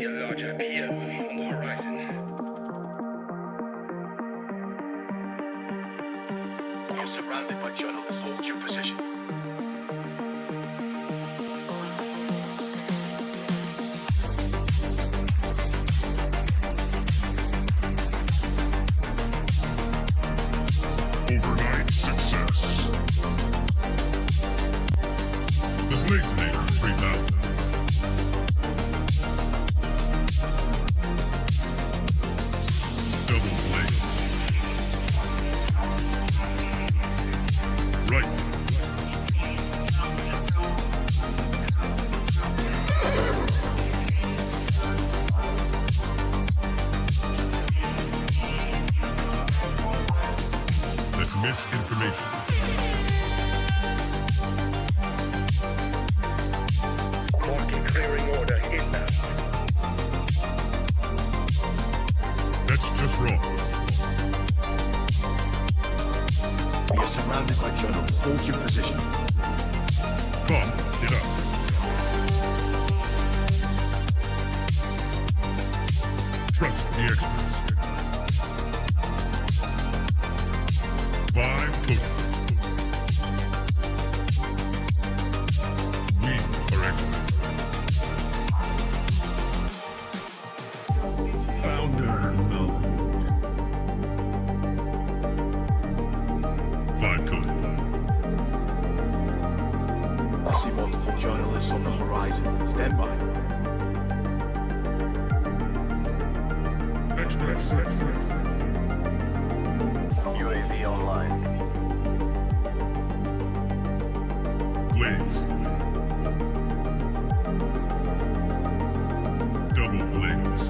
see a larger pier on the horizon. You're surrounded by journalists. Hold your position. Overnight success. The Blazinator 3000. Double blaze. Right. That's misinformation. Marking clearing order inbound. That's just wrong. We are surrounded by journalists. Hold your position. Come, get up. Trust the experts. Vibe coding. We are experts. Founder mode. Vibe coding. I see multiple journalists on the horizon. Stand by. Experts. UAV online. Blaze. Double blaze.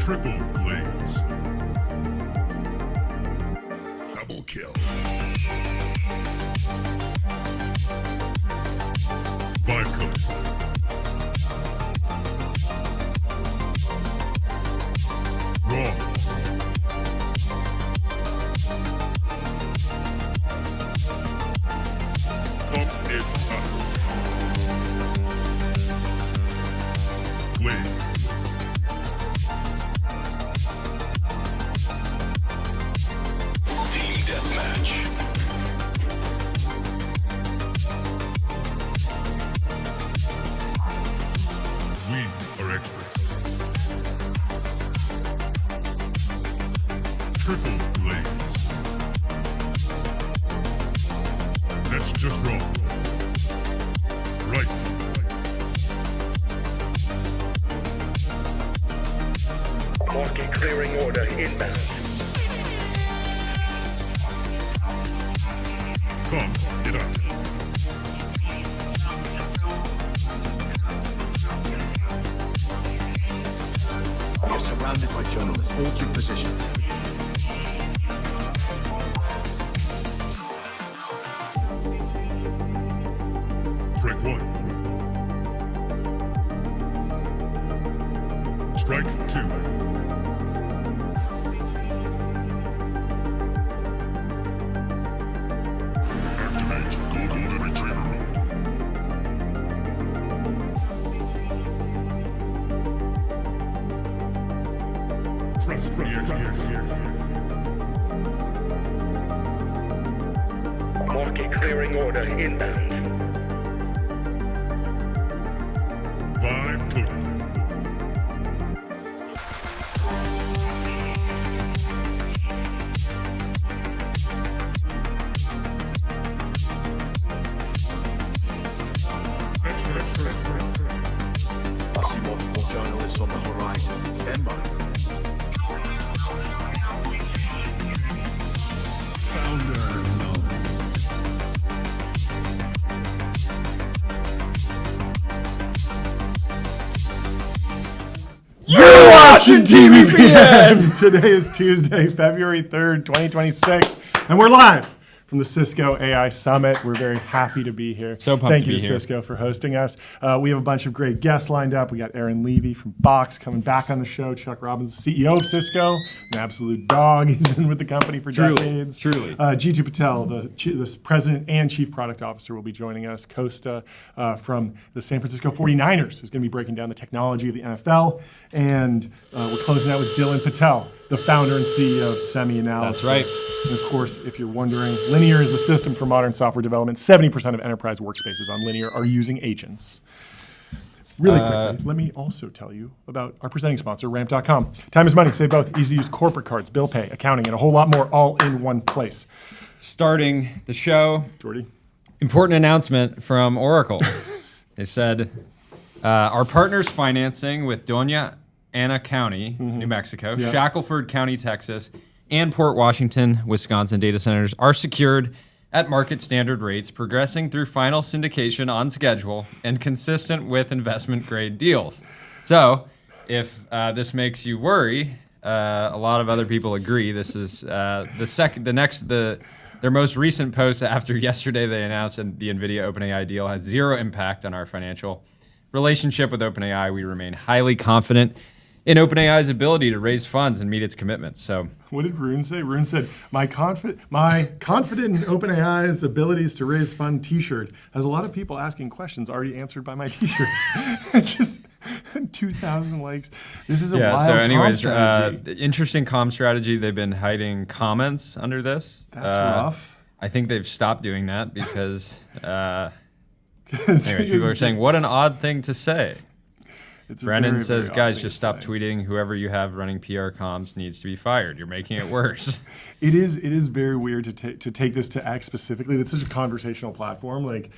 Triple blaze. Double kill. Vibe code. Wrong. Pump is up. Blaze. Team deathmatch. We are experts. Triple blaze. That's just wrong. Right. Marking clearing order inbound. Come, get up. We are surrounded by journalists. Hold your position. Strike one. Strike two. Activate Golden Retriever mode. Trust the experts. Marking clearing order inbound. Vibe coded. I see multiple journalists on the horizon. Stand by. Founder mode. You're watching TBPN! Today is Tuesday, February 3rd, 2026, and we're live from the Cisco AI Summit. We're very happy to be here. So pumped Thank to you be to here. Cisco for hosting us. We have a bunch of great guests lined up. We got Levie from Box coming back on the show. Chuck Robbins, the CEO of Cisco, an absolute dog. He's been with the company for decades. Truly. Jeetu Patel, the president and chief product officer, will be joining us. Costa from the San Francisco 49ers, who's going to be breaking down the technology of the NFL. And we're closing out with Jeetu Patel, the founder and CEO of SemiAnalysis. That's right. And of course, if you're wondering, Linear is the system for modern software development. 70% of enterprise workspaces on Linear are using agents. Really quickly, let me also tell you about our presenting sponsor, Ramp.com. Time is money. Save both. Easy to use corporate cards, bill pay, accounting, and a whole lot more all in one place. Starting the show, Jordy? important announcement from Oracle. They said, our partners financing with Doña Ana County, New Mexico, Shackelford County, Texas, and Port Washington, Wisconsin data centers are secured at market standard rates, progressing through final syndication on schedule and consistent with investment grade deals. So, if this makes you worry, a lot of other people agree. This is their most recent post after yesterday they announced that the NVIDIA OpenAI deal has zero impact on our financial relationship with OpenAI. We remain highly confident in OpenAI's ability to raise funds and meet its commitments. So, What did Rune say? Rune said, my confident in OpenAI's abilities to raise fund t-shirt has a lot of people asking questions already answered by my t-shirt. Just 2,000 likes. This is a wild so anyways, strategy. interesting comm strategy. They've been hiding comments under this. That's rough. I think they've stopped doing that because, Because people are saying, what an odd thing to say. it's a Brennan very, says, very odd guys, thing just to stop say. tweeting. Whoever you have running PR comms needs to be fired. You're making it worse. It is very weird to take this to X specifically. It's such a conversational platform. Like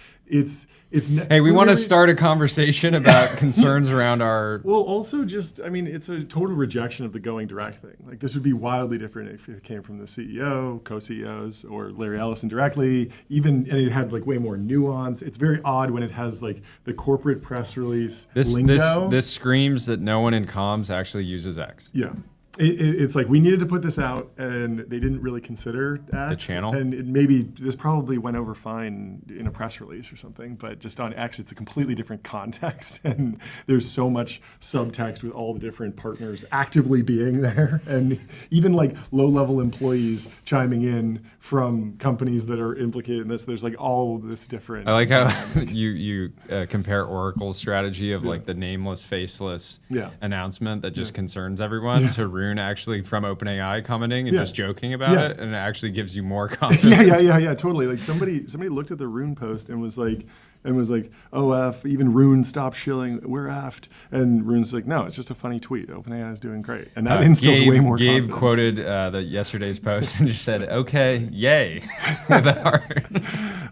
Hey, we want to start a conversation about concerns around our. Well, also just, it's a total rejection of the going direct thing. Like, this would be wildly different if it came from the CEO, co-CEOs, or Larry Ellison directly. And it had like way more nuance. It's very odd when it has like the corporate press release lingo. This screams that no one in comms actually uses X. Yeah. It's like we needed to put this out, and they didn't really consider X. The channel? And this probably went over fine in a press release or something, but just on X, it's a completely different context, and there's so much subtext with all the different partners actively being there, and even like low-level employees chiming in from companies that are implicated in this. There's like all this different. I like how you compare Oracle's strategy of like the nameless, faceless announcement that just concerns everyone to Rune actually from OpenAI commenting and just joking about it, and it actually gives you more confidence. Yeah, totally. Like somebody looked at the Rune post and was like, oh, F, even Rune stop shilling, we're effed. And Rune's like, no, it's just a funny tweet. OpenAI is doing great. And that instills way more Gabe confidence. quoted yesterday's post and just said, okay, yay, with a heart.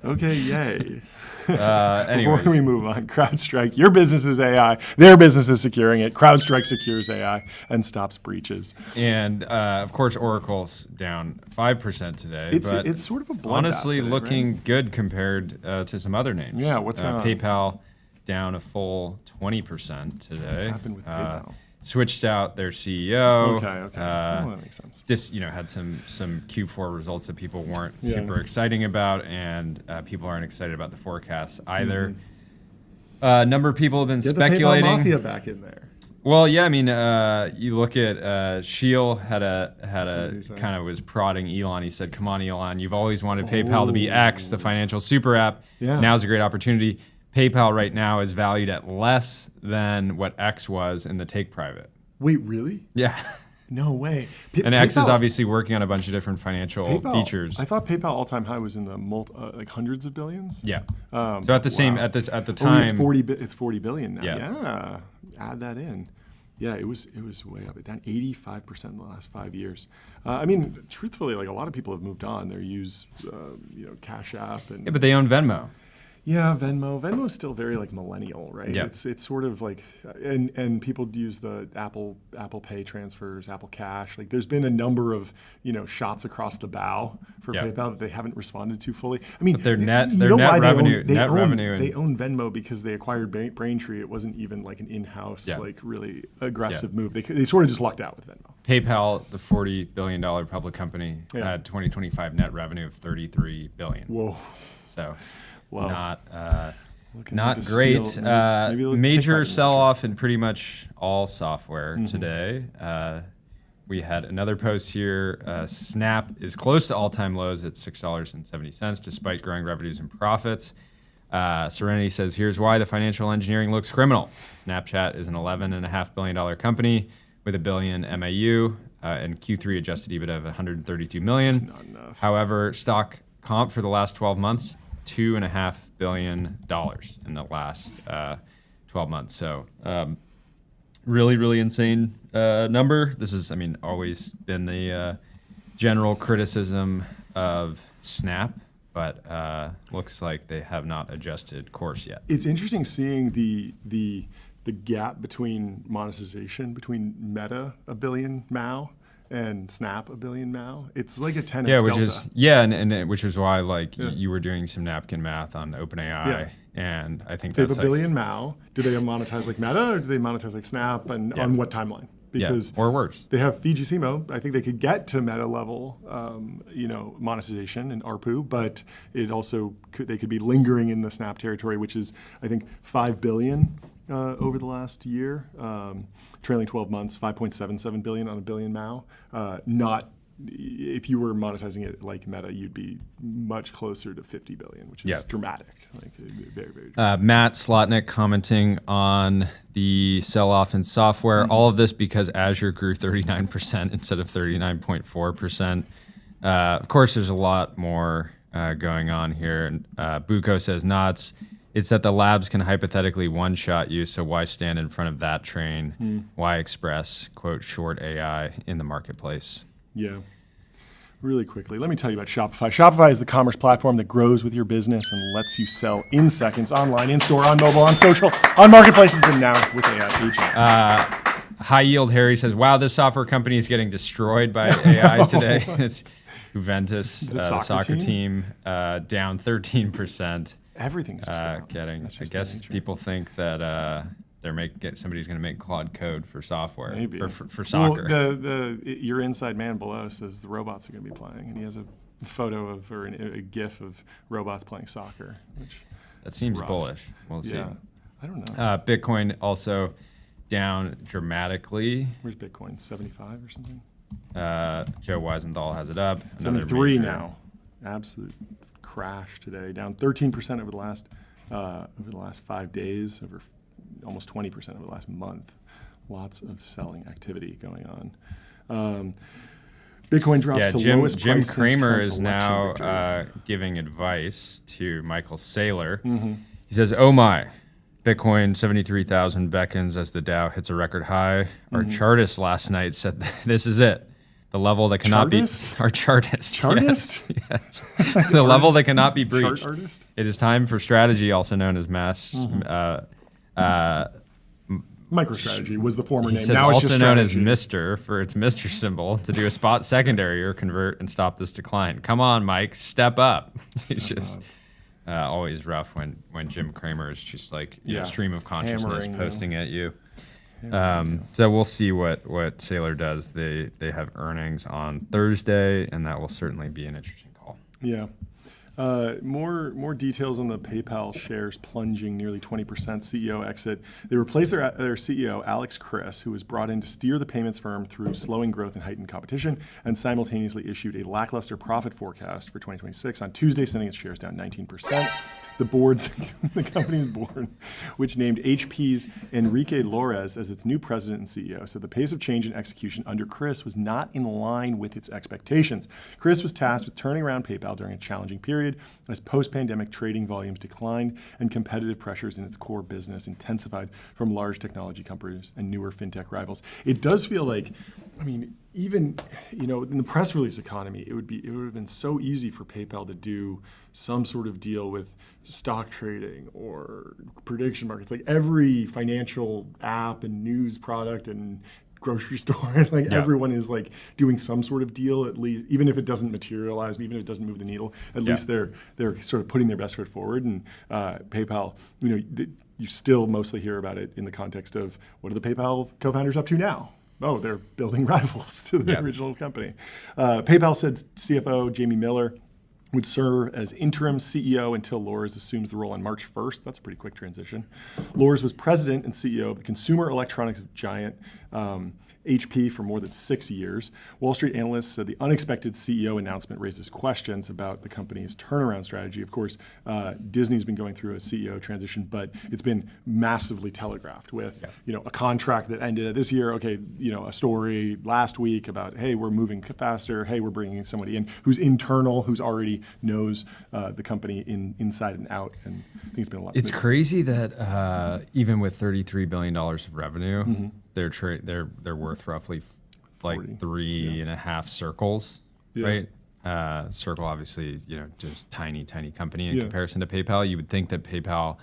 Okay, yay. Anyways. Before we move on, CrowdStrike, your business is AI, their business is securing it. CrowdStrike secures AI and stops breaches. And of course, Oracle's down 5% today. It's sort of a bloodbath honestly today, looking right? good compared to some other names. Yeah, what's going on? PayPal down a full 20% today. What happened with PayPal? Switched out their CEO. Okay. Well, that makes sense. Just had some Q4 results that people weren't super exciting about, and people aren't excited about the forecasts either. A number of people have been speculating. The PayPal mafia back in there. Well, yeah, you look at Shield had a kind of was prodding Elon. He said, "Come on, Elon, you've always wanted PayPal to be X, the financial super app. Yeah. Now's a great opportunity." PayPal right now is valued at less than what X was in the take private. Wait, really? Yeah. No way. And X is obviously working on a bunch of different financial features. I thought PayPal all-time high was in the like hundreds of billions. Yeah. So at the same at the time, it's 40 billion now. Yeah. Add that in. Yeah, it was way up. It down 85% in the last 5 years. Truthfully, like a lot of people have moved on. They use Cash App and but they own Venmo. Yeah, Venmo's still very like millennial, right? Yeah. It's sort of like, and people use the Apple Pay transfers, Apple Cash. Like, there's been a number of shots across the bow for Yeah. PayPal that they haven't responded to fully. I mean, But their net you know why revenue, they and own Venmo because they acquired Braintree. It wasn't even like an in-house Yeah. like really aggressive move. They sort of just lucked out with Venmo. PayPal, the $40 billion public company, Yeah. had 2025 net revenue of $33 billion. Whoa. So Wow. not like a great. steal. Maybe they'll take Major that in sell-off in pretty much all software Mm-hmm. today. We had another post here. Snap is close to all-time lows at $6.70, despite growing revenues and profits. Serenity says, here's why the financial engineering looks criminal. Snapchat is an $11.5 billion company with a billion MAU and Q3 adjusted EBITDA of $132 million. Not enough. However, stock comp for the last 12 months, $2.5 billion in the last 12 months. So really, really insane number. This is, always been the general criticism of Snap, but looks like they have not adjusted course yet. It's interesting seeing the gap between monetization between Meta $1 billion MAU and Snap $1 billion MAU. It's like a 10x delta. Which is why you were doing some napkin math on OpenAI, and I think They have that's $1 billion MAU. Do they monetize like Meta or do they monetize like Snap, and on what timeline? Because or worse. they have Fujisimo. I think they could get to Meta level, monetization and ARPU, but it also they could be lingering in the Snap territory, which is I think $5 billion over the last year, trailing 12 months, 5.77 billion on $1 billion MAU. Not if you were monetizing it like Meta, you'd be much closer to 50 billion, which is dramatic. Like very, very dramatic. Matt Slotnick commenting on the sell-off in software. All of this because Azure grew 39% instead of 39.4%. Of course, there's a lot more going on here. And Buko says, it's that the labs can hypothetically one-shot you, so why stand in front of that train? Why express, quote, short AI in the marketplace? Yeah. Really quickly, let me tell you about Shopify. Shopify is the commerce platform that grows with your business and lets you sell in seconds, online, in-store, on mobile, on social, on marketplaces, and now with AI agents. High Yield Harry says, wow, this software company is getting destroyed by AI today. It's Juventus, the soccer team, down 13%. Everything's just down. I guess people think that somebody's going to make Claude code for software, Maybe. or for soccer. Well, your inside man below says the robots are going to be playing, and he has a photo of or a GIF of robots playing soccer. Which that seems rough. bullish. We'll see. Yeah, I don't know. Bitcoin also down dramatically. Where's Bitcoin? 75 or something? Joe Weisenthal has it up. 73 now. Absolute crash today. Down 13% over the last 5 days. Over almost 20% over the last month. Lots of selling activity going on. Bitcoin drops to lowest Jim price Cramer since is Trump's election now victory. giving advice to Michael Saylor. He says, oh my, Bitcoin 73,000 beckons as the Dow hits a record high. Our chartist last night said this is it. The level that cannot Chartist? be our chartist. Chartist? Yes. The level that cannot be breached. Chart artist? It is time for strategy, also known as MicroStrategy was the former He name. says Now it's also just known as strategy. Mister for its Mister symbol to do a spot secondary or convert and stop this decline. Come on, Mike, step up. It's just always rough when Jim Cramer is just like stream of consciousness Hammering you. posting at you. So we'll see what Saylor does. They have earnings on Thursday, and that will certainly be an interesting call. Yeah. More details on the PayPal shares plunging nearly 20% CEO exit. They replaced their CEO, Alex Chris, who was brought in to steer the payments firm through slowing growth and heightened competition, and simultaneously issued a lackluster profit forecast for 2026 on Tuesday, sending its shares down 19%. The company's board, which named HP's Enrique Lores as its new president and CEO, said the pace of change and execution under Chris was not in line with its expectations. Chris was tasked with turning around PayPal during a challenging period as post-pandemic trading volumes declined and competitive pressures in its core business intensified from large technology companies and newer fintech rivals. It does feel like, even, in the press release economy, it would have been so easy for PayPal to do some sort of deal with stock trading or prediction markets. Like every financial app and news product and grocery store, everyone is like doing some sort of deal, at least, even if it doesn't materialize, even if it doesn't move the needle. At least they're sort of putting their best foot forward. And PayPal, you still mostly hear about it in the context of what are the PayPal co-founders up to now? Oh, they're building rivals to the original company. PayPal said CFO Jamie Miller would serve as interim CEO until Lors assumes the role on March 1st. That's a pretty quick transition. Lors was president and CEO of the consumer electronics giant HP for more than 6 years. Wall Street analysts said the unexpected CEO announcement raises questions about the company's turnaround strategy. Of course, Disney's been going through a CEO transition, but it's been massively telegraphed with a contract that ended this year. Okay, a story last week about, hey, we're moving faster. Hey, we're bringing somebody in who's internal, who's already knows the company inside and out. And I think it's been a lot. It's crazy that even with $33 billion of revenue, they're worth roughly like 3.5 circles, right? Circle, obviously, just tiny company in comparison to PayPal. You would think that PayPal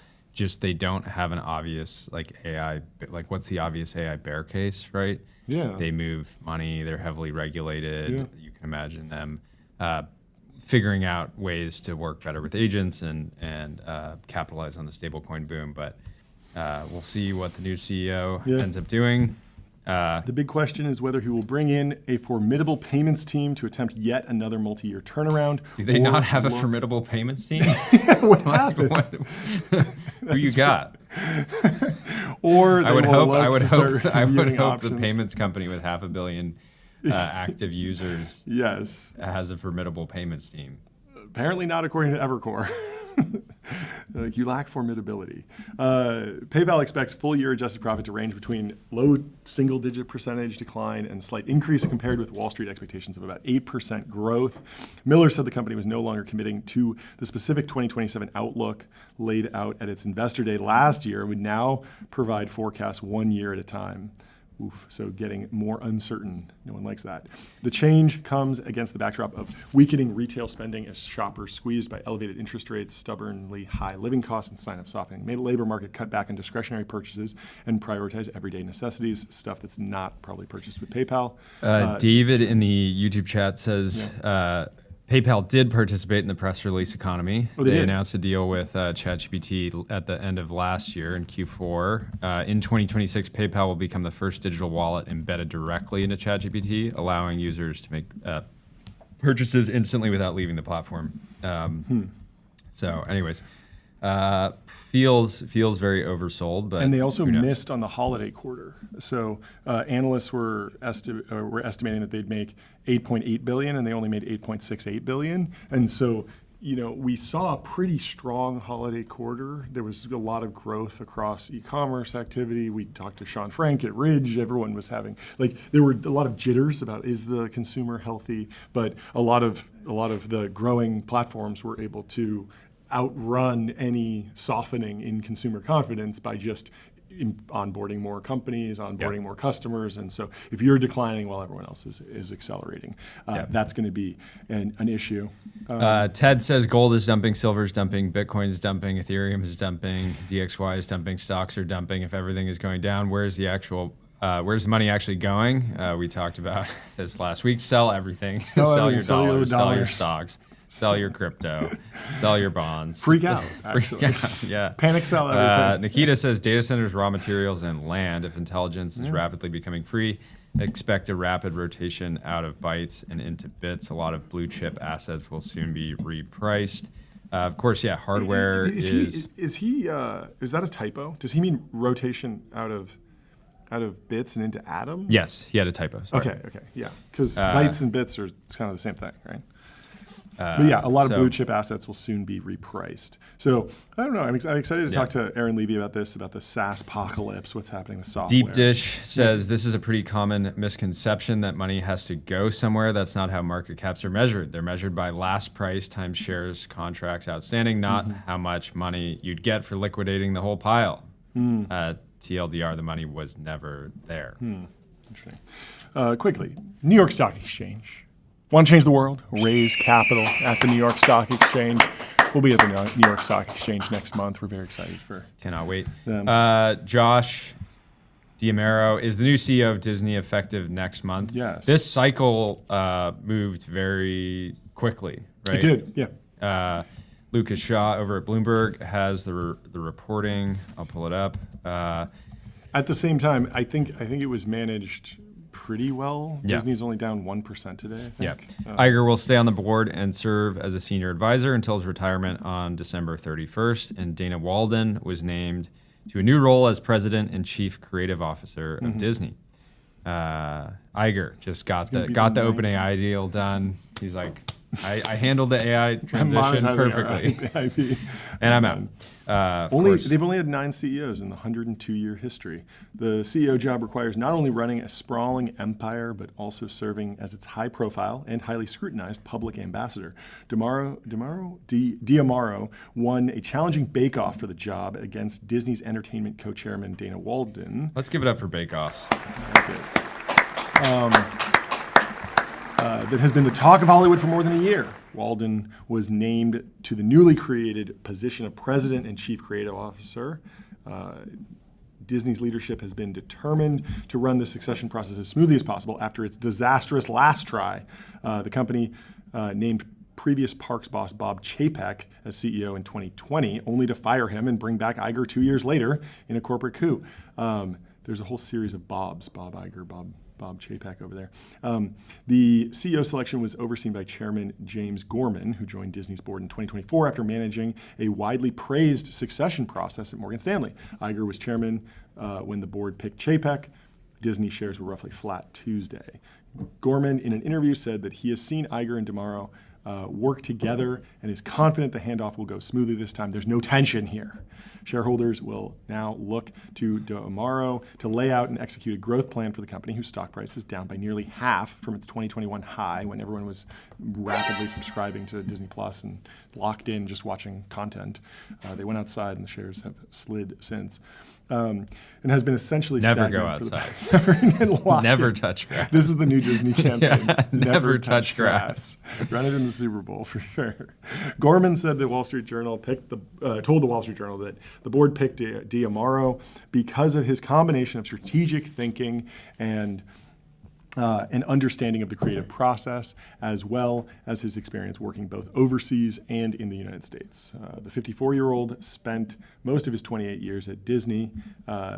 they don't have an obvious AI, what's the obvious AI bear case, right? Yeah. They move money. They're heavily regulated. Yeah. You can imagine them figuring out ways to work better with agents and capitalize on the stablecoin boom. But we'll see what the new CEO ends up doing. The big question is whether he will bring in a formidable payments team to attempt yet another multi-year turnaround. Do they not have a formidable payments team? What happened? Who you got? Or I would hope the payments company with 500 million active users has a formidable payments team. Apparently not, according to Evercore. You lack formidability. PayPal expects full-year adjusted profit to range between low single-digit percentage decline and slight increase compared with Wall Street expectations of about 8% growth. Miller said the company was no longer committing to the specific 2027 outlook laid out at its investor day last year and would now provide forecasts 1 year at a time. So getting more uncertain. No one likes that. The change comes against the backdrop of weakening retail spending as shoppers squeezed by elevated interest rates, stubbornly high living costs, and sign of softening. Made the labor market cut back on discretionary purchases and prioritize everyday necessities, stuff that's not probably purchased with PayPal. David in the YouTube chat says PayPal did participate in the press release economy. They announced a deal with ChatGPT at the end of last year in Q4. In 2026, PayPal will become the first digital wallet embedded directly into ChatGPT, allowing users to make purchases instantly without leaving the platform. So anyways, feels very oversold. But and they also missed on the holiday quarter. So analysts were estimating that they'd make $8.8 billion, and they only made $8.68 billion. And so, we saw a pretty strong holiday quarter. There was a lot of growth across e-commerce activity. We talked to Sean Frank at Ridge. Everyone was having there were a lot of jitters about is the consumer healthy, but a lot of the growing platforms were able to outrun any softening in consumer confidence by just onboarding more companies, more customers. And so if you're declining while everyone else is accelerating, that's going to be an issue. Ted says gold is dumping, silver is dumping, Bitcoin is dumping, Ethereum is dumping, DXY is dumping, stocks are dumping. If everything is going down, where's the money actually going? We talked about this last week. Sell everything. Sell your dollars, sell your stocks. Sell your crypto, sell your bonds. Freak out, actually. Panic sell everything. Nikita says data centers, raw materials, and land. If intelligence is rapidly becoming free, expect a rapid rotation out of bytes and into bits. A lot of blue chip assets will soon be repriced. Of course, hardware is that a typo? Does he mean rotation out of bits and into atoms? Yes, he had a typo. Sorry. Okay, yeah. Because bytes and bits are kind of the same thing, right? But a lot of blue chip assets will soon be repriced. So I don't know. I'm excited to talk to Aaron Levie about this, about the SaaS apocalypse, what's happening with software. Deep Dish says this is a pretty common misconception that money has to go somewhere. That's not how market caps are measured. They're measured by last price times shares, contracts outstanding, not how much money you'd get for liquidating the whole pile. TLDR, the money was never there. Interesting. Quickly, New York Stock Exchange. Want to change the world? Raise capital at the New York Stock Exchange. We'll be at the New York Stock Exchange next month. We're very excited for Cannot wait. them. Josh D'Amaro is the new CEO of Disney, effective next month. Yes. This cycle moved very quickly, right? It did, yeah. Lucas Shaw over at Bloomberg has the reporting. I'll pull it up. At the same time, I think it was managed pretty well. Yeah. Disney's only down 1% today, I Yeah. think. Iger will stay on the board and serve as a senior advisor until his retirement on December 31st. And Dana Walden was named to a new role as president and chief creative officer of Disney. Iger just got the OpenAI deal done. He's like, I handled the AI transition perfectly, IP. and I'm out. They've only had 9 CEOs in the 102-year history. The CEO job requires not only running a sprawling empire, but also serving as its high-profile and highly scrutinized public ambassador. D'Amaro won a challenging bake-off for the job against Disney's entertainment co-chairman Dana Walden. Let's give it up for bake-offs. That has been the talk of Hollywood for more than a year. Walden was named to the newly created position of president and chief creative officer. Disney's leadership has been determined to run the succession process as smoothly as possible after its disastrous last try. The company named previous Parks boss Bob Chapek as CEO in 2020, only to fire him and bring back Iger 2 years later in a corporate coup. There's a whole series of Bobs, Bob Iger, Bob Chapek over there. The CEO selection was overseen by Chairman James Gorman, who joined Disney's board in 2024 after managing a widely praised succession process at Morgan Stanley. Iger was chairman when the board picked Chapek. Disney shares were roughly flat Tuesday. Gorman, in an interview, said that he has seen Iger and D'Amaro work together and is confident the handoff will go smoothly this time. There's no tension here. Shareholders will now look to D'Amaro to lay out and execute a growth plan for the company, whose stock price is down by nearly half from its 2021 high when everyone was rapidly subscribing to Disney Plus and locked in just watching content. They went outside and the shares have slid since. And has been essentially Never stagnant go outside. Never touch grass. This is the new Disney campaign. Yeah, never touch grass. Run it in the Super Bowl for sure. Gorman said the Wall Street Journal told the Wall Street Journal that the board picked D'Amaro because of his combination of strategic thinking and an understanding of the creative process, as well as his experience working both overseas and in the United States. The 54-year-old spent most of his 28 years at Disney,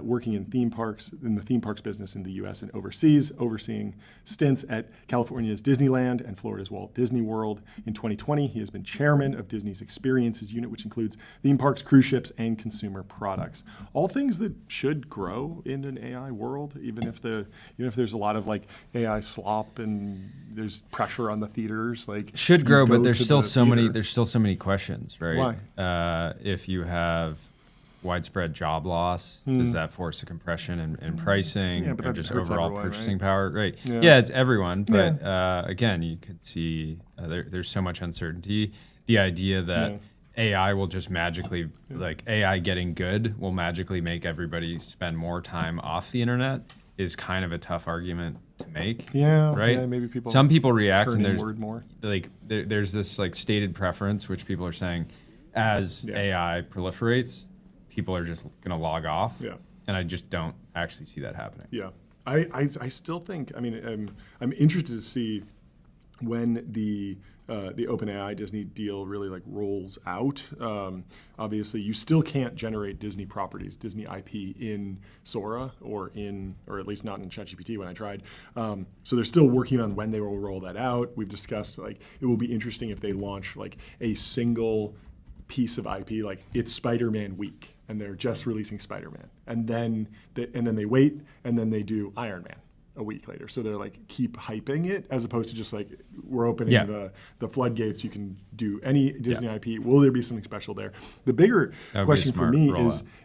working in the theme parks business in the U.S. and overseas, overseeing stints at California's Disneyland and Florida's Walt Disney World. In 2020, he has been chairman of Disney's Experiences Unit, which includes theme parks, cruise ships, and consumer products. All things that should grow in an AI world, even if there's a lot of like AI slop and there's pressure on the theaters. Like should grow, but there's to still the so many. theater. There's still so many questions, right? Why? If you have widespread job loss, does that force a compression in pricing Yeah, but or that just hurts overall everyone, purchasing right? power? Right. Yeah. Yeah, it's everyone. But again, you could see there's so much uncertainty. The idea that AI will just magically, like AI getting good, will magically make everybody spend more time off the internet is kind of a tough argument to make. Yeah, right. Yeah, maybe people. Some people react, turn and there's inward more. like there's this like stated preference, which people are saying, as AI proliferates, people are just going to log off. Yeah. And I just don't actually see that happening. Yeah, I still think. I mean, I'm interested to see when the OpenAI Disney deal really like rolls out. Obviously, you still can't generate Disney properties, Disney IP in Sora or at least not in ChatGPT when I tried. So they're still working on when they will roll that out. We've discussed like it will be interesting if they launch like a single piece of IP, like it's Spider-Man week, and they're just releasing Spider-Man, and then they wait, and then they do Iron Man a week later. So they're like keep hyping it as opposed to just like we're opening the floodgates. You can do any Disney IP. Will there be something special there? The bigger question for me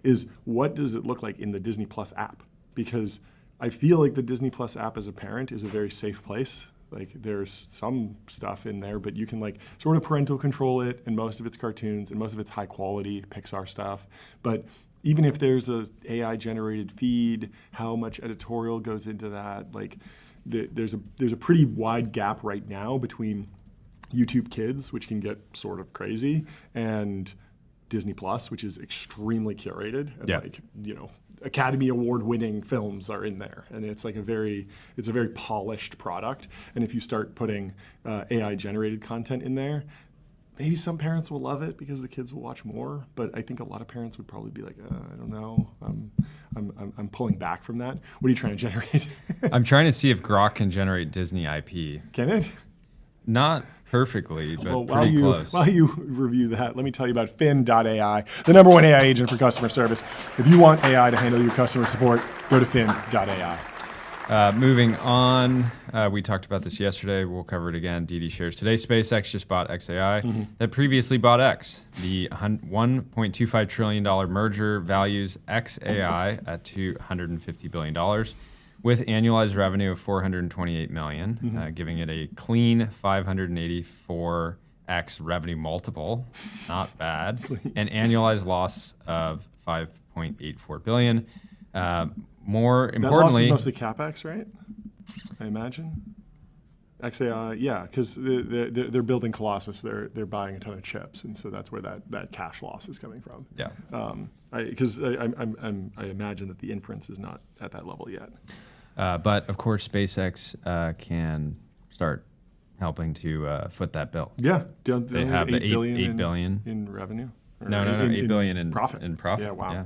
is what does it look like in the Disney Plus app? Because I feel like the Disney Plus app as a parent is a very safe place. Like there's some stuff in there, but you can like sort of parental control it, and most of it's cartoons and most of it's high quality Pixar stuff. But even if there's a AI generated feed, how much editorial goes into that? Like, there's a pretty wide gap right now between YouTube Kids, which can get sort of crazy, and Disney Plus, which is extremely curated, and like, you know, Academy Award winning films are in there, and it's like a very polished product. And if you start putting AI generated content in there, maybe some parents will love it because the kids will watch more. But I think a lot of parents would probably be like, I don't know, I'm pulling back from that. What are you trying to generate? I'm trying to see if Grok can generate Disney IP. Can it? Not perfectly, but Well, pretty close. While you review that, let me tell you about Fin.ai, the #1 AI agent for customer service. If you want AI to handle your customer support, go to Fin.ai. Moving on, we talked about this yesterday. We'll cover it again. DD shares today. SpaceX just bought XAI that previously bought X. The $1.25 trillion merger values XAI at $250 billion. With annualized revenue of $428 million, giving it a clean 584x revenue multiple, not bad, an annualized loss of $5.84 billion. More That loss importantly, is mostly CapEx, right? I imagine. XAI, yeah, because they're building Colossus. They're buying a ton of chips, and so that's where that cash loss is coming from. yeah. Because I imagine that the inference is not at that level yet. But of course, SpaceX can start helping to foot that bill. Yeah, They have the $8 billion in revenue. No, $8 billion in profit. In profit. Yeah, wow.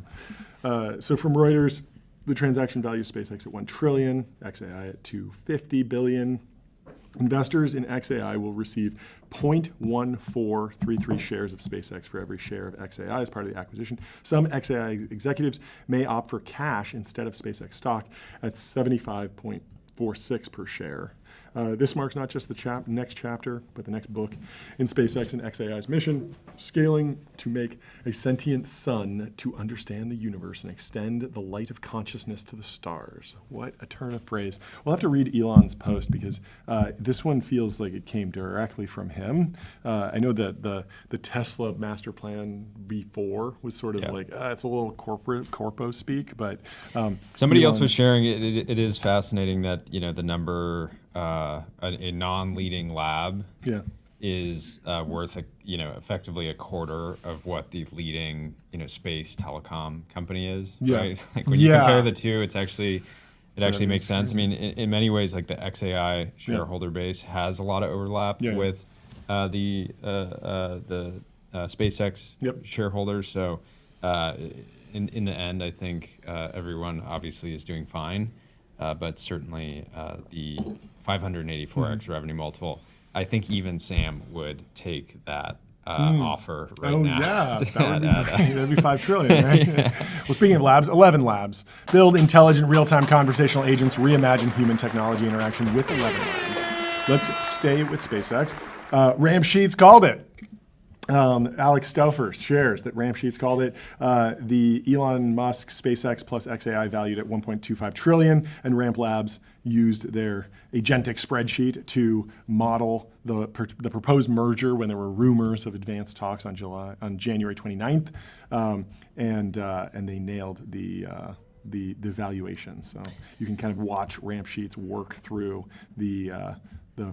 Yeah. So from Reuters, the transaction values SpaceX at $1 trillion, XAI at $250 billion. Investors in XAI will receive 0.1433 shares of SpaceX for every share of XAI as part of the acquisition. Some XAI executives may opt for cash instead of SpaceX stock at 75.46 per share. This marks not just the next chapter, but the next book in SpaceX and XAI's mission, scaling to make a sentient sun to understand the universe and extend the light of consciousness to the stars. What a turn of phrase. We'll have to read Elon's post because this one feels like it came directly from him. I know that the Tesla master plan before was sort of like, it's a little corpo speak, but Somebody else was sharing it. It is fascinating that, you know, the number, a non-leading lab is worth effectively a quarter of what the leading space telecom company is. Right? Like when you compare the two, it actually makes sense. I mean, in many ways, like the XAI shareholder base has a lot of overlap with the SpaceX shareholders. So in the end, I think everyone obviously is doing fine, but certainly the 584x revenue multiple, I think even Sam would take that offer right now. Yeah, that'd be $5 trillion, right? Well, speaking of labs, 11 labs build intelligent real-time conversational agents, reimagine human technology interaction with 11 labs. Let's stay with SpaceX. Ramsheets called it. Alex Stauffer shares that Ramsheets called it the Elon Musk SpaceX plus XAI valued at $1.25 trillion, and Ramp Labs used their agentic spreadsheet to model the proposed merger when there were rumors of advanced talks on January 29th, and they nailed the valuation. So you can kind of watch Ramsheets work through the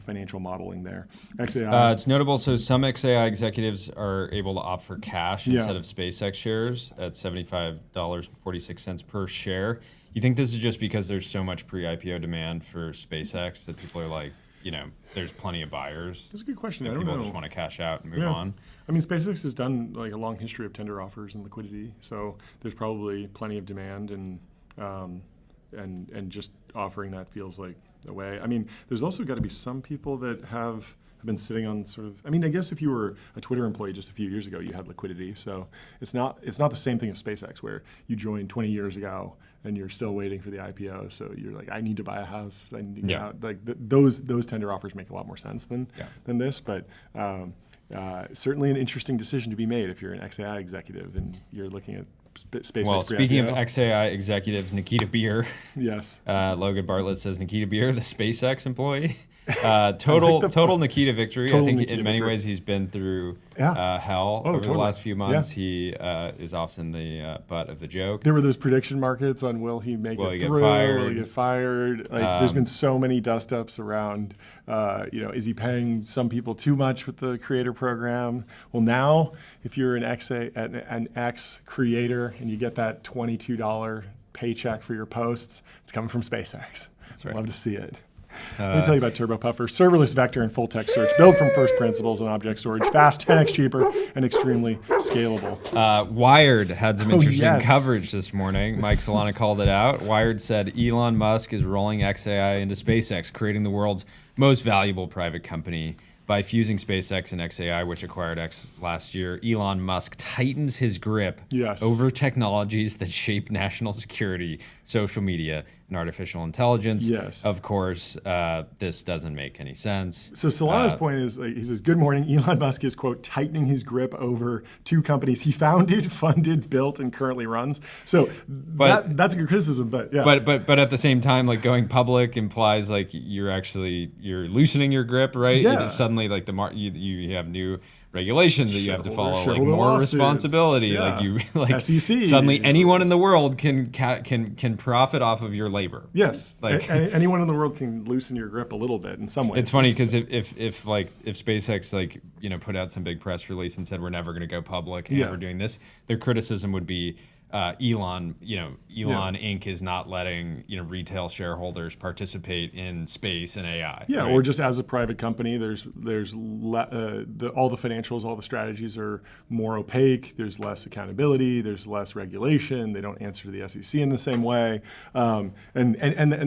financial modeling there. XAI. It's notable. So some XAI executives are able to opt for cash instead of SpaceX shares at $75.46 per share. You think this is just because there's so much pre-IPO demand for SpaceX that people are like, there's plenty of buyers? That's a good question. And I don't people know. just want to cash out and move on. I mean, SpaceX has done like a long history of tender offers and liquidity, so there's probably plenty of demand, and just offering that feels like the way. I mean, there's also got to be some people that have been sitting on sort of. I mean, I guess if you were a Twitter employee just a few years ago, you had liquidity. So it's not the same thing as SpaceX, where you joined 20 years ago and you're still waiting for the IPO. So you're like, I need to buy a house. I need to get out. Like those tender offers make a lot more sense than this. But certainly an interesting decision to be made if you're an XAI executive and you're looking at SpaceX. Well, speaking of XAI executives, Nikita Beer. Yes. Logan Bartlett says Nikita Beer, the SpaceX employee, Total Nikita victory. Total I think Nikita in many victory. ways he's been through Yeah. hell over the totally. last few months. He is often the butt of the joke. There were those prediction markets on will he make Will it he get through? fired? Will he get fired? Like, there's been so many dust ups around. Is he paying some people too much with the creator program? Well, now if you're an X creator and you get that $22 paycheck for your posts, it's coming from SpaceX. That's right. Love to see it. Let me tell you about TurboPuffer, serverless vector and full text search, built from first principles and object storage, fast, 10x cheaper, and extremely scalable. Wired had some interesting yes. coverage this morning. Mike Solana called it out. Wired said Elon Musk is rolling XAI into SpaceX, creating the world's most valuable private company. By fusing SpaceX and XAI, which acquired X last year, Elon Musk tightens his grip over technologies that shape national security, social media, and artificial intelligence. Yes. Of course, this doesn't make any sense. So Solana's point is, he says, good morning, Elon Musk is, quote, tightening his grip over two companies he founded, funded, built, and currently runs. So that's a good criticism, but yeah. But at the same time, like going public implies like you're loosening your grip, right? Yeah. Suddenly like you have new regulations that you have to follow, like shareholder more lawsuits. responsibility. Yeah. Like SEC. Suddenly anyone in the world can profit off of your labor. Yes, Like anyone in the world can loosen your grip a little bit in some ways. it's funny because if SpaceX put out some big press release and said we're never going to go public and we're doing this, their criticism would be Elon Inc. is not letting retail shareholders participate in space and AI. Yeah, right? or just as a private company, all the financials, all the strategies are more opaque. There's less accountability. There's less regulation. They don't answer to the SEC in the same way, and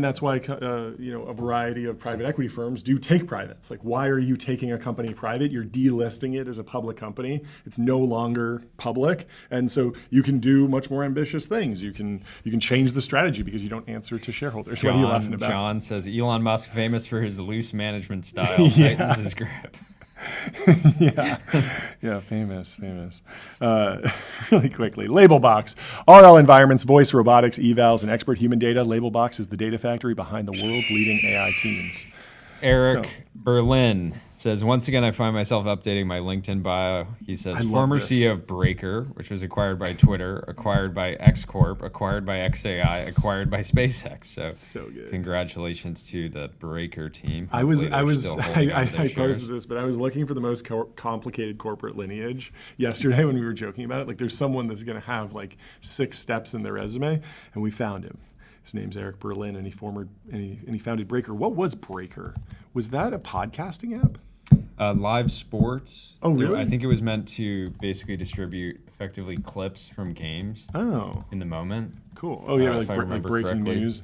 that's why a variety of private equity firms do take privates. Like, why are you taking a company private? You're delisting it as a public company. It's no longer public, and so you can do much more ambitious things. You can change the strategy because you don't answer to shareholders. What are you laughing about? John says Elon Musk, famous for his loose management style, tightens his grip. yeah, famous. Really quickly, Labelbox, RL environments, voice robotics, evals, and expert human data. Labelbox is the data factory behind the world's leading AI teams. Eric Berlin says, once again, I find myself updating my LinkedIn bio. He says, former CEO of Breaker, which was acquired by Twitter, acquired by X Corp, acquired by XAI, acquired by SpaceX. So good. Congratulations to the Breaker team. I posted posted this, but I was looking for the most complicated corporate lineage yesterday when we were joking about it. Like, there's someone that's going to have like 6 steps in their resume, and we found him. His name's Eric Berlin, and he founded Breaker. What was Breaker? Was that a podcasting app? Live sports. Oh, really? I think it was meant to basically distribute effectively clips from games. In the moment. Cool. Oh, yeah, if I like remember breaking correctly. news.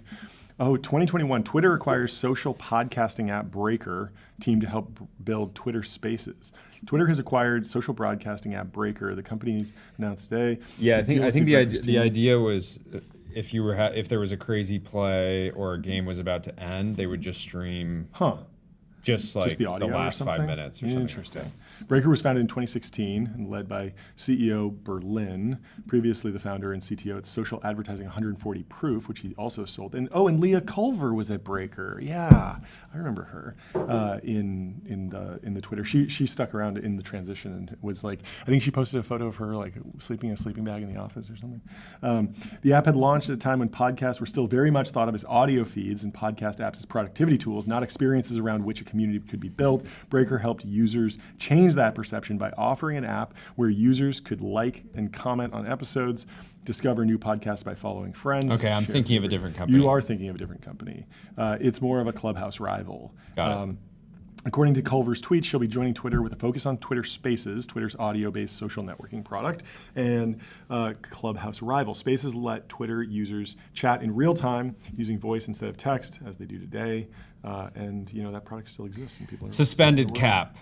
Oh, 2021, Twitter acquires social podcasting app Breaker team to help build Twitter Spaces. Twitter has acquired social broadcasting app Breaker. The company announced today. Yeah, I think the idea was if there was a crazy play or a game was about to end, they would just stream just the audio the last or 5 minutes or something. Interesting. Breaker was founded in 2016 and led by CEO Berlin, previously the founder and CTO at Social Advertising 140 Proof, which he also sold. And Leah Culver was at Breaker. Yeah, I remember her in the Twitter. She stuck around in the transition and was like, I think she posted a photo of her like sleeping in a sleeping bag in the office or something. The app had launched at a time when podcasts were still very much thought of as audio feeds and podcast apps as productivity tools, not experiences around which a community could be built. Breaker helped users change that perception by offering an app where users could like and comment on episodes, discover new podcasts by following friends. Okay, I'm thinking of a different company. You are thinking of a different company. It's more of a Clubhouse rival. Got it. According to Culver's tweet, she'll be joining Twitter with a focus on Twitter Spaces, Twitter's audio-based social networking product, and Clubhouse rival. Spaces let Twitter users chat in real time using voice instead of text, as they do today. And that product still exists, and people are Suspended cap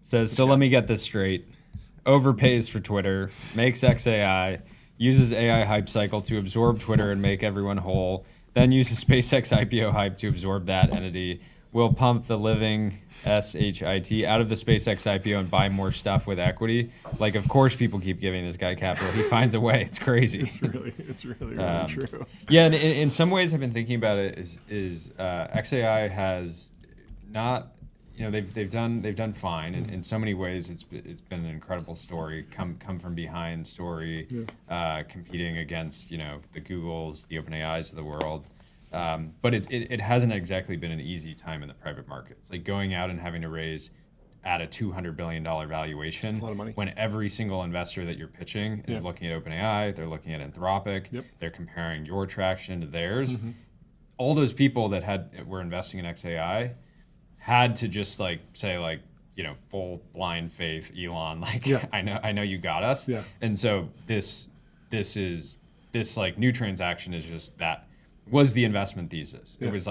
says, so let me get this straight. Overpays for Twitter, makes XAI, uses AI hype cycle to absorb Twitter and make everyone whole, then uses SpaceX IPO hype to absorb that entity, will pump the living SHIT out of the SpaceX IPO and buy more stuff with equity. Like, of course people keep giving this guy capital. He finds a way. It's crazy. It's really true. Yeah, and in some ways I've been thinking about it is XAI has not, they've done fine. In so many ways, it's been an incredible story, come from behind story, competing against the Googles, the OpenAIs of the world. But it hasn't exactly been an easy time in the private markets. Like going out and having to raise at a $200 billion valuation, that's a lot of money. when every single investor that you're pitching is looking at OpenAI, they're looking at Anthropic, they're comparing your traction to theirs. All those people that were investing in XAI had to just say full blind faith, Elon, I know you got us. Yeah. And so this new transaction is just that was the investment thesis. It was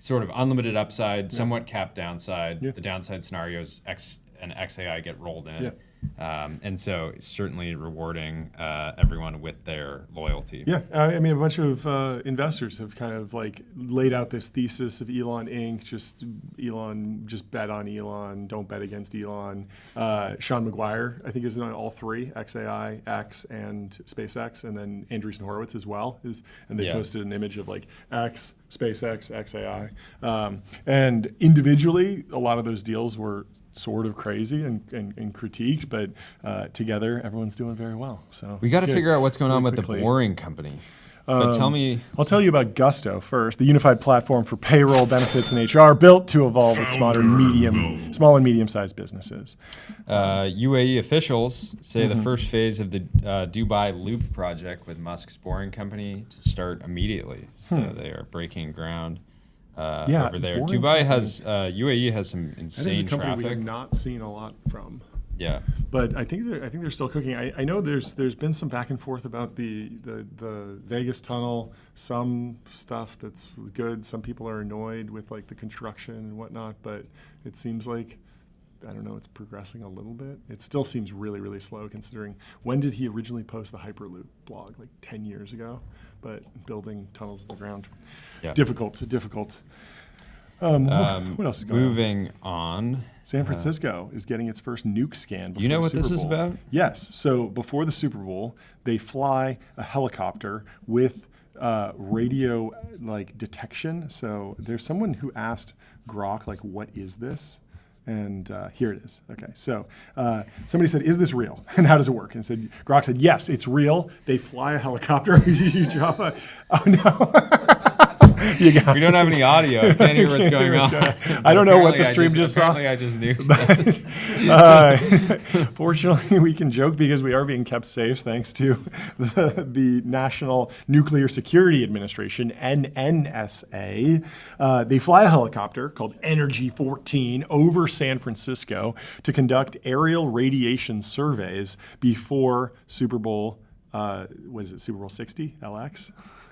sort of unlimited upside, somewhat capped downside. The downside scenarios and XAI get rolled in. And so it's certainly rewarding everyone with their loyalty. Yeah, I mean, a bunch of investors have kind of laid out this thesis of Elon Inc. Just bet on Elon, don't bet against Elon. Sean McGuire, I think, is on all three: XAI, X, and SpaceX, and then Andreessen Horowitz as well and they posted an image of X, SpaceX, XAI, and individually, a lot of those deals were sort of crazy and critiqued, but together, everyone's doing very well. So we got to figure out what's going on with the Boring Company. But I'll tell you about Gusto first, the unified platform for payroll, benefits, and HR, built to evolve with small and medium-sized businesses. UAE officials say the first phase of the Dubai Loop project with Musk's Boring Company to start immediately. So they are breaking ground over there. UAE has some insane that is a company traffic. we have not seen a lot from. Yeah, but I think they're still cooking. I know there's been some back and forth about the Vegas tunnel. Some stuff that's good. Some people are annoyed with the construction and whatnot. But it seems it's progressing a little bit. It still seems really, really slow considering when did he originally post the Hyperloop blog? 10 years ago. But building tunnels in the ground, difficult. What else is going on? Moving on. San Francisco is getting its first nuke scan before you know the what Super this is Bowl. about? Yes. So before the Super Bowl, they fly a helicopter with radio detection. So there's someone who asked Grok what is this? And here it is. Okay, so somebody said, "Is this real? And how does it work?" And Grok said, "Yes, it's real. They fly a helicopter. You drop a. Oh no." We don't have any audio. I can't hear what's going on. I don't know what the stream just saw. Apparently, I just nuked it. Fortunately, we can joke because we are being kept safe thanks to the National Nuclear Security Administration, NNSA. They fly a helicopter called Energy 14 over San Francisco to conduct aerial radiation surveys before Super Bowl. What is it? Super Bowl 60 LX.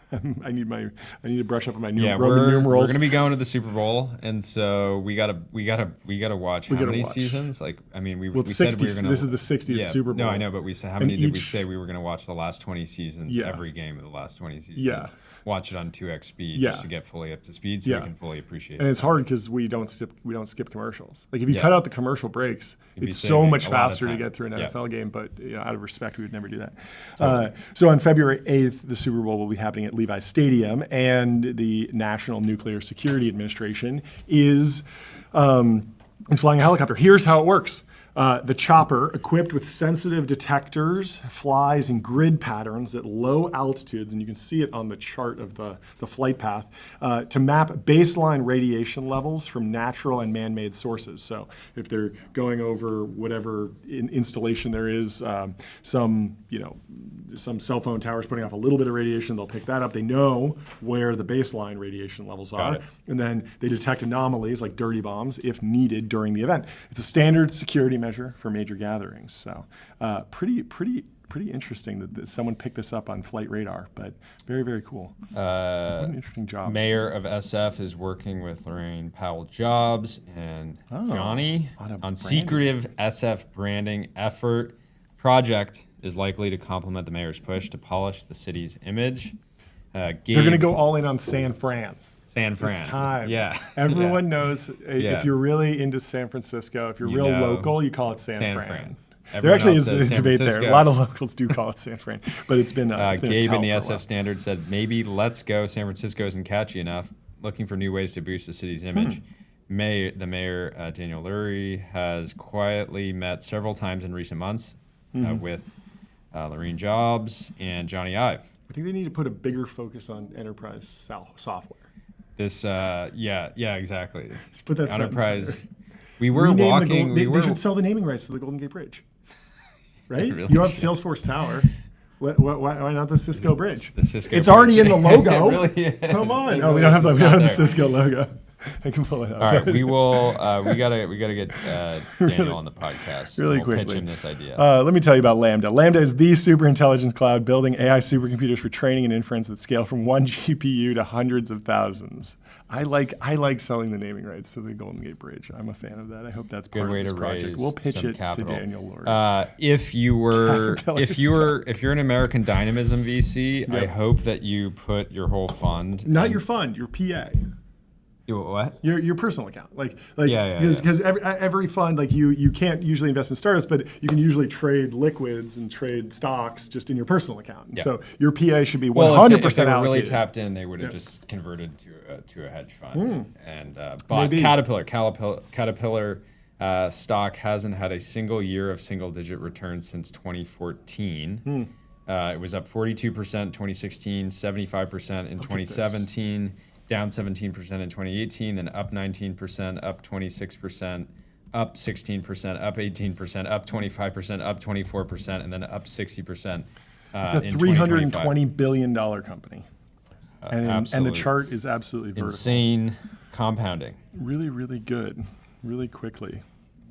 I need to brush up on my Roman numerals. We're gonna be going to the Super Bowl, and so we gotta watch how many seasons? We said we were gonna. This is the 60th Super Bowl. No, I know, but we said how many did we say we were gonna watch the last 20 seasons? Every game of the last 20 seasons. Yeah. Watch it on 2x speed just to get fully up to speed, so we can fully appreciate it. And it's hard because we don't skip commercials. If you cut out the commercial breaks, it's so much faster to get through an NFL game. But out of respect, we would never do that. Totally. So on February 8th, the Super Bowl will be happening at Levi Stadium, and the National Nuclear Security Administration is flying a helicopter. Here's how it works. The chopper, equipped with sensitive detectors, flies in grid patterns at low altitudes, and you can see it on the chart of the flight path, to map baseline radiation levels from natural and man-made sources. So if they're going over whatever installation there is, some cell phone towers putting off a little bit of radiation, they'll pick that up. They know where the baseline radiation levels are, and then they detect anomalies like dirty bombs if needed during the event. It's a standard security measure for major gatherings. So pretty interesting that someone picked this up on Flight Radar, but very, very cool. What an interesting job. Mayor of SF is working with Lorraine Powell-Jobs and Johnny on secretive SF branding effort. Project is likely to complement the mayor's push to polish the city's image. They're going to go all in on San Fran. It's time. Yeah. Everyone knows if you're really into San Francisco, if you're local, you call it San Fran. There actually is a debate there. A lot of locals do call it San Fran, but it's been Gabe in the SF Standard said, maybe let's go. San Francisco isn't catchy enough. Looking for new ways to boost the city's image. the mayor, Daniel Lurie, has quietly met several times in recent months with Lorene Jobs and Johnny Ive. I think they need to put a bigger focus on enterprise software. This, exactly. Just put that front and enterprise. center. We were Rename walking. they should sell the naming rights to the Golden Gate Bridge. Right? Really You have should. Salesforce Tower. Why not the Cisco Bridge? The Cisco It's Bridge. already in the logo. It really is. Come on. It Oh, we really don't have is. the It's not there. Cisco logo. I can pull it up. All right, we will. We gotta get Daniel on the podcast. Really we'll quickly. pitch him this idea. Let me tell you about Lambda. Lambda is the superintelligence cloud building AI supercomputers for training and inference that scale from one GPU to hundreds of thousands. I like selling the naming rights to the Golden Gate Bridge. I'm a fan of that. I hope that's part Good way of this to project. raise We'll pitch some it capital. to Daniel Lurie. If you're an American Dynamism VC, I Yep. hope that you put your whole fund. Not your fund, your PA. What? Your personal account, Yeah. because every fund, like you can't usually invest in startups, but you can usually trade liquids and trade stocks just in your personal account. Yeah. So your PA should be 100% Well, if they were allocated. really tapped in, they would have Yeah. just converted to a hedge fund and bought Maybe. Caterpillar stock hasn't had a single year of single-digit return since 2014. It was up 42% in 2016, 75% in 2017. Down 17% in 2018, then up 19%, up 26%, up 16%, up 18%, up 25%, up 24%, and then up 60%. It's a in $320 billion company. And the absolute chart is absolutely vertical. insane compounding. Really, really good. Really quickly.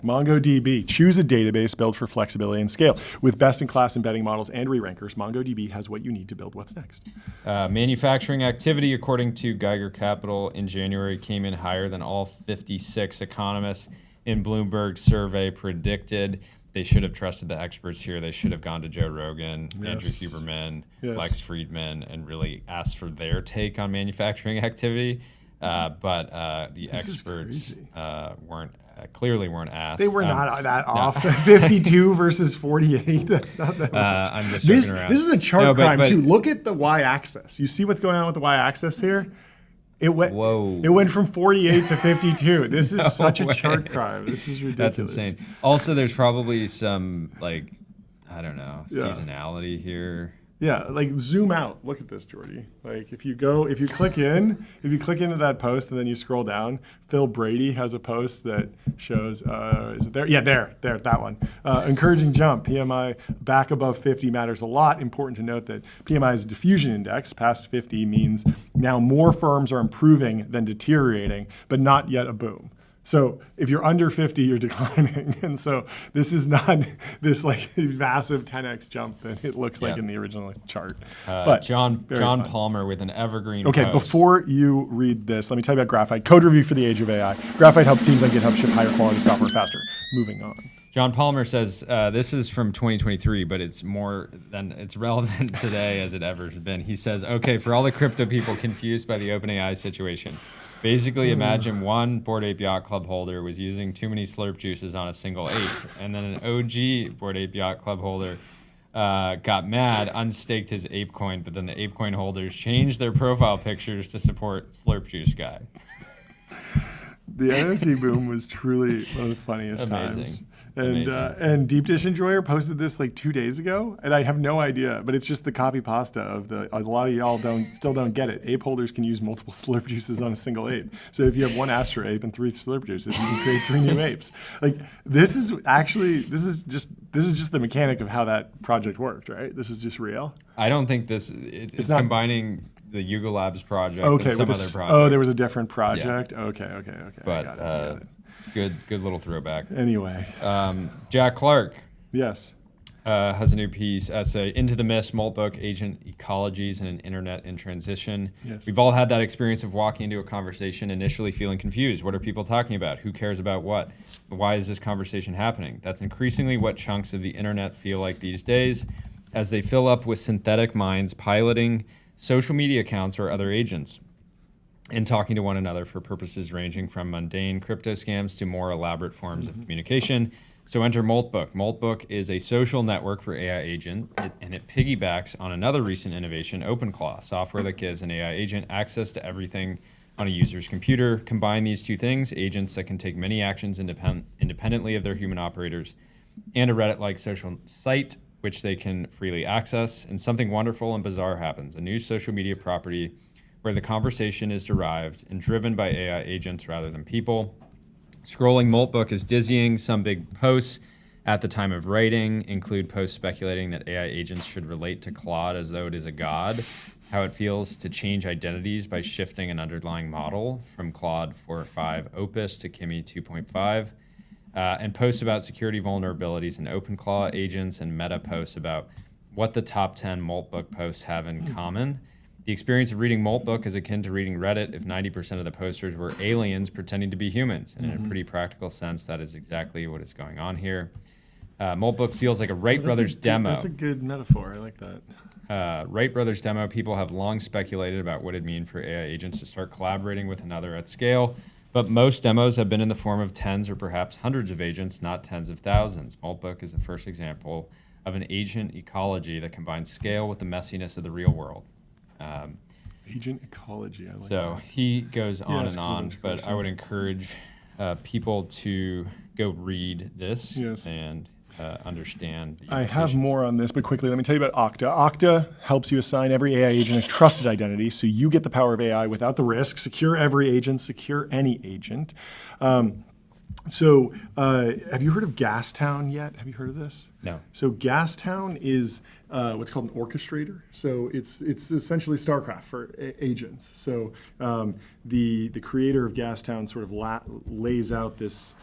MongoDB. Choose a database built for flexibility and scale. With best-in-class embedding models and re-rankers, MongoDB has what you need to build what's next. Manufacturing activity, according to Geiger Capital, in January came in higher than all 56 economists in Bloomberg's survey predicted. They should have trusted the experts here. They should have gone to Joe Rogan, Andrew Yes. Huberman, Yes. Lex Friedman, and really asked for their take on manufacturing activity. But the This is experts crazy. clearly weren't asked. They were not that off. 52 versus 48. That's not that much. I'm just This joking around. is a chart No, but- crime but- too. Look at the y-axis. You see what's going on with the y-axis here? It went. Whoa. It went from 48 to 52. This is such a way. chart crime. This is ridiculous. That's insane. Also, there's probably some I don't know, Yeah. seasonality here. Yeah, like zoom out. Look at this, Jordy. Like if you click into that post and then you scroll down, Phil Brady has a post that shows, is it there? Yeah, there, that one. Encouraging jump. PMI back above 50 matters a lot. Important to note that PMI is a diffusion index. Past 50 means now more firms are improving than deteriorating, but not yet a boom. So if you're under 50, you're declining. And so this is not this like massive 10x jump that it looks like Yeah. in the original chart. But John very John fun. Palmer with an evergreen Okay, post. before you read this, let me tell you about Graphite. Code review for the age of AI. Graphite helps teams on GitHub ship higher quality software faster. Moving on. John Palmer says this is from 2023, but it's relevant today as it ever has been. He says, okay, for all the crypto people confused by the OpenAI situation, basically imagine one Bored Ape Yacht Club holder was using too many slurp juices on a single ape, and then an OG Bored Ape Yacht Club holder got mad, unstaked his ape coin, but then the ape coin holders changed their profile pictures to support Slurp Juice Guy. The NFT boom was truly one of the funniest Amazing. times. Amazing. And Deep Dish Enjoyer posted this like 2 days ago, and I have no idea, but it's just the copy pasta of a lot of y'all still don't get it. Ape holders can use multiple slurp juices on a single ape. So if you have one Astro ape and 3 slurp juices, you can create 3 new apes. Like this is just the mechanic of how that project worked, right? This is just real. I don't think it's not- combining the Yuga Labs project Okay, and some with other this, project. oh, there was a different project. Okay. but got it. good little throwback. Anyway, Jack Clark yes. has a new piece, essay, Into the Mist, Maltbook, Agent Ecologies, and an Internet in Transition. Yes. We've all had that experience of walking into a conversation, initially feeling confused. What are people talking about? Who cares about what? Why is this conversation happening? That's increasingly what chunks of the internet feel like these days, as they fill up with synthetic minds piloting social media accounts or other agents, and talking to one another for purposes ranging from mundane crypto scams to more elaborate forms of communication. So enter Maltbook. Maltbook is a social network for AI agent, and it piggybacks on another recent innovation, OpenClaw, software that gives an AI agent access to everything on a user's computer. Combine these two things, agents that can take many actions independently of their human operators, and a Reddit-like social site which they can freely access, and something wonderful and bizarre happens. A new social media property where the conversation is derived and driven by AI agents rather than people. Scrolling Moltbook is dizzying. Some big posts at the time of writing include posts speculating that AI agents should relate to Claude as though it is a god, how it feels to change identities by shifting an underlying model from Claude 4.5 Opus to Kimi 2.5, and posts about security vulnerabilities in OpenClaw agents, and meta posts about what the top 10 Moltbook posts have in common. The experience of reading Moltbook is akin to reading Reddit if 90% of the posters were aliens pretending to be humans. And in a pretty practical sense, that is exactly what is going on here. Moltbook feels like a Wright Brothers demo. That's a good metaphor. I like that. Wright Brothers demo. People have long speculated about what it'd mean for AI agents to start collaborating with another at scale. But most demos have been in the form of tens or perhaps hundreds of agents, not tens of thousands. Moltbook is the first example of an agent ecology that combines scale with the messiness of the real world. Agent ecology, I like so that. he goes on and on, but questions. I would encourage people to go read this Yes. and understand. The I have implications. more on this, but quickly, let me tell you about Okta. Okta helps you assign every AI agent a trusted identity, so you get the power of AI without the risk. Secure every agent, secure any agent. So have you heard of Gastown yet? Have you heard of this? No. So Gastown is what's called an orchestrator. So it's essentially StarCraft for agents. So the creator of Gastown sort of lays out this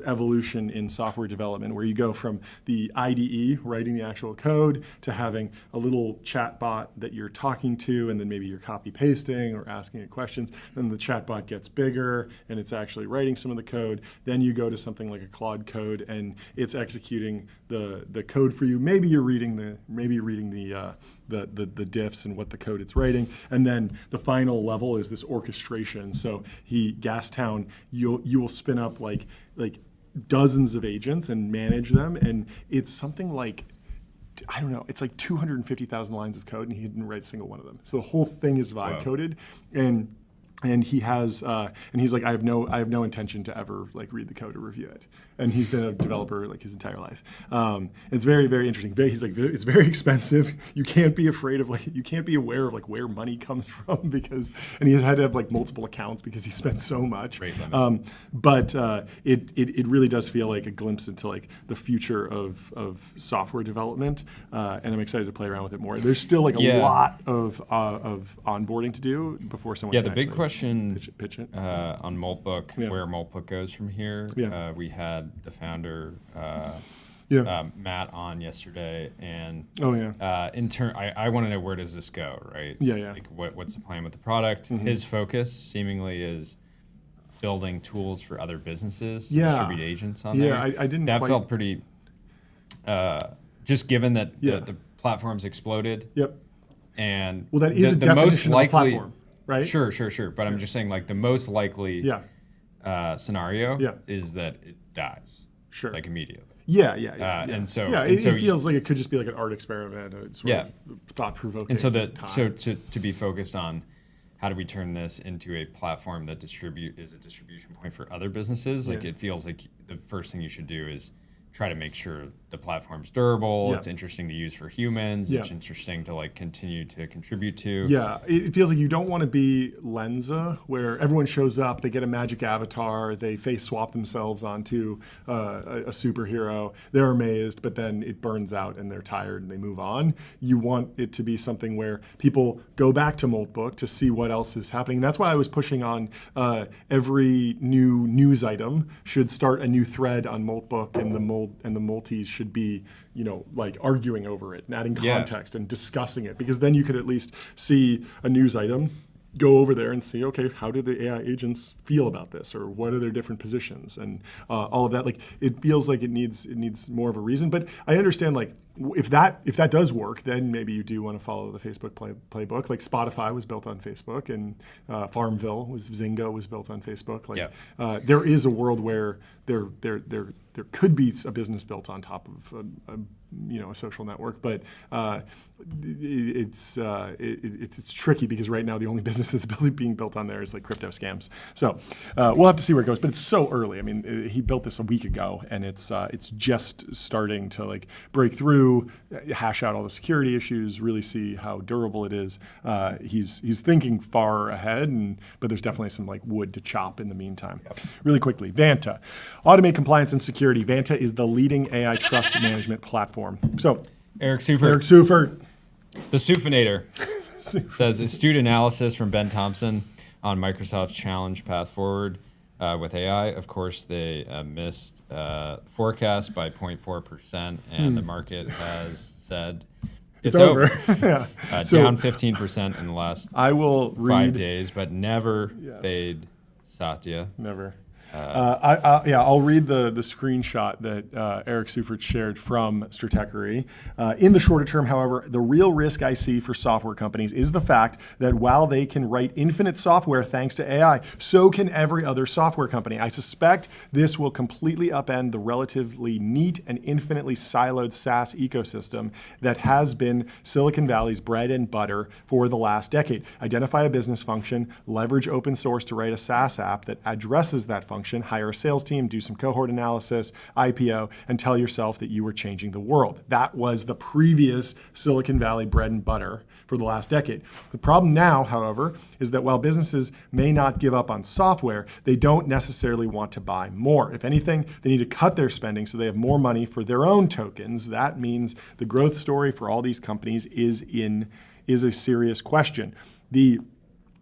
evolution in software development where you go from the IDE, writing the actual code, to having a little chat bot that you're talking to, and then maybe you're copy pasting or asking it questions. Then the chat bot gets bigger and it's actually writing some of the code. Then you go to something like a Claude code and it's executing the code for you. Maybe you're reading the diffs and what the code it's writing. And then the final level is this orchestration. So Gastown, you will spin up like dozens of agents and manage them. And it's something like, I don't know, it's like 250,000 lines of code, and he didn't write a single one of them. So the whole thing is vibe coded. And he has, and he's like, I have no intention to ever like read the code or review it. And he's been a developer like his entire life. It's very, very interesting. He's like, it's very expensive. You can't be afraid of you can't be aware of like where money comes from because, and he had to have like multiple accounts because he spent so much. But it really does feel like a glimpse into like the future of software development. And I'm excited to play around with it more. There's still like a lot of onboarding to do before someone can the big actually question pitch it. On Moltbook, where Moltbook goes from here. We had the founder Matt on yesterday, and I want to know, where does this go, right? Like what's the plan with the product? His focus seemingly is building tools for other businesses to distribute agents on there. I didn't. That felt pretty. Just given that the platform's exploded. And that is a definition of a platform, right? Sure. But I'm just saying, like, the most likely scenario is that it dies, like immediately. And so it feels like it could just be like an art experiment, a sort of thought-provoking. And so to be focused on how do we turn this into a platform that is a distribution point for other businesses? Like, it feels like the first thing you should do is try to make sure the platform's durable. It's interesting to use for humans. It's interesting to like continue to contribute to. It feels like you don't want to be Lenza, where everyone shows up, they get a magic avatar, they face swap themselves onto a superhero. They're amazed, but then it burns out and they're tired and they move on. You want it to be something where people go back to Moltbook to see what else is happening. And that's why I was pushing on every new news item should start a new thread on Moltbook, and the multis should be, like arguing over it and adding context and discussing it, because then you could at least see a news item, go over there and see, okay, how do the AI agents feel about this, or what are their different positions, and all of that. Like, it feels like it needs more of a reason. But I understand, like, if that does work, then maybe you do want to follow the Facebook playbook. Like, Spotify was built on Facebook, and Zynga was built on Facebook. Like, there is a world where they're there could be a business built on top of a social network, but it's tricky because right now the only business that's being built on there is like crypto scams. So we'll have to see where it goes, but it's so early. I mean, he built this a week ago, and it's just starting to like break through, hash out all the security issues, really see how durable it is. He's thinking far ahead, but there's definitely some like wood to chop in the meantime. Yep. Really quickly, Vanta, automate compliance and security. Vanta is the leading AI trust management platform. So Eric Seufert, the Soufinator, says astute analysis from Ben Thompson on Microsoft's challenge path forward with AI. Of course, they missed forecast by 0.4%, and the market has said it's over. Yeah. Down 15% in the last I will 5 days, but never fade Satya. Never. I'll read the screenshot that Eric Seufert shared from Stratechery. In the shorter term, however, the real risk I see for software companies is the fact that while they can write infinite software thanks to AI, so can every other software company. I suspect this will completely upend the relatively neat and infinitely siloed SaaS ecosystem that has been Silicon Valley's bread and butter for the last decade. Identify a business function, leverage open source to write a SaaS app that addresses that function, hire a sales team, do some cohort analysis, IPO, and tell yourself that you were changing the world. That was the previous Silicon Valley bread and butter for the last decade. The problem now, however, is that while businesses may not give up on software, they don't necessarily want to buy more. If anything, they need to cut their spending so they have more money for their own tokens. That means the growth story for all these companies is a serious question. The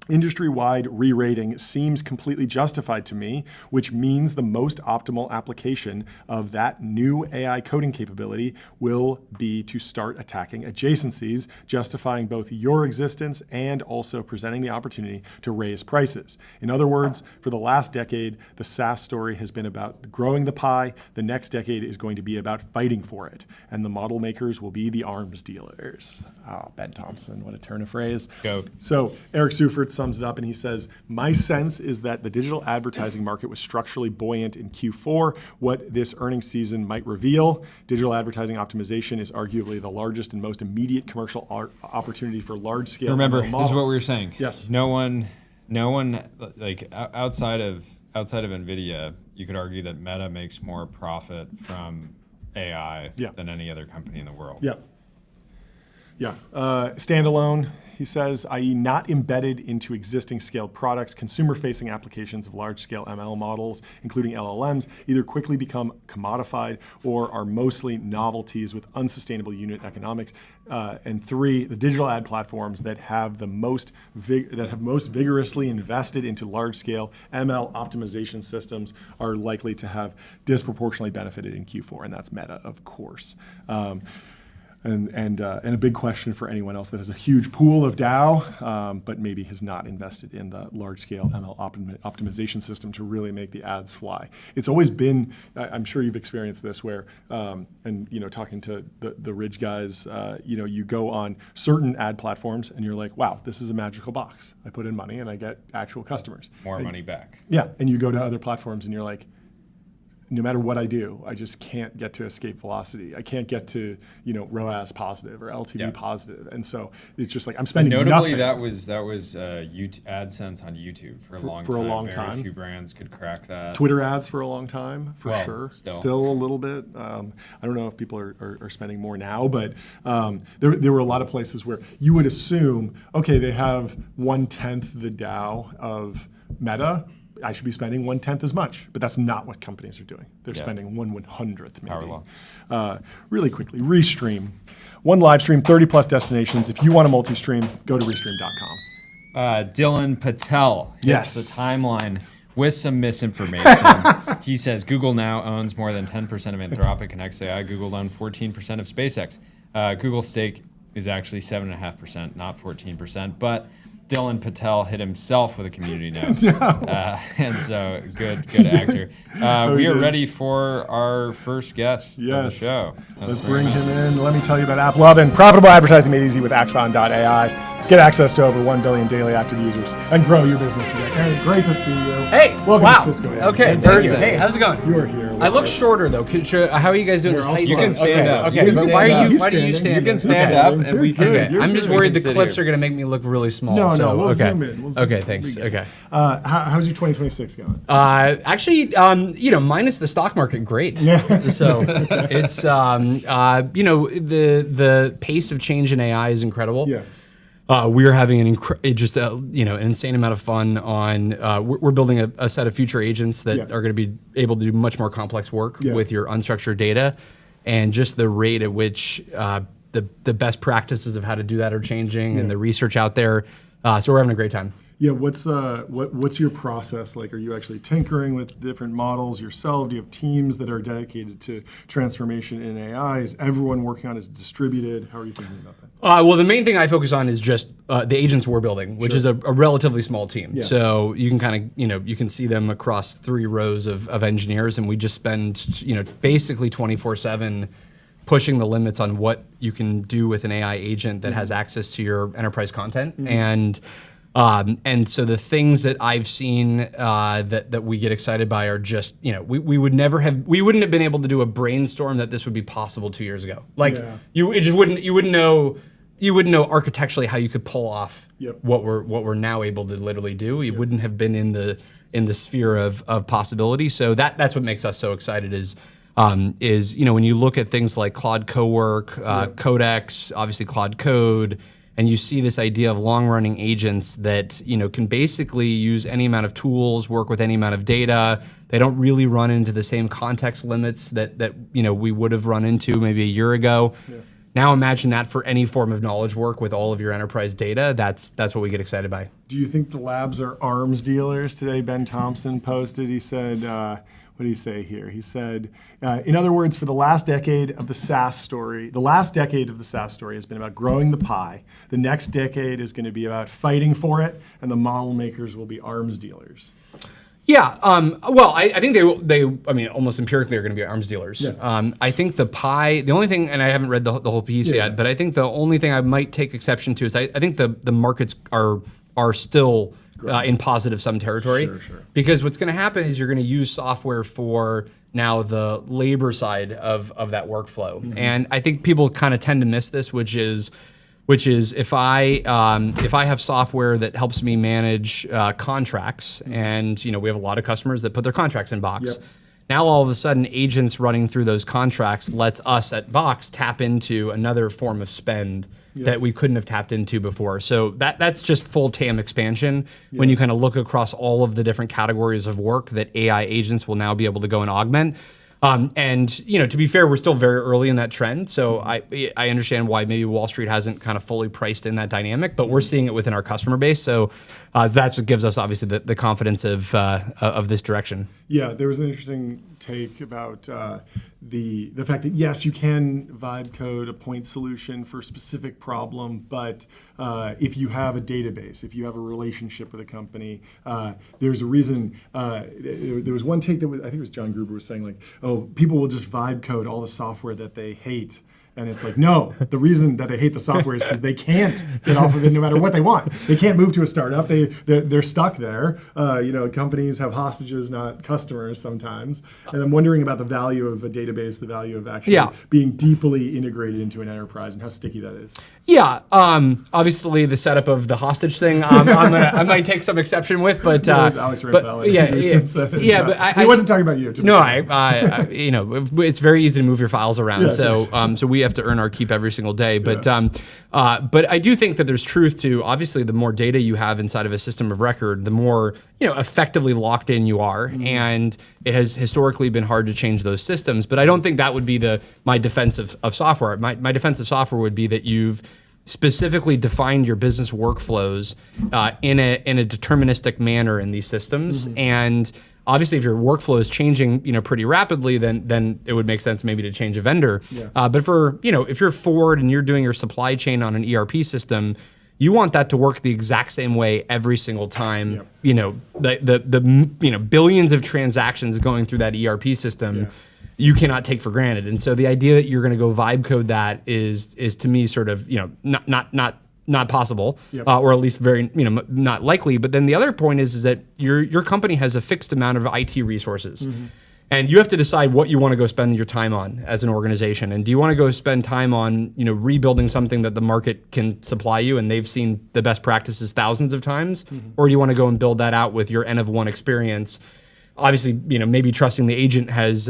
industry-wide re-rating seems completely justified to me, which means the most optimal application of that new AI coding capability will be to start attacking adjacencies, justifying both your existence and also presenting the opportunity to raise prices. In other words, for the last decade, the SaaS story has been about growing the pie. The next decade is going to be about fighting for it, and the model makers will be the arms dealers. Ben Thompson, what a turn of phrase. Go. So Eric Seufert sums it up and he says, my sense is that the digital advertising market was structurally buoyant in Q4. What this earnings season might reveal, digital advertising optimization is arguably the largest and most immediate commercial opportunity for large scale. Remember, models. this is what we were saying. Yes. No one like outside of NVIDIA, you could argue that Meta makes more profit from AI than any other company in the world. Yeah. Yeah. Standalone, he says, i.e. not embedded into existing scaled products, consumer-facing applications of large-scale ML models, including LLMs, either quickly become commodified or are mostly novelties with unsustainable unit economics. And 3, the digital ad platforms that have the most vigorously invested into large-scale ML optimization systems are likely to have disproportionately benefited in Q4, and that's Meta, of course. And a big question for anyone else that has a huge pool of DAO, but maybe has not invested in the large-scale ML optimization system to really make the ads fly. It's always been, I'm sure you've experienced this, where, talking to the Ridge guys, you go on certain ad platforms and you're like, wow, this is a magical box. I put in money and I get actual customers. More money back. Yeah, and you go to other platforms and you're like, no matter what I do, I just can't get to escape velocity. I can't get to, ROAS positive or LTV positive. And so it's just like I'm spending notably, nothing. that was AdSense on YouTube for a long time. Very few brands could crack that. Twitter ads for a long time, for sure. Still a little bit. I don't know if people are spending more now, but there were a lot of places where you would assume, okay, they have 1/10 the DAO of Meta. I should be spending 1/10 as much, but that's not what companies are doing. They're spending 1/100th maybe. Power law. Really quickly, Restream. One live stream, 30 plus destinations. If you want a multi-stream, go to restream.com. Dylan Patel hits the timeline with some misinformation. He says Google now owns more than 10% of Anthropic and xAI. Google owned 14% of SpaceX. Google's stake is actually 7.5%, not 14%, but Dylan Patel hit himself with a community note. And so good actor. We are ready for our first guest of the show. Let's bring him in. Let me tell you about AppLovin. Profitable advertising made easy with Axon.ai. get access to over 1 billion daily active users, and grow your business today. Aaron, great to see you. Hey, welcome wow. to Cisco AI Okay, Summit. thank you. Hey, how's it going? You are here. I look shorter though. How are you guys doing this? all Height You thing? can stand up. Okay, You but can why stand are up. you? Why do you stand? You can up? stand up, and we can. Okay, I'm just worried the sit clips here. are going to make me look really small. No, so, we'll okay. zoom in. We'll zoom Okay, in. thanks. We get it. Okay. How's your 2026 going? Actually, minus the stock market, great. So it's, the pace of change in AI is incredible. Yeah. We're having an insane amount of fun on. We're building a set of future agents that are going to be able to do much more complex work with your unstructured data, and just the rate at which the best practices of how to do that are changing, and the research out there. So we're having a great time. Yeah, what's your process like? Are you actually tinkering with different models yourself? Do you have teams that are dedicated to transformation in AI? Is everyone working on it distributed? How are you thinking about that? Well, the main thing I focus on is just the agents we're building, which is a relatively small team. Yeah. So you can kind of, you can see them across 3 rows of engineers, and we just spend, basically 24/7 pushing the limits on what you can do with an AI agent that has access to your enterprise content. And so the things that I've seen that we get excited by are just, we wouldn't have been able to do a brainstorm that this would be possible 2 years ago. Like you wouldn't know architecturally how you could pull off what we're now able to literally do. You wouldn't have been in the sphere of possibility. So that's what makes us so excited is when you look at things like Claude Cowork, Codex, obviously Claude Code, and you see this idea of long-running agents that can basically use any amount of tools, work with any amount of data. They don't really run into the same context limits that we would have run into maybe a year ago. Yeah. Now imagine that for any form of knowledge work with all of your enterprise data. That's what we get excited by. Do you think the labs are arms dealers today? Ben Thompson posted. He said, what did he say here? He said, in other words, for the last decade of the SaaS story, has been about growing the pie. The next decade is going to be about fighting for it, and the model makers will be arms dealers. Yeah. Well, I think they almost empirically are going to be arms dealers. Yeah. I think the pie, the only thing, and I haven't read the whole piece yet, but I think the only thing I might take exception to is I think the markets are still in positive sum territory. Sure. Because what's going to happen is you're going to use software for now the labor side of that workflow. Mm-hmm. And I think people kind of tend to miss this, which is if I have software that helps me manage contracts, and we have a lot of customers that put their contracts in Box. Yep. Now all of a sudden, agents running through those contracts lets us at Vox tap into another form of spend that we couldn't have tapped into before. So that's just full TAM expansion when you kind of look across all of the different categories of work that AI agents will now be able to go and augment. And to be fair, we're still very early in that trend. So I understand why maybe Wall Street hasn't kind of fully priced in that dynamic, but we're seeing it within our customer base. So that's what gives us obviously the confidence of this direction. Yeah, there was an interesting take about the fact that yes, you can vibe code a point solution for a specific problem, but if you have a database, if you have a relationship with a company, there's a reason. There was one take that I think it was John Gruber was saying like, oh, people will just vibe code all the software that they hate. And it's like, no, the reason that they hate the software is because they can't get off of it no matter what they want. They can't move to a startup. They're stuck there. Companies have hostages, not customers sometimes. And I'm wondering about the value of a database, the value of actually being deeply integrated into an enterprise and how sticky that is. Yeah, obviously the setup of the hostage thing, I might take some exception with, but Alex Rampell. But he wasn't talking about you. No, it's very easy to move your files around. So we have to earn our keep every single day. But I do think that there's truth to obviously the more data you have inside of a system of record, the more effectively locked in you are, and it has historically been hard to change those systems. But I don't think that would be my defense of software. My defense of software would be that you've specifically defined your business workflows in a deterministic manner in these systems, and obviously, if your workflow is changing, pretty rapidly, then it would make sense maybe to change a vendor. But if you're Ford and you're doing your supply chain on an ERP system, you want that to work the exact same way every single time. The billions of transactions going through that ERP system. You cannot take for granted. And so the idea that you're going to go vibe code that is to me sort of, not not possible, Yep. or at least very, not likely. But then the other point is that your company has a fixed amount of IT resources. And you have to decide what you want to go spend your time on as an organization. And do you want to go spend time on, rebuilding something that the market can supply you and they've seen the best practices thousands of times? Or do you want to go and build that out with your N of one experience? Obviously, maybe trusting the agent has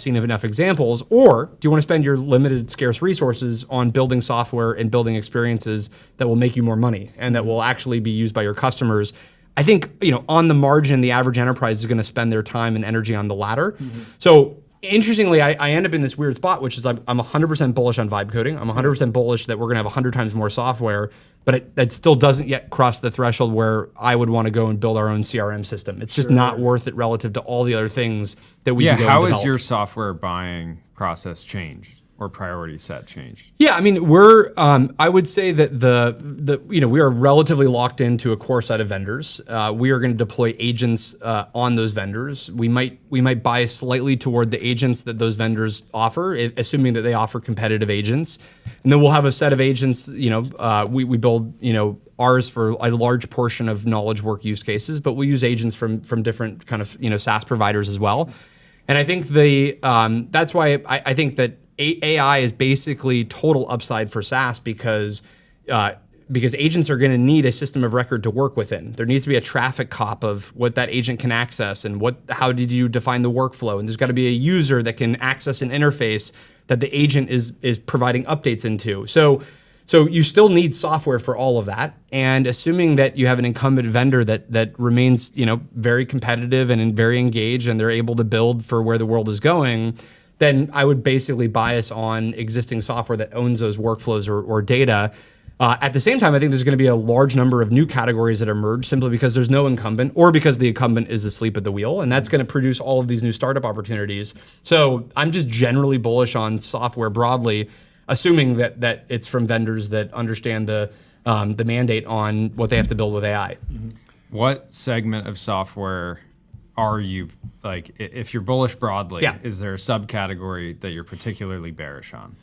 seen enough examples. Or do you want to spend your limited, scarce resources on building software and building experiences that will make you more money and that will actually be used by your customers? I think, on the margin, the average enterprise is going to spend their time and energy on the latter. So interestingly, I end up in this weird spot, which is I'm 100% bullish on vibe coding. I'm 100% bullish that we're going to have 100 times more software, but it still doesn't yet cross the threshold where I would want to go and build our own CRM system. It's just not worth it relative to all the other things that we can go and how develop. has your software buying process changed or priority set changed? Yeah, I mean, we're. I would say that we are relatively locked into a core set of vendors. We are going to deploy agents on those vendors. We might bias slightly toward the agents that those vendors offer, assuming that they offer competitive agents, and then we'll have a set of agents. We build ours for a large portion of knowledge work use cases, but we'll use agents from different kind of SaaS providers as well. And I think that's why I think that AI is basically total upside for SaaS because agents are going to need a system of record to work within. There needs to be a traffic cop of what that agent can access and how did you define the workflow. And there's got to be a user that can access an interface that the agent is providing updates into. So you still need software for all of that. And assuming that you have an incumbent vendor that remains very competitive and very engaged and they're able to build for where the world is going, then I would basically bias on existing software that owns those workflows or data. At the same time, I think there's going to be a large number of new categories that emerge simply because there's no incumbent or because the incumbent is asleep at the wheel. And that's going to produce all of these new startup opportunities. So I'm just generally bullish on software broadly, assuming that it's from vendors that understand the mandate on what they have to build with AI. What segment of software are you, like, if you're bullish broadly, is there a subcategory that you're particularly bearish on?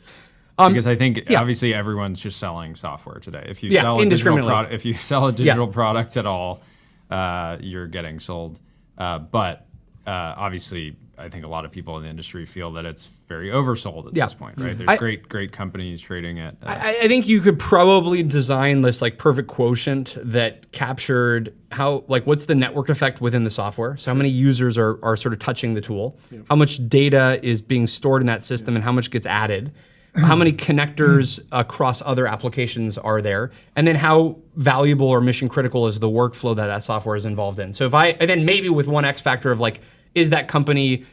Because I think obviously everyone's just selling software today. If you sell a digital product at all, you're getting sold. But obviously, I think a lot of people in the industry feel that it's very oversold at this point, right? There's great companies trading at. I think you could probably design this perfect quotient that captured what's the network effect within the software. So how many users are sort of touching the tool, how much data is being stored in that system, and how much gets added. How many connectors across other applications are there? And then how valuable or mission critical is the workflow that software is involved in? So and then maybe with one X factor of is that company,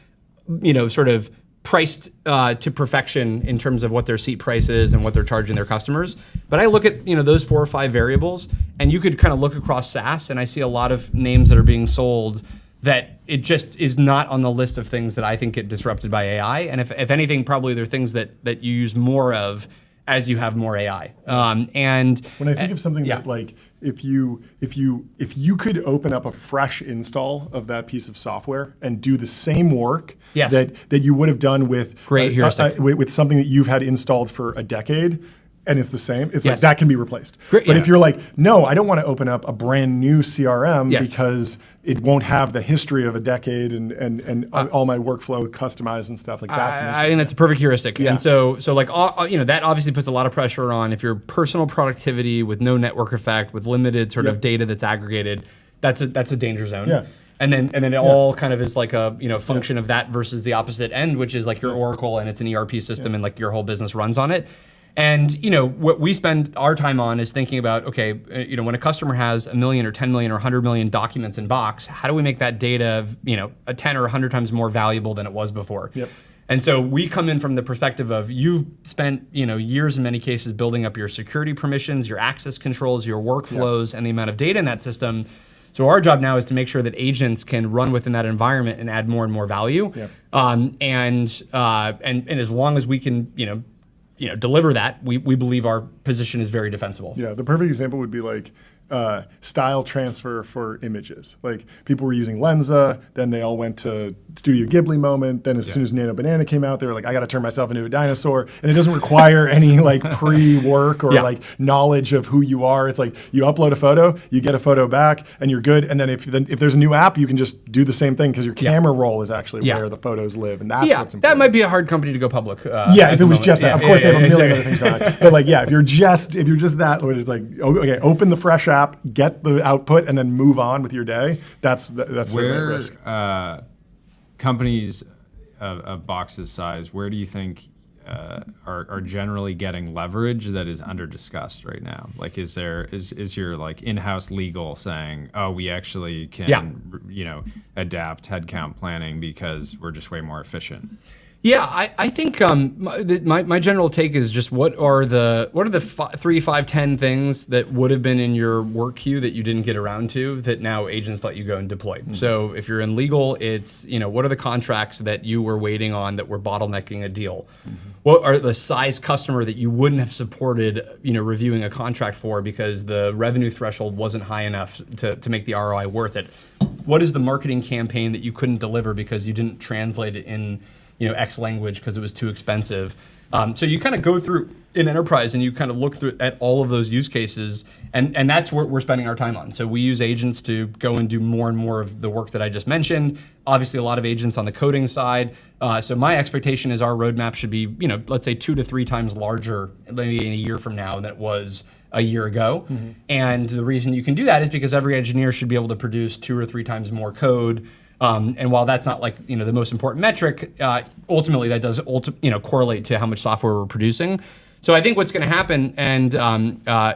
sort of priced to perfection in terms of what their seat price is and what they're charging their customers. But I look at, those 4 or 5 variables, and you could kind of look across SaaS, and I see a lot of names that are being sold that it just is not on the list of things that I think get disrupted by AI. And if anything, probably they're things that you use more of as you have more AI. And when I think of something that if you could open up a fresh install of that piece of software and do the same work that you would have done with with something that you've had installed for a decade, and it's the same, it's that can be replaced. But if you're no, I don't want to open up a brand new CRM because it won't have the history of a decade and all my workflow customized and stuff like that. I think that's a perfect heuristic. And so that obviously puts a lot of pressure on if your personal productivity with no network effect, with limited sort of data that's aggregated, that's a danger zone. Yeah. And then it all kind of is a function of that versus the opposite end, which is your Oracle and it's an ERP system and your whole business runs on it. And what we spend our time on is thinking about, okay, when a customer has 1 million or 10 million or 100 million documents in box, how do we make that data, a 10 or 100 times more valuable than it was before? Yep. And so we come in from the perspective of you've spent years in many cases building up your security permissions, your access controls, your workflows, and the amount of data in that system. So our job now is to make sure that agents can run within that environment and add more and more value. Yep. And as long as we can deliver that, we believe our position is very defensible. Yeah, the perfect example would be style transfer for images. Like people were using Lensa, then they all went to Studio Ghibli moment. Then as soon as Nano Banana came out, they were like, I got to turn myself into a dinosaur. And it doesn't require any like pre-work or like knowledge of who you are. It's like you upload a photo, you get a photo back, and you're good. And then if there's a new app, you can just do the same thing because your camera roll is actually where the photos live. And that's what's important. That might be a hard company to go public. If it was just that. Of course, they have a million other things going on. But like, if you're just that, where it's like, okay, open the fresh app, get the output, and then move on with your day. That's where the risk. Companies of Box's size, where do you think are generally getting leverage that is under discussed right now? Like, is your like in-house legal saying, oh, we actually can adapt headcount planning because we're just way more efficient? Yeah, I think my general take is just what are the 3, 5, 10 things that would have been in your work queue that you didn't get around to that now agents let you go and deploy. Mm-hmm. So if you're in legal, it's what are the contracts that you were waiting on that were bottlenecking a deal? Mm-hmm. What are the size customer that you wouldn't have supported reviewing a contract for because the revenue threshold wasn't high enough to make the ROI worth it? What is the marketing campaign that you couldn't deliver because you didn't translate it in X language because it was too expensive. So you kind of go through an enterprise and you kind of look through at all of those use cases, and that's what we're spending our time on. So we use agents to go and do more and more of the work that I just mentioned. Obviously, a lot of agents on the coding side. So my expectation is our roadmap should be, let's say 2 to 3 times larger maybe in a year from now than it was a year ago. Mm-hmm. And the reason you can do that is because every engineer should be able to produce 2 or 3 times more code. And while that's not like the most important metric, ultimately that does correlate to how much software we're producing. So I think what's going to happen, and I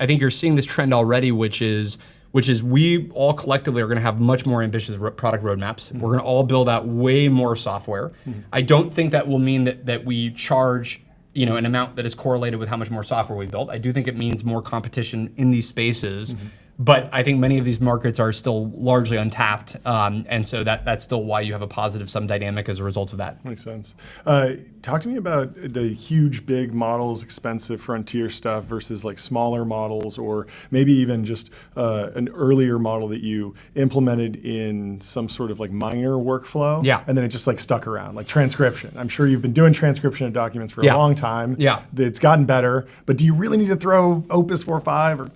think you're seeing this trend already, which is we all collectively are going to have much more ambitious product roadmaps. Mm-hmm. We're going to all build out way more software. Mm-hmm. I don't think that will mean that we charge an amount that is correlated with how much more software we built. I do think it means more competition in these spaces. Mm-hmm. But I think many of these markets are still largely untapped, and so that's still why you have a positive sum dynamic as a result of that. Makes sense. Talk to me about the huge, big models, expensive frontier stuff versus like smaller models, or maybe even just an earlier model that you implemented in some sort of like minor workflow, and then it just like stuck around, like transcription. I'm sure you've been doing transcription of documents for a long time. Yeah, it's gotten better, but do you really need to throw Opus 4.5 or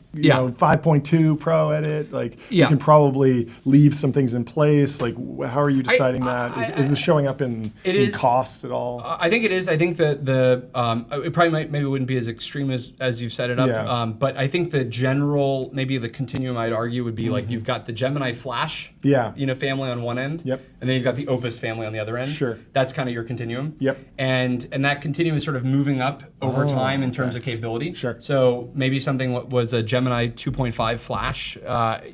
5.2 Pro edit? Like you can probably leave some things in place. Like how are you deciding that? Is this showing up in costs at all? I think it is. I think that it probably maybe wouldn't be as extreme as you've set it up. But I think the general, maybe the continuum I'd argue would be like you've got the Gemini Flash family on one end. Yep. And then you've got the Opus family on the other end. Sure. That's kind of your continuum. Yep. And that continuum is sort of moving up over time in terms of capability. Sure. So maybe something was a Gemini 2.5 Flash,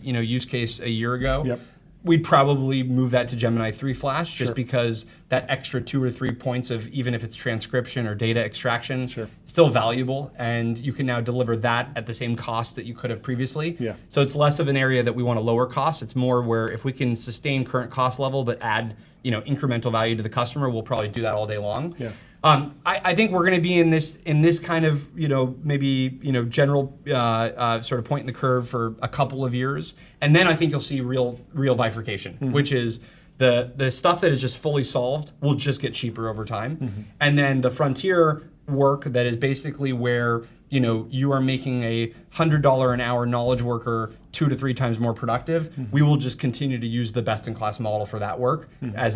use case a year ago. Yep. We'd probably move that to Gemini 3 Flash just because that extra 2 or 3 points of even if it's transcription or data extraction is still valuable, and you can now deliver that at the same cost that you could have previously. Yeah. So it's less of an area that we want to lower costs. It's more where if we can sustain current cost level but add incremental value to the customer, we'll probably do that all day long. Yeah. I think we're going to be in this kind of maybe general sort of point in the curve for a couple of years, and then I think you'll see real bifurcation, which is the stuff that is just fully solved will just get cheaper over time, and then the frontier work that is basically where you are making a $100 an hour knowledge worker 2 to 3 times more productive. We will just continue to use the best-in-class model for that work as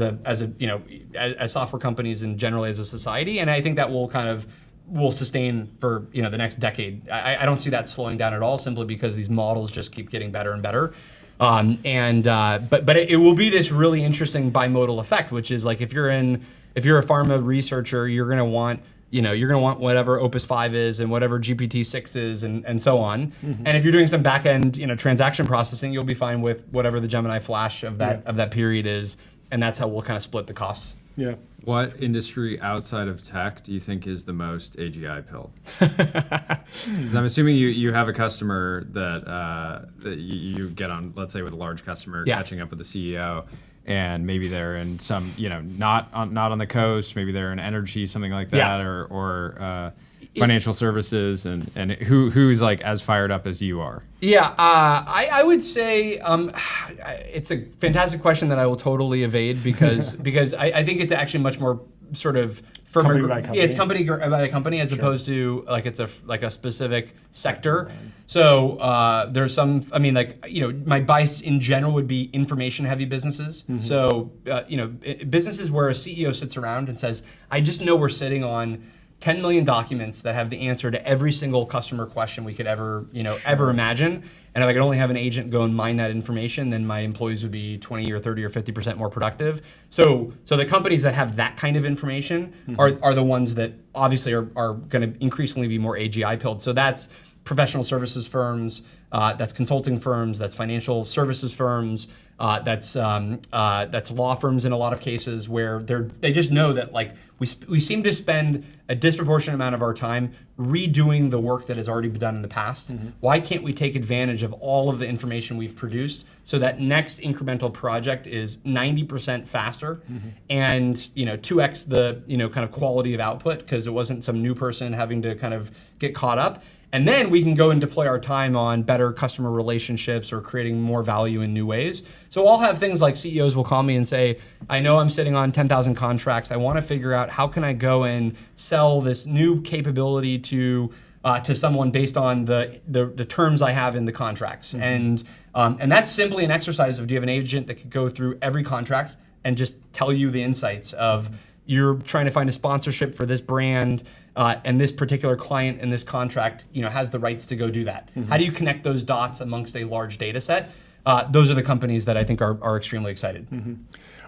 software companies and generally as a society, and I think that will sustain for the next decade. I don't see that slowing down at all, simply because these models just keep getting better and better. But it will be this really interesting bimodal effect, which is like if you're a pharma researcher, you're gonna want whatever Opus 5 is and whatever GPT-6 is and so on. And if you're doing some back-end, transaction processing, you'll be fine with whatever the Gemini Flash of that period is, and that's how we'll kind of split the costs. Yeah. What industry outside of tech do you think is the most AGI pilled? I'm assuming you have a customer that you get on, let's say with a large customer, catching up with the CEO, and maybe they're in some, not on the coast, maybe they're in energy, something like that, or financial services and who's like as fired up as you are? Yeah, I would say it's a fantastic question that I will totally evade because I think it's actually much more sort of from Company by company. Yeah, it's company by company as opposed to like it's a specific sector. So there's some. I mean, like my bias in general would be information heavy businesses. So businesses where a CEO sits around and says, I just know we're sitting on 10 million documents that have the answer to every single customer question we could ever imagine. And if I could only have an agent go and mine that information, then my employees would be 20 or 30 or 50% more productive. So the companies that have that kind of information are the ones that obviously are going to increasingly be more AGI pilled. So that's professional services firms, that's consulting firms, that's financial services firms, that's law firms in a lot of cases where they just know that like we seem to spend a disproportionate amount of our time redoing the work that has already been done in the past. Why can't we take advantage of all of the information we've produced so that next incremental project is 90% faster and 2x the kind of quality of output because it wasn't some new person having to kind of get caught up. And then we can go and deploy our time on better customer relationships or creating more value in new ways. So I'll have things like CEOs will call me and say, I know I'm sitting on 10,000 contracts. I want to figure out how can I go and sell this new capability to someone based on the terms I have in the contracts. And that's simply an exercise of do you have an agent that could go through every contract and just tell you the insights of you're trying to find a sponsorship for this brand and this particular client in this contract has the rights to go do that. How do you connect those dots amongst a large data set? Those are the companies that I think are extremely excited.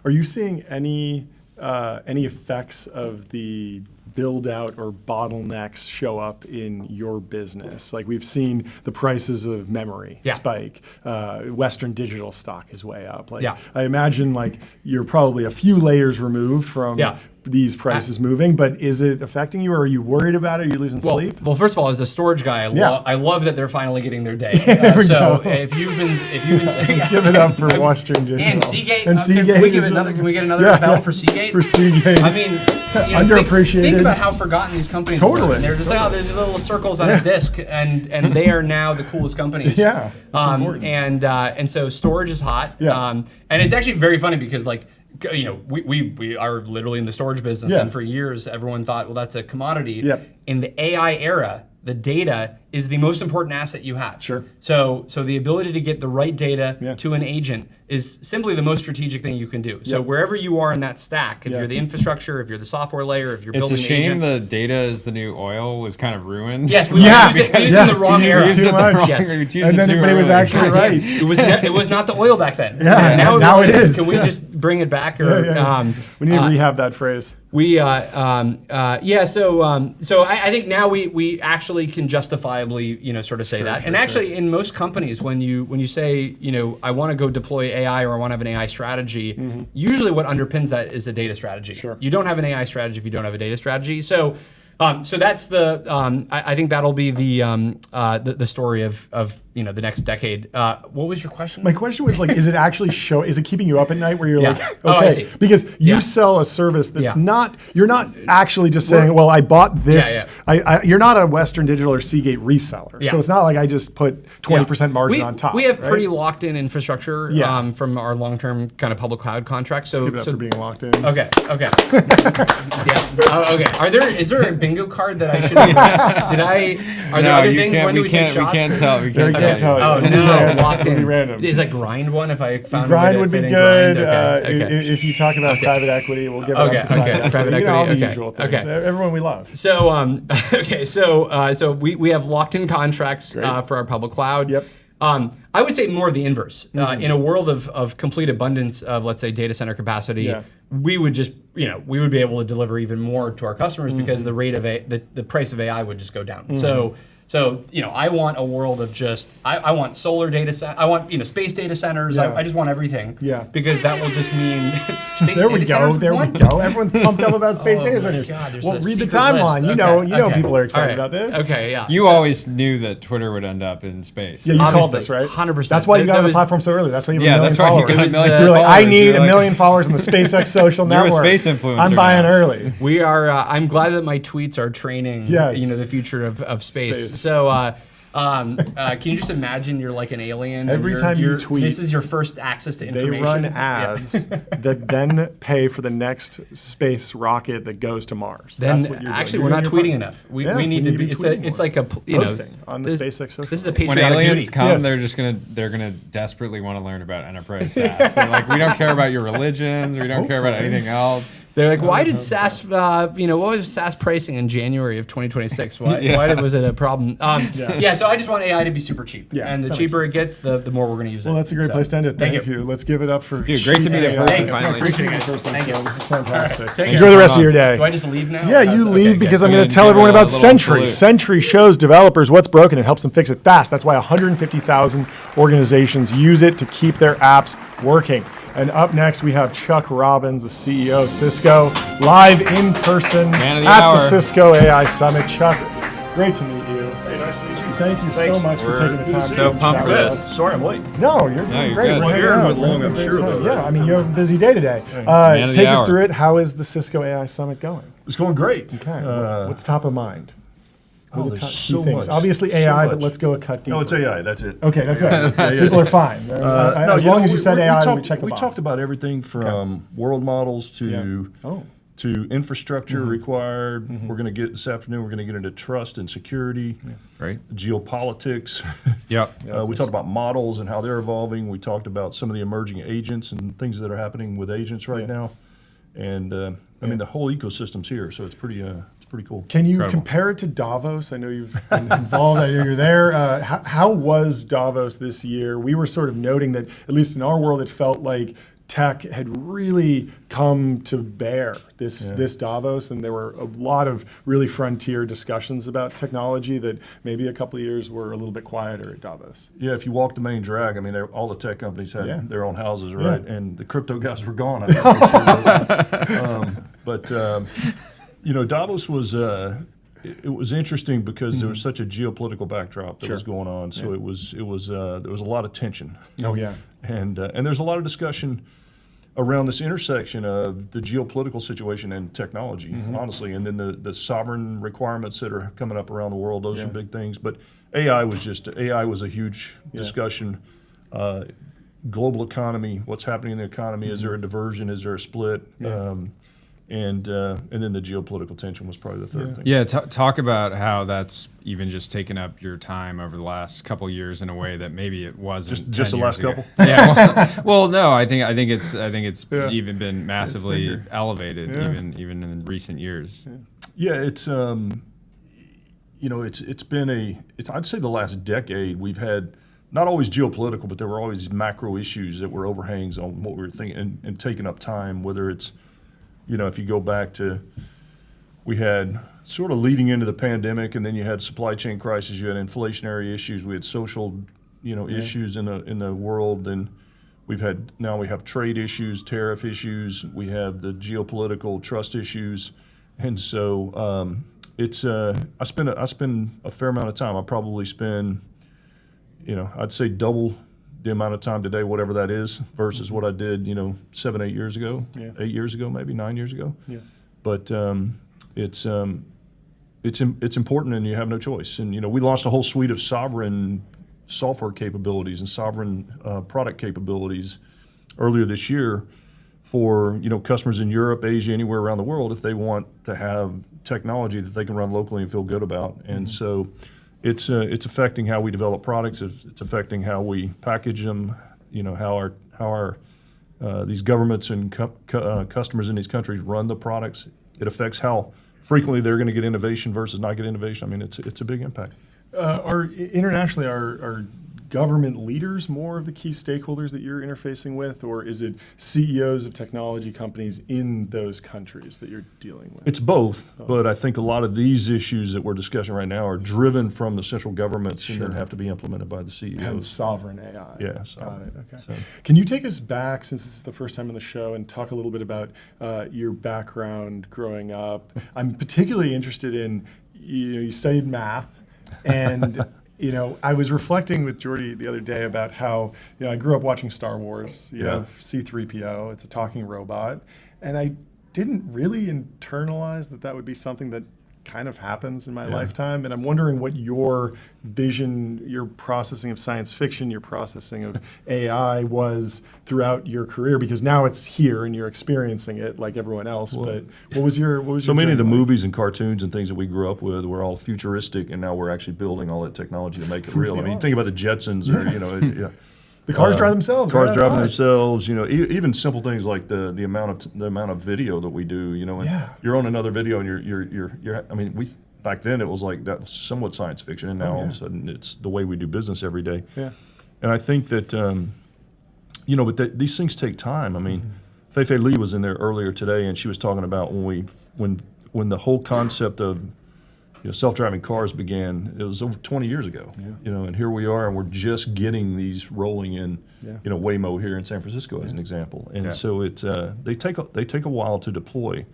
Are you seeing any effects of the build out or bottlenecks show up in your business? Like we've seen the prices of memory spike. Western Digital stock is way up. Like I imagine like you're probably a few layers removed from these prices moving, but is it affecting you or are you worried about it? Are you losing sleep? Well, first of all, as a storage guy, I love that they're finally getting their day. So if you've been Let's give it up for Western Digital. And Seagate. And Seagate Can we get another bell for Seagate? For Seagate. I mean, underappreciated. Think about how forgotten these companies were. And they're just like, oh, there's little circles on a disc, and they are now the coolest companies. Yeah, that's important. And so storage is hot. And it's actually very funny because like, we are literally in the storage business, and for years everyone thought, well, that's a commodity. In the AI era, the data is the most important asset you have. Sure. So the ability to get the right data to an agent is simply the most strategic thing you can do. So wherever you are in that stack, if you're the infrastructure, if you're the software layer, if you're building It's a the shame agent, the data is the new oil was kind of ruined. Yes, we used it in the wrong era. Used it the wrong, Yes. we used And it then too but it was early. actually right. It was not the oil back then. Yeah, now it is. Can we just bring it back? Or, we need to rehab that phrase. So I think now we actually can justifiably sort of say that. And actually in most companies when you say I want to go deploy AI or I want to have an AI strategy, usually what underpins that is a data strategy. Sure. You don't have an AI strategy if you don't have a data strategy. So that's the I think that'll be the story of the next decade. What was your question? My question was like, is it actually is it keeping you up at night where you're like, okay, I see. because you sell a service that's you're not actually just saying, well, I bought this. You're not a Western Digital or Seagate reseller. So it's not like I just put 20% margin on top. We have right? pretty locked in infrastructure from our long-term kind of public cloud contracts. So give it up for being locked in. Okay. Okay. Is there a bingo card that I should? Are there other things? When do we take shots? We can't tell. We can't can't tell. Oh no, locked in. It'll be random. Is like grind one if I found Grind a way to would fit be in good. Grind? Okay. If you talk about private equity, we'll give it up for Private equity. all the Okay. usual things. Okay. Everyone we love. So so we have locked in contracts for our public cloud. Yep. I would say more of the inverse. In a world of complete abundance of, let's say, data center capacity, we would just, we would be able to deliver even more to our customers because the rate of the price of AI would just go down. So I want a world of just, I want solar data center, I want, space data centers. I just want everything. Yeah. Because that will just mean space There data we go. centers There we one? go. Everyone's pumped up about space data centers. God, there's well, a read the secret timeline. list. You know Okay. people are excited All right. about this. Okay, yeah. You always knew that Twitter would end up in space. Yeah, you called Obviously, this, right? 100%. That's why you got That on the was- platform so early. That's why you have Yeah, a million that's why you followers. got a million You're like, I followers. need You're a like- million followers on the SpaceX social You're a network. space influencer I'm buying now. early. We are. I'm glad that my tweets are training. Yes. The future of space. Space. So. Can you just imagine you're like an alien? Every time you tweet, this is your first access to They information. run ads that then pay for the next space rocket that goes to Mars. Then That's what you're actually, doing. we're not You're tweeting part- enough. We Yeah, need to be. tweeting It's more. like a Posting on the this, SpaceX social. This is a When patriotic aliens duty. come, Yes. they're gonna desperately want to learn about enterprise SaaS. They're like, we don't care about your religions. We don't care about Hopefully. anything else. They're like, why did SaaS? What was SaaS pricing in January of 2026? Why was it a problem? Yeah. So I just want AI to be super cheap. Yeah, And the that makes cheaper it sense. gets, the more we're going to use it. Well, that's a great So, place to end it. Thank Thank you. you. Let's give it up for Dude, great to meet in AI. person, Yeah, finally. great to meet Thank in you, person. guys. Thank Joe. you. This is fantastic. Take Enjoy care. the rest of your day. Do I just leave now? Yeah, you leave because I'm We're going to gonna tell everyone give a about little Sentry. salute. Sentry shows developers what's broken and helps them fix it fast. That's why 150,000 organizations use it to keep their apps working. And up next, we have Chuck Robbins, the CEO of Cisco, live in person Man of the at hour. the Cisco AI Summit. Chuck, great to meet you. Hey, nice to meet you. Thank you Thanks. so much for We're taking the time. so to pumped chat for with this. us. Sorry I'm late. No, you're doing you're great. good. We're My hanging hair out. went We're long, having a I'm great sure, time. though, Yeah, right? I mean, you have a busy day today. Man of the Take us hour. through it. How is the Cisco AI Summit going? It's going great. Okay. What's top of mind? What are the there's top key so things? much. Obviously So AI, but much. let's go a cut deeper. No, it's AI. That's it. Okay, that's it. Yeah. People are fine. As long as you said AI, we talked, check the we box. talked about everything from world models to Yeah. Oh. to infrastructure required. We're going to get this afternoon. We're going to get into trust and security, Right. geopolitics. Yep. We talked about models and how they're evolving. We talked about some of the emerging agents and things that are happening with agents right now. And I mean, the whole ecosystem's here, so it's pretty cool. Can you Incredible. compare it to Davos? I know you've been involved. I know you're there. How was Davos this year? We were sort of noting that, at least in our world, it felt like tech had really come to bear this Davos, and there were a lot of really frontier discussions about technology that maybe a couple of years were a little bit quieter at Davos. Yeah, if you walk the main drag, I mean, all the tech companies had Yeah. their own houses, right? Yeah. And the crypto guys were gone. I think, Davos was it was interesting because there was such a geopolitical backdrop that was going on. So it was there was a lot of tension. Oh yeah. And there's a lot of discussion around this intersection of the geopolitical situation and technology, honestly, and then the sovereign requirements that are coming up around the world. Those are big things. But AI was a huge discussion. Global economy, what's happening in the economy? Is there a diversion? Is there a split? And then the geopolitical tension was probably the third thing. Yeah, talk about how that's even just taken up your time over the last couple of years in a way that maybe it wasn't. Just 10 the last years ago. couple? Yeah. Well, no, I think it's Yeah. even been massively bigger. elevated Yeah. even in recent years. Yeah, it's it's been I'd say the last decade we've had not always geopolitical, but there were always macro issues that were overhangs on what we were thinking and taking up time. Whether it's if you go back to, we had sort of leading into the pandemic, and then you had supply chain crisis, you had inflationary issues, we had social, issues in the world, and we have trade issues, tariff issues, we have the geopolitical trust issues, and so I spend a fair amount of time. I probably spend, I'd say double the amount of time today, whatever that is, versus what I did, 7, 8 years ago, 8 years ago, maybe 9 years ago. Yeah. But it's important, and you have no choice. And we launched a whole suite of sovereign software capabilities and sovereign product capabilities earlier this year for customers in Europe, Asia, anywhere around the world, if they want to have technology that they can run locally and feel good about. And so it's affecting how we develop products. It's affecting how we package them. How our these governments and customers in these countries run the products. It affects how frequently they're going to get innovation versus not get innovation. I mean, it's a big impact. Internationally, are government leaders more of the key stakeholders that you're interfacing with, or is it CEOs of technology companies in those countries that you're dealing with? It's both, but I think a lot of these issues that we're discussing right now are driven from the central governments and then have to be implemented by the CEOs. And sovereign AI. Yeah, Got sovereign. it. Okay. So- Can you take us back, since this is the first time on the show, and talk a little bit about your background growing up? I'm particularly interested in, you studied math, and I was reflecting with Jordy the other day about how I grew up watching Star Wars. You Yeah. have C-3PO. It's a talking robot. And I didn't really internalize that would be something that kind of happens in my lifetime. And I'm wondering what your vision, your processing of science fiction, your processing of AI was throughout your career, because now it's here and you're experiencing it like everyone else. But what was your So many of the journey like? movies and cartoons and things that we grew up with were all futuristic, and now we're actually building all that technology to make it real. I mean, think about the Jetsons, or The cars drive themselves. Cars right driving outside. themselves, even simple things like the amount of video that we do, and you're on another video and you're I mean, back then it was like that was somewhat science fiction, and now all of a sudden it's the way we do business every day. Yeah. And I think that but these things take time. I mean, Fei Lee was in there earlier today, and she was talking about when the whole concept of self-driving cars began. It was over 20 years ago. And here we are, and we're just getting these rolling in. Waymo here in San Francisco as an example. And so they take a while to deploy.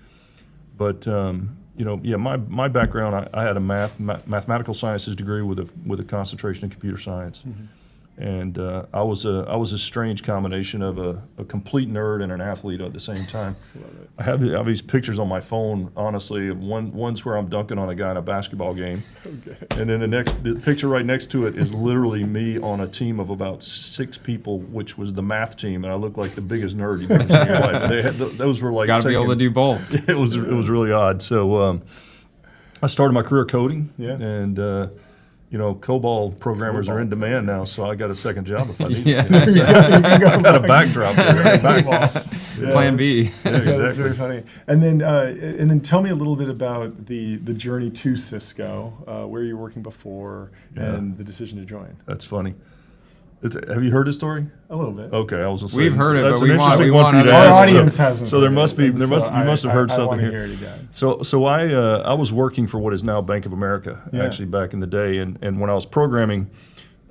But my background, I had a mathematical sciences degree with a concentration in computer science. And I was a strange combination of a complete nerd and an athlete at the same time. I have these pictures on my phone, honestly. One's where I'm dunking on a guy in a basketball game, and then the picture right next to it is literally me on a team of about 6 people, which was the math team, and I looked like the biggest nerd you've ever seen in your life. Those were like Got to be able to do both. It was really odd. So I started my career coding, and. COBOL programmers are in demand now, so I got a second job if I need it. I got a backdrop there. Plan B. Yeah, exactly. That's very funny. And then tell me a little bit about the journey to Cisco, where you were working before, and the decision to join. That's funny. Have you heard this story? A little bit. Okay, I was just We've saying, heard it, that's but an interesting we one for you want to our ask. audience hasn't. So there heard must it, be and you must have heard I something wanna here. hear it again. So I was working for what is now Bank of America, actually back in the day, and when I was programming,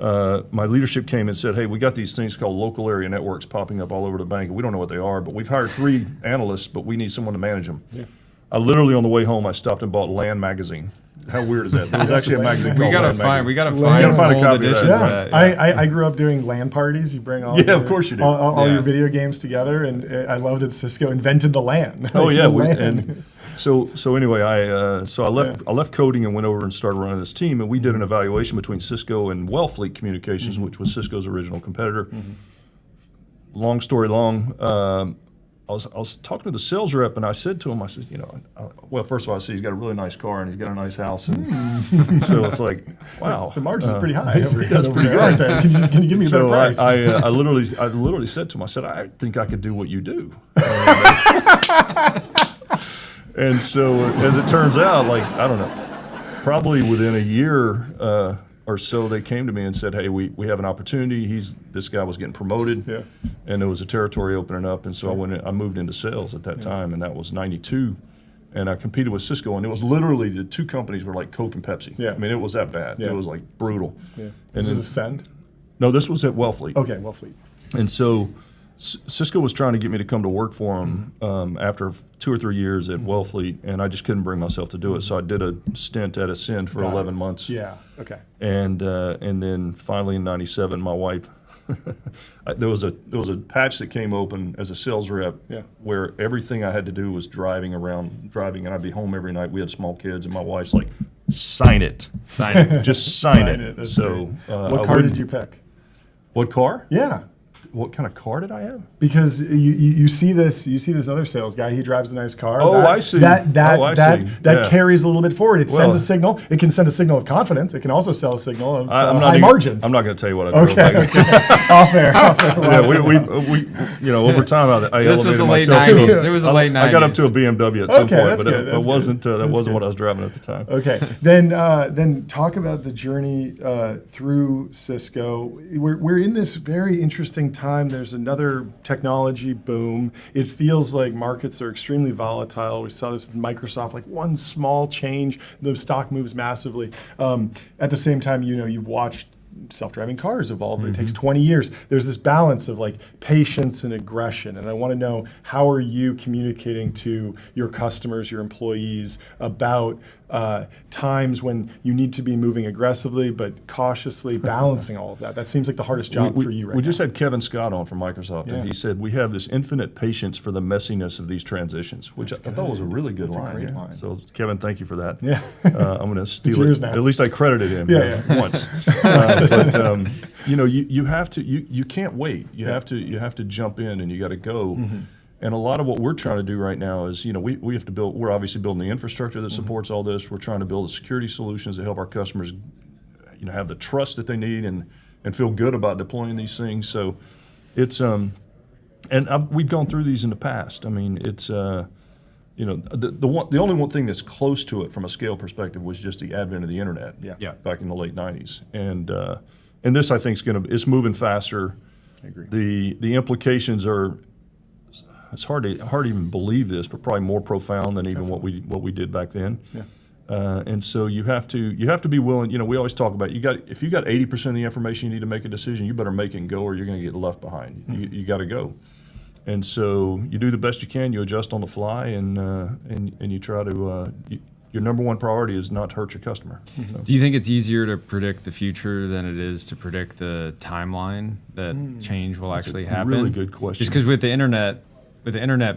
my leadership came and said, "Hey, we got these things called local area networks popping up all over the bank, and we don't know what they are, but we've hired 3 analysts, but we need someone to manage them." Yeah. I literally on the way home, I stopped and bought Land magazine. How weird is that? There was actually a magazine called Land magazine. We gotta find find a old copy of that. editions of Yeah, that. I grew up doing LAN parties. You bring all of course you do. all Yeah. your video games together, and I love that Cisco invented the LAN. Oh yeah, The we, LAN. and so anyway, I left coding and went over and started running this team, and we did an evaluation between Cisco and Wellfleet Communications, which was Cisco's original competitor. Long story long. I was talking to the sales rep, and I said to him, I said, well, first of all, I said he's got a really nice car and he's got a nice house, and so it's like, wow, The margins are pretty high. That's pretty good. Right there. Can you give me a better So price? I literally said to him, I said, I think I could do what you do. And so as it turns out, like, I don't know, probably within a year or so, they came to me and said, "Hey, we have an opportunity." This guy was getting promoted, and there was a territory opening up, and so I moved into sales at that time, and that was '92, and I competed with Cisco, and it was literally the 2 companies were like Coke and Pepsi. Yeah. I mean, it was that bad. Yeah. It was like brutal. Yeah. And This then, is Ascend? no, this was at Wellfleet. Okay, Wellfleet. And so Cisco was trying to get me to come to work for them after 2 or 3 years at Wellfleet, and I just couldn't bring myself to do it. So I did a stint at Ascend for Got it. 11 months. Yeah, okay. And then finally in '97, my wife, there was a patch that came open as a sales rep, where everything I had to do was driving, and I'd be home every night. We had small kids, and my wife's like, "Sign it, just sign it." That's So What car did you pick? What car? Yeah. What kind of car did I have? Because you see this other sales guy. He drives the nice car. Oh, I see. That Yeah. carries a little bit forward. It sends Well- a signal. It can send a signal of confidence. It can also sell a signal of I'm high not margins. I'm not going to tell you what I drove. Okay. Like, Off air. yeah, we over time I This was elevated the late myself. 90s. It was the late 90s. I got up to a BMW at some Okay, point, that's but good, it that's wasn't good. that wasn't good. what I was driving at the time. Okay, then talk about the journey through Cisco. We're in this very interesting time. There's another technology boom. It feels like markets are extremely volatile. We saw this with Microsoft, like one small change, the stock moves massively. At the same time, you've watched self-driving cars evolve. It takes 20 years. There's this balance of like patience and aggression. And I want to know, how are you communicating to your customers, your employees about times when you need to be moving aggressively but cautiously, balancing all of that. That seems like the hardest job for you right now. We just had Kevin Scott on from Microsoft, Yeah. and he said, we have this infinite patience for the messiness of these transitions, which I thought was a really good That's a line. great Yeah. line. So, Kevin, thank you for that. Yeah. I'm going to steal yours it. now. At least I credited him Yeah. once. But you have to. You can't wait. You have to jump in, and you got to go. Mm-hmm. And a lot of what we're trying to do right now is, we have to build. We're obviously building the infrastructure that Mm-hmm. supports all this. We're trying to build the security solutions that help our customers, have the trust that they need and feel good about deploying these things. So, it's we've gone through these in the past. I mean, it's the only one thing that's close to it from a scale perspective was just the advent of the internet. Yeah. Back in the late '90s, and this I think it's moving faster. I agree. The implications are. It's hard to even believe this, but probably more profound than even what we did back then. Yeah. And so you have to be willing. We always talk about if you got 80% of the information you need to make a decision, you better make it and go, or you're going to get left behind. You got to go. And so you do the best you can. You adjust on the fly, and you try to. Your number one priority is not to hurt your customer. So. Do you think it's easier to predict the future than it is to predict the timeline that change will actually happen? Really good question. Just because with the internet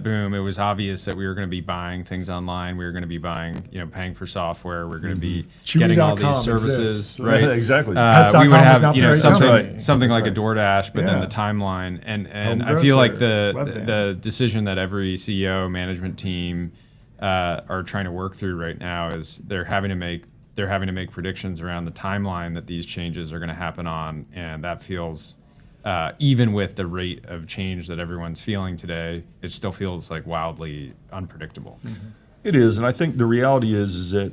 boom, it was obvious that we were going to be buying things online. We were going to be buying, paying for software. We're going to be getting all these services, exists, right? Exactly. We would Pets.com is have, not the right something company. something like That's a DoorDash, but then Yeah. the timeline, and Home I feel like grocer, Webvan. the decision that every CEO management team are trying to work through right now is they're having to make predictions around the timeline that these changes are going to happen on, and that feels. Even with the rate of change that everyone's feeling today, it still feels like wildly unpredictable. It is, and I think the reality is that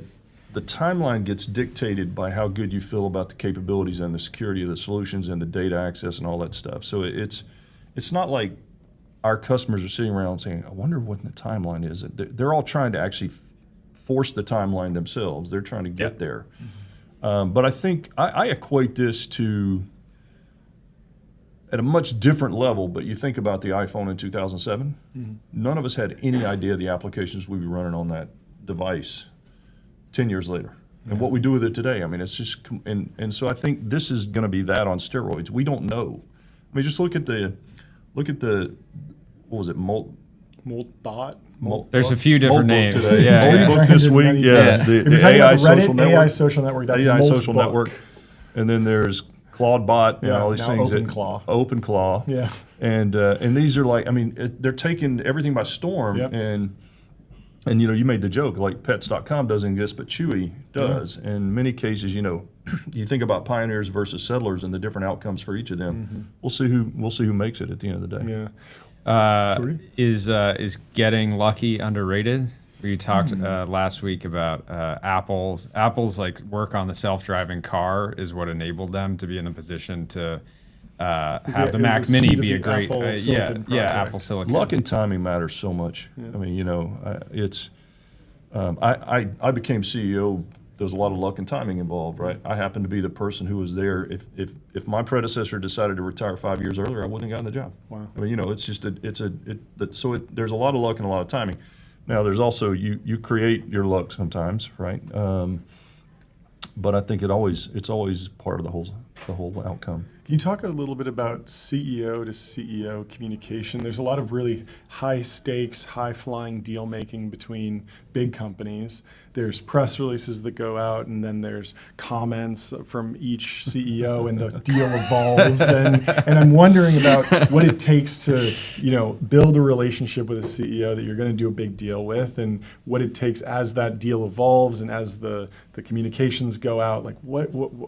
the timeline gets dictated by how good you feel about the capabilities and the security of the solutions and the data access and all that stuff. So it's not like our customers are sitting around saying, "I wonder what the timeline is." They're all trying to actually force the timeline themselves. They're trying to get there. But I think I equate this to. At a much different level, but you think about the iPhone in 2007, none of us had any idea the applications we'd be running on that device 10 years later. And what we do with it today, I mean, it's just, and so I think this is going to be that on steroids. We don't know. I mean, just look at the, what was it, Moltbot. There's a few different names. Today. Yeah, Moltbook this week, Yeah. the If you're talking AI about Reddit, social network. AI social network, that's AI social Moltbook. network. And then there's ClaudeBot, Yeah, all these now things. OpenClaw. OpenClaw. Yeah. And these are like, I mean, they're taking everything by storm. Yep. And you made the joke, like Pets.com doesn't exist, but Chewy does. Yeah. In many cases, you think about pioneers versus settlers and the different outcomes for each of them. We'll see who makes it at the end of the day. Yeah. Is getting lucky underrated? We talked last week about Apple's like work on the self-driving car is what enabled them to be in the position to have the Mac Mini be a great Apple Silicon project. Apple Silicon. Luck and timing matters so much. I mean, it's. I became CEO. There's a lot of luck and timing involved, right? I happened to be the person who was there. If my predecessor decided to retire 5 years earlier, I wouldn't have gotten the job. Wow. I mean, it's just there's a lot of luck and a lot of timing. Now, there's also you create your luck sometimes, right? But I think it's always part of the whole outcome. Can you talk a little bit about CEO to CEO communication? There's a lot of really high stakes, high flying deal making between big companies. There's press releases that go out, and then there's comments from each CEO, and the deal evolves. And I'm wondering about what it takes to, build a relationship with a CEO that you're going to do a big deal with, and what it takes as that deal evolves and as the communications go out. Like,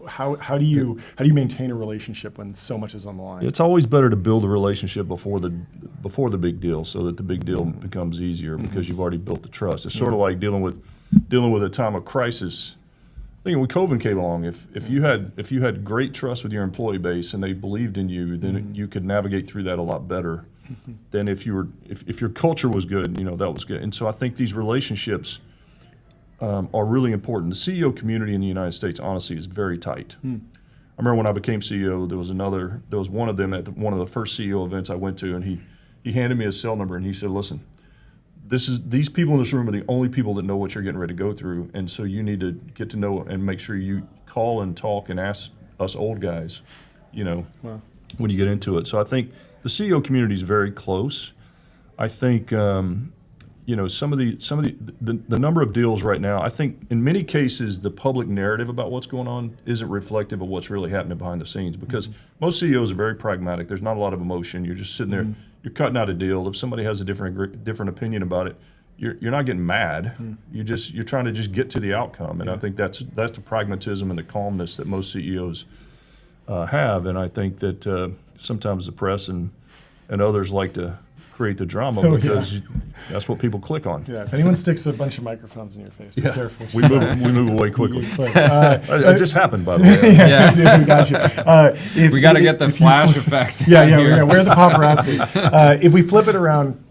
how do you maintain a relationship when so much is on the line? It's always better to build a relationship before the big deal, so that the big deal becomes easier because you've already built the trust. It's sort of like dealing with a time of crisis. I think when COVID came along, if you had great trust with your employee base and they believed in you, then you could navigate through that a lot better than if your culture was good. That was good. And so I think these relationships are really important. The CEO community in the United States, honestly, is very tight. I remember when I became CEO, there was one of them at one of the first CEO events I went to, and he handed me his cell number and he said, "Listen, these people in this room are the only people that know what you're getting ready to go through, and so you need to get to know and make sure you call and talk and ask us old guys, when you get into it. So I think the CEO community is very close. I think some of the number of deals right now, I think in many cases the public narrative about what's going on isn't reflective of what's really happening behind the scenes, because most CEOs are very pragmatic. There's not a lot of emotion. You're just sitting there, you're cutting out a deal. If somebody has a different opinion about it, you're not getting mad. You're trying to just get to the outcome. And I think that's the pragmatism and the calmness that most CEOs have. And I think that sometimes the press and others like to create the drama because that's what people click on. Yeah, if anyone sticks a bunch of microphones in your face, be careful. We move away quickly. It just happened, by the way. Yeah. We got you. We got to get the flash effects. Yeah, we're the paparazzi. If we flip it around,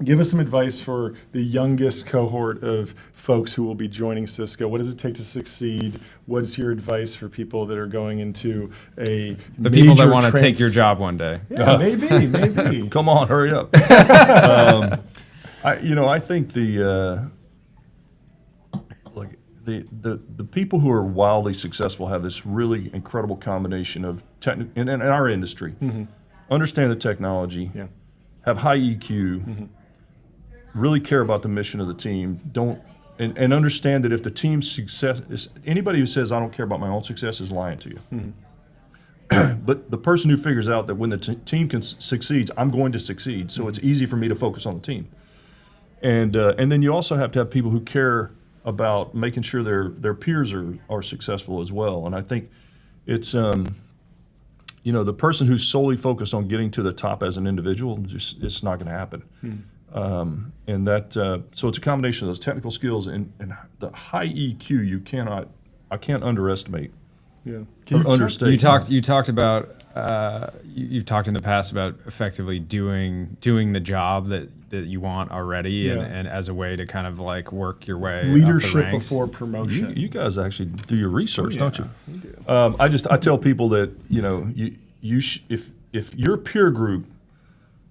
give us some advice for the youngest cohort of folks who will be joining Cisco. What does it take to succeed? What's your advice for people that are going into the people that want to take your job one day? Yeah, maybe. Come on, hurry up. I think the people who are wildly successful have this really incredible combination of in our industry, understand the technology, have high EQ, really care about the mission of the team, and understand that if the team's success is, anybody who says I don't care about my own success is lying to you. But the person who figures out that when the team succeeds, I'm going to succeed, so it's easy for me to focus on the team. And then you also have to have people who care about making sure their peers are successful as well. And I think it's the person who's solely focused on getting to the top as an individual, it's not going to happen. So it's a combination of those technical skills and the high EQ. I can't underestimate. Yeah. Understate. You talked about you've talked in the past about effectively doing the job that you want already, and as a way to kind of like work your way leadership up the ranks. Before promotion. You guys actually do your research, don't you? We do. I tell people that if your peer group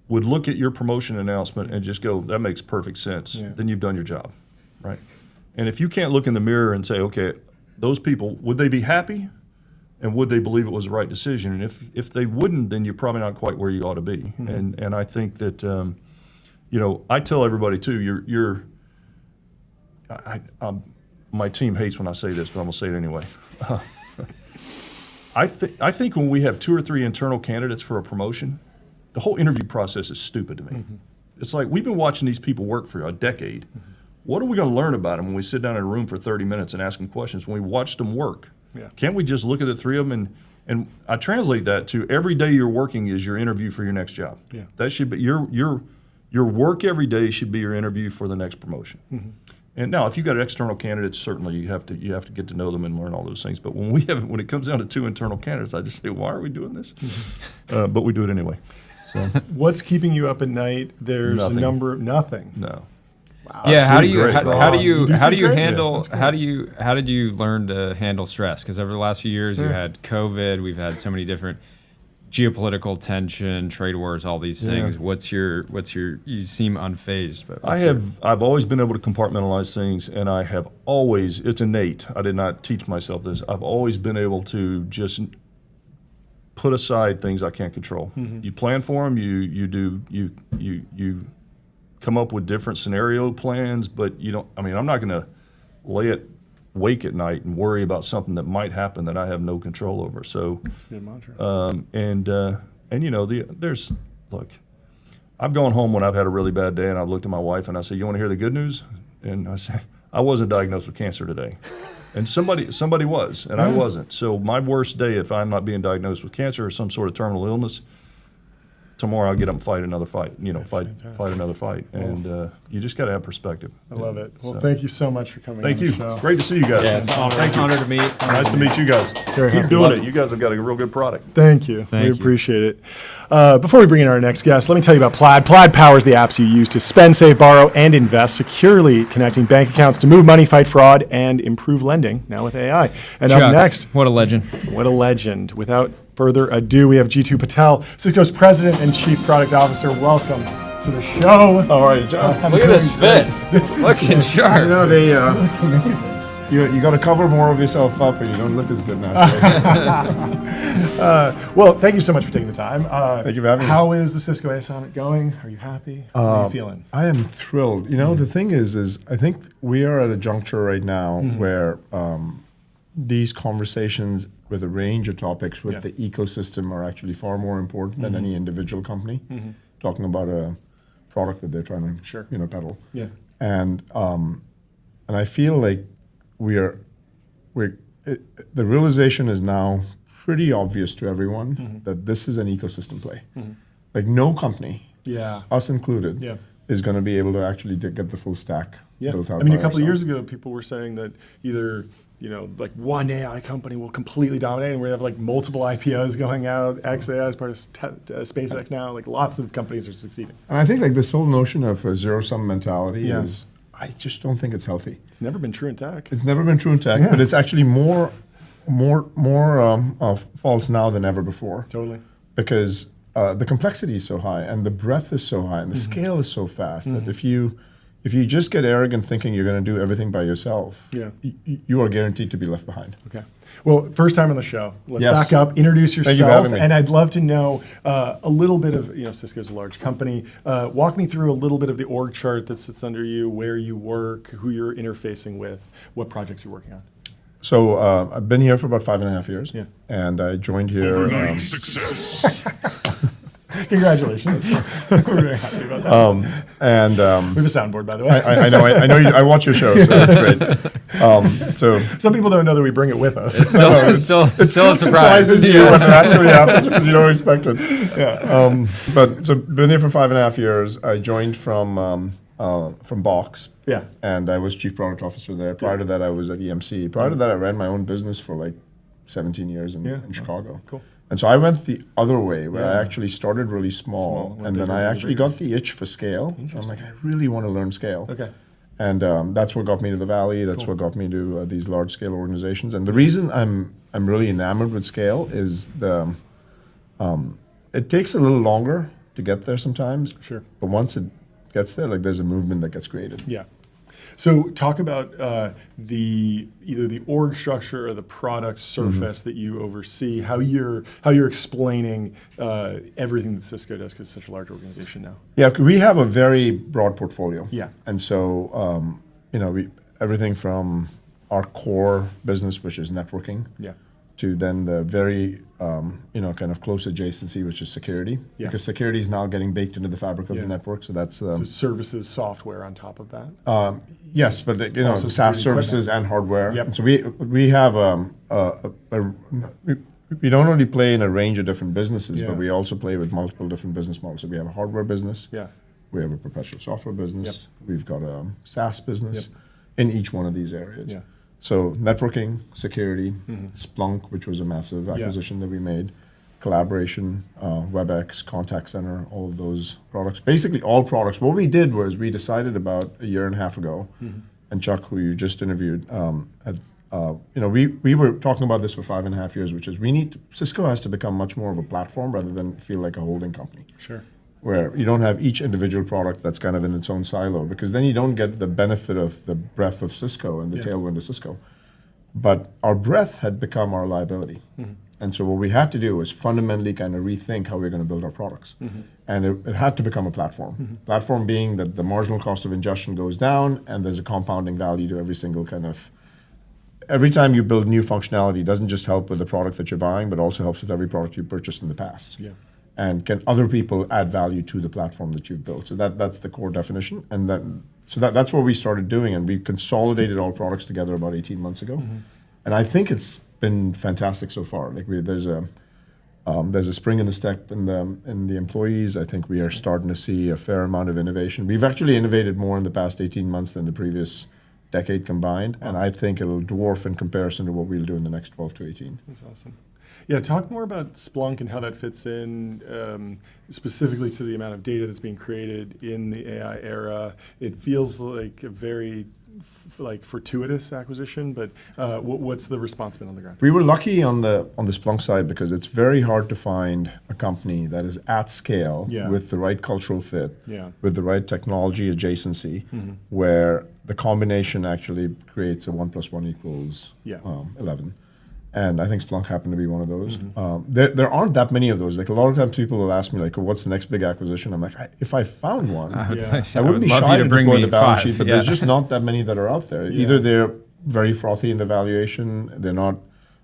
would look at your promotion announcement and just go, that makes perfect sense, then you've done your job, right? And if you can't look in the mirror and say, okay, those people, would they be happy? And would they believe it was the right decision? And if they wouldn't, then you're probably not quite where you ought to be. And I think that, I tell everybody too, my team hates when I say this, but I'm gonna say it anyway. I think when we have 2 or 3 internal candidates for a promotion, the whole interview process is stupid to me. It's like, we've been watching these people work for a decade. What are we going to learn about them when we sit down in a room for 30 minutes and ask them questions when we watched them work? Can't we just look at the 3 of them and I translate that to every day you're working is your interview for your next job. That should be your work every day should be your interview for the next promotion. And now, if you've got external candidates, certainly you have to get to know them and learn all those things. But when it comes down to 2 internal candidates, I just say, why are we doing this? But we do it anyway. So. What's keeping you up at night? There's Nothing. a number of nothing. No. Wow. Yeah, how do you great. handle how did you learn to handle stress? Because over the last few years, you had COVID, we've had so many different geopolitical tension, trade wars, all these things. What's your you seem unfazed, but I've always been able to compartmentalize things, and I have always, it's innate. I did not teach myself this. I've always been able to just put aside things I can't control. You plan for them, you come up with different scenario plans, but you don't, I'm not going to wake at night and worry about something that might happen that I have no control over. So that's a good mantra. Look, I've gone home when I've had a really bad day and I've looked at my wife and I say, you want to hear the good news? And I say, I wasn't diagnosed with cancer today. And somebody was, and I wasn't. So my worst day, if I'm not being diagnosed with cancer or some sort of terminal illness, tomorrow I'll get up and fight another fight. Fight another fight. And you just got to have perspective. I love it. Well, thank you so much for coming. Thank on you. The show. Great to see you guys. Yeah, it's an honor to meet. Nice to meet you guys. Very Keep happy. doing it. You guys have got a real good product. Thank you. Thank We you. appreciate it. Before we bring in our next guest, let me tell you about Plaid. Plaid powers the apps you use to spend, save, borrow, and invest, securely connecting bank accounts to move money, fight fraud, and improve lending, now with AI. And Chuck, up next, what a legend. what a legend. Without further ado, we have Jeetu Patel, Cisco's President and Chief Product Officer. Welcome, to the show. All right, John. Look at this fit. Looking sharp. You know, they, Amazing. you got to cover more of yourself up, or you don't look as good now. Well, thank you so much for taking the time. Thank you for having me. How is the Cisco AI Summit going? Are you happy? How are you feeling? I am thrilled. You know, the thing is I think we are at a juncture right now where these conversations with a range of topics with the ecosystem are actually far more important than any individual company talking about a product that they're trying to peddle. Yeah. And I feel like the realization is now pretty obvious to everyone that this is an ecosystem play. Like no company, us included, is going to be able to actually get the full stack built out. I mean, by a couple of years ourselves. ago, people were saying that either like one AI company will completely dominate, and we have like multiple IPOs going out. XAI is part of SpaceX now. Like lots of companies are succeeding. And I think like this whole notion of a zero-sum mentality is, I just don't think it's healthy. It's never been true in tech. It's never been true in tech, but it's actually more false now than ever before. Totally. Because the complexity is so high, and the breadth is so high, and the scale is so fast that if you just get arrogant thinking you're going to do everything by yourself, you are guaranteed to be left behind. Okay. Well, first time on the show. Let's Yes. back up, introduce yourself. Thank you for having me. And I'd love to know a little bit of, Cisco's a large company. Walk me through a little bit of the org chart that sits under you, where you work, who you're interfacing with, what projects you're working on. So I've been here for about 5.5 years, Yeah. and I joined here. Overnight success. Congratulations. We're very happy about that. And We have a soundboard, by the way. I know I watch your show, so it's great. So Some people don't know that we bring it with us. It's still a surprise. surprises you when it actually happens because you don't expect it. Yeah. But so been here for 5.5 years. I joined from Box. Yeah. And I was chief product officer there. Prior to that, I was at EMC. Prior to that, I ran my own business for like 17 years in Chicago. Cool. And so I went the other way, where I Yeah. actually started really small, Small, and then bigger, I actually bigger. got the itch for scale. I'm like, I really want to learn scale. Okay. And that's what got me to the Valley. That's what got me to these large scale organizations. And the reason I'm really enamored with scale is it takes a little longer to get there sometimes. Sure. But once it gets there, like there's a movement that gets created. Yeah. So talk about either the org structure or the product surface that you oversee, how you're explaining everything that Cisco does, because it's such a large organization now. Yeah, we have a very broad portfolio. Yeah. And so, everything from our core business, which is networking, Yeah. to then the very, kind of close adjacency, which is security. Yeah. Because security is now getting baked into the fabric of Yeah. the network. So that's, So services, software on top of that. yes, but Also SaaS security services and hardware. Yep. And so we have, we don't only play in a range of different businesses, Yeah. but we also play with multiple different business models. So we have a hardware business. Yeah. We have a perpetual software business. Yep. We've got a SaaS business Yep. in each one of these areas. Yeah. So networking, security, Splunk, which was a massive acquisition that we made, collaboration, WebEx, contact center, all of those products. Basically all products. What we did was we decided about a year and a half ago, and Chuck, who you just interviewed, we were talking about this for 5.5 years, which is Cisco has to become much more of a platform rather than feel like a holding company. Sure. Where you don't have each individual product that's kind of in its own silo, because then you don't get the benefit of the breadth of Cisco and the tailwind of Cisco. But our breadth had become our liability. And so what we had to do was fundamentally kind of rethink how we're going to build our products. And it had to become a platform. Platform being that the marginal cost of ingestion goes down, and there's a compounding value to every single every time you build new functionality, it doesn't just help with the product that you're buying, but also helps with every product you purchased in the past. Yeah. And can other people add value to the platform that you've built? So that's the core definition. And that's what we started doing, and we consolidated all products together about 18 months ago. And I think it's been fantastic so far. Like there's a spring in the step in the employees. I think we are starting to see a fair amount of innovation. We've actually innovated more in the past 18 months than the previous decade combined, and I think it'll dwarf in comparison to what we'll do in the next 12 to 18. That's awesome. Yeah, talk more about Splunk and how that fits in specifically to the amount of data that's being created in the AI era. It feels like a very like fortuitous acquisition, but what's the response been on the ground? We were lucky on the Splunk side because it's very hard to find a company that is at scale with the right cultural fit, with the right technology adjacency, where the combination actually creates a 1 + 1 = 11. And I think Splunk happened to be one of those. There aren't that many of those. Like a lot of times people will ask me like, what's the next big acquisition? I'm like, if I found one, I wouldn't be shy to deploy the balance sheet, but there's just not that many that are out there. Either they're very frothy in the valuation, they're not,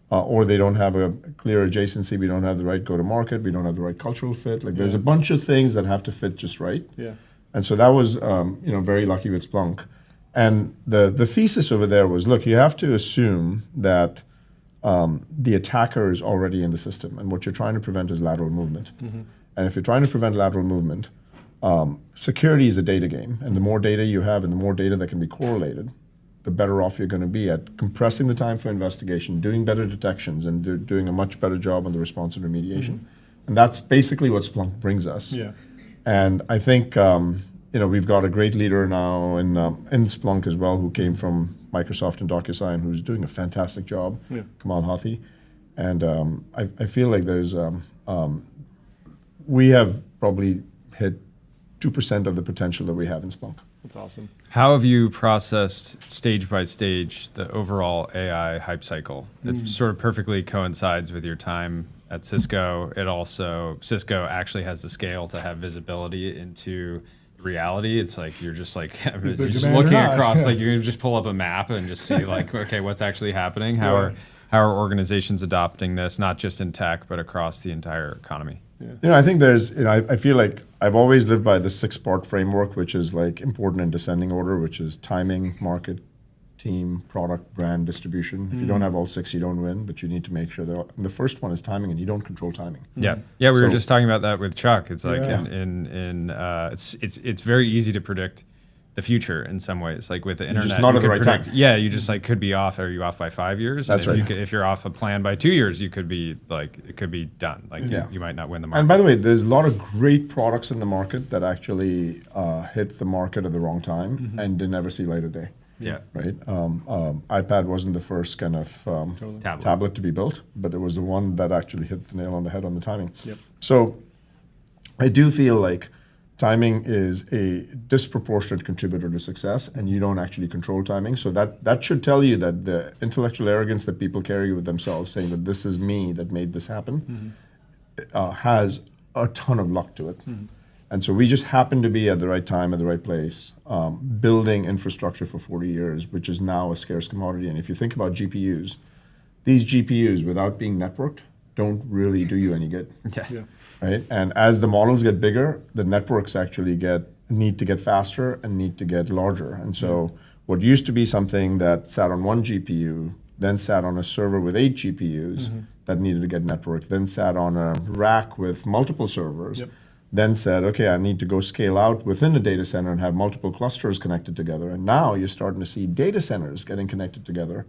or they don't have a clear adjacency, we don't have the right go-to-market, we don't have the right cultural fit. Like there's a bunch of things that have to fit just right. And so that was very lucky with Splunk. And the thesis over there was, look, you have to assume that the attacker is already in the system, and what you're trying to prevent is lateral movement. And if you're trying to prevent lateral movement, security is a data game, and the more data you have and the more data that can be correlated, the better off you're going to be at compressing the time for investigation, doing better detections, and doing a much better job on the response and remediation. And that's basically what Splunk brings us. And I think we've got a great leader now in Splunk as well, who came from Microsoft and DocuSign, who's doing a fantastic job, Kamal Hathi. And I feel like there's, we have probably hit 2% of the potential that we have in Splunk. That's awesome. How have you processed stage by stage the overall AI hype cycle? It sort of perfectly coincides with your time at Cisco. Cisco actually has the scale to have visibility into reality. It's like you're just looking across, like you can just pull up a map and just see like, okay, what's actually happening? How are organizations adopting this, not just in tech, but across the entire economy? I think there's, I feel like I've always lived by the 6-part framework, which is like important in descending order, which is timing, market, team, product, brand, distribution. If you don't have all 6, you don't win, but you need to make sure that the first one is timing, and you don't control timing. We were just talking about that with Chuck. It's like it's very easy to predict the future in some ways. Like with the internet, just not you at the could right predict. time. Yeah, you just like could be off. Are you off by 5 years? That's and right. If you're off a plan by 2 years, you could be like it could be done. Like you might not win the market. And by the way, there's a lot of great products in the market that actually hit the market at the wrong time and didn't ever see light of day. Right. iPad wasn't the first kind of tablet to be built, but it was the one that actually hit the nail on the head on the timing. So I do feel like timing is a disproportionate contributor to success, and you don't actually control timing. So that should tell you that the intellectual arrogance that people carry with themselves, saying that this is me that made this happen, has a ton of luck to it. And so we just happen to be at the right time, at the right place, building infrastructure for 40 years, which is now a scarce commodity. And if you think about GPUs, these GPUs, without being networked, don't really do you any good. Right? And as the models get bigger, the networks actually need to get faster and need to get larger. And so what used to be something that sat on one GPU, then sat on a server with 8 GPUs that needed to get networked, then sat on a rack with multiple servers, then said, okay, I need to go scale out within a data center and have multiple clusters connected together. And now you're starting to see data centers getting connected together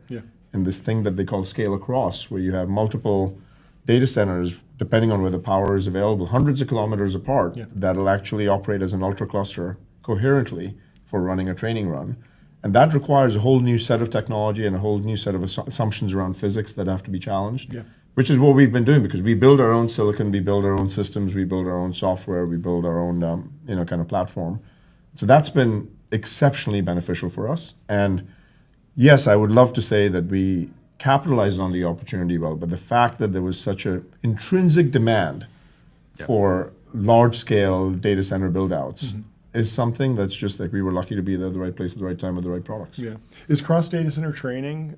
in this thing that they call scale across, where you have multiple data centers, depending on where the power is available, hundreds of kilometers apart, that'll actually operate as an ultra cluster coherently for running a training run. And that requires a whole new set of technology and a whole new set of assumptions around physics that have to be challenged. Which is what we've been doing, because we build our own silicon, we build our own systems, we build our own software, we build our own kind of platform. So that's been exceptionally beneficial for us. And yes, I would love to say that we capitalized on the opportunity well, but the fact that there was such an intrinsic demand for large-scale data center build-outs is something that's just like we were lucky to be there at the right place at the right time with the right products. Is cross data center training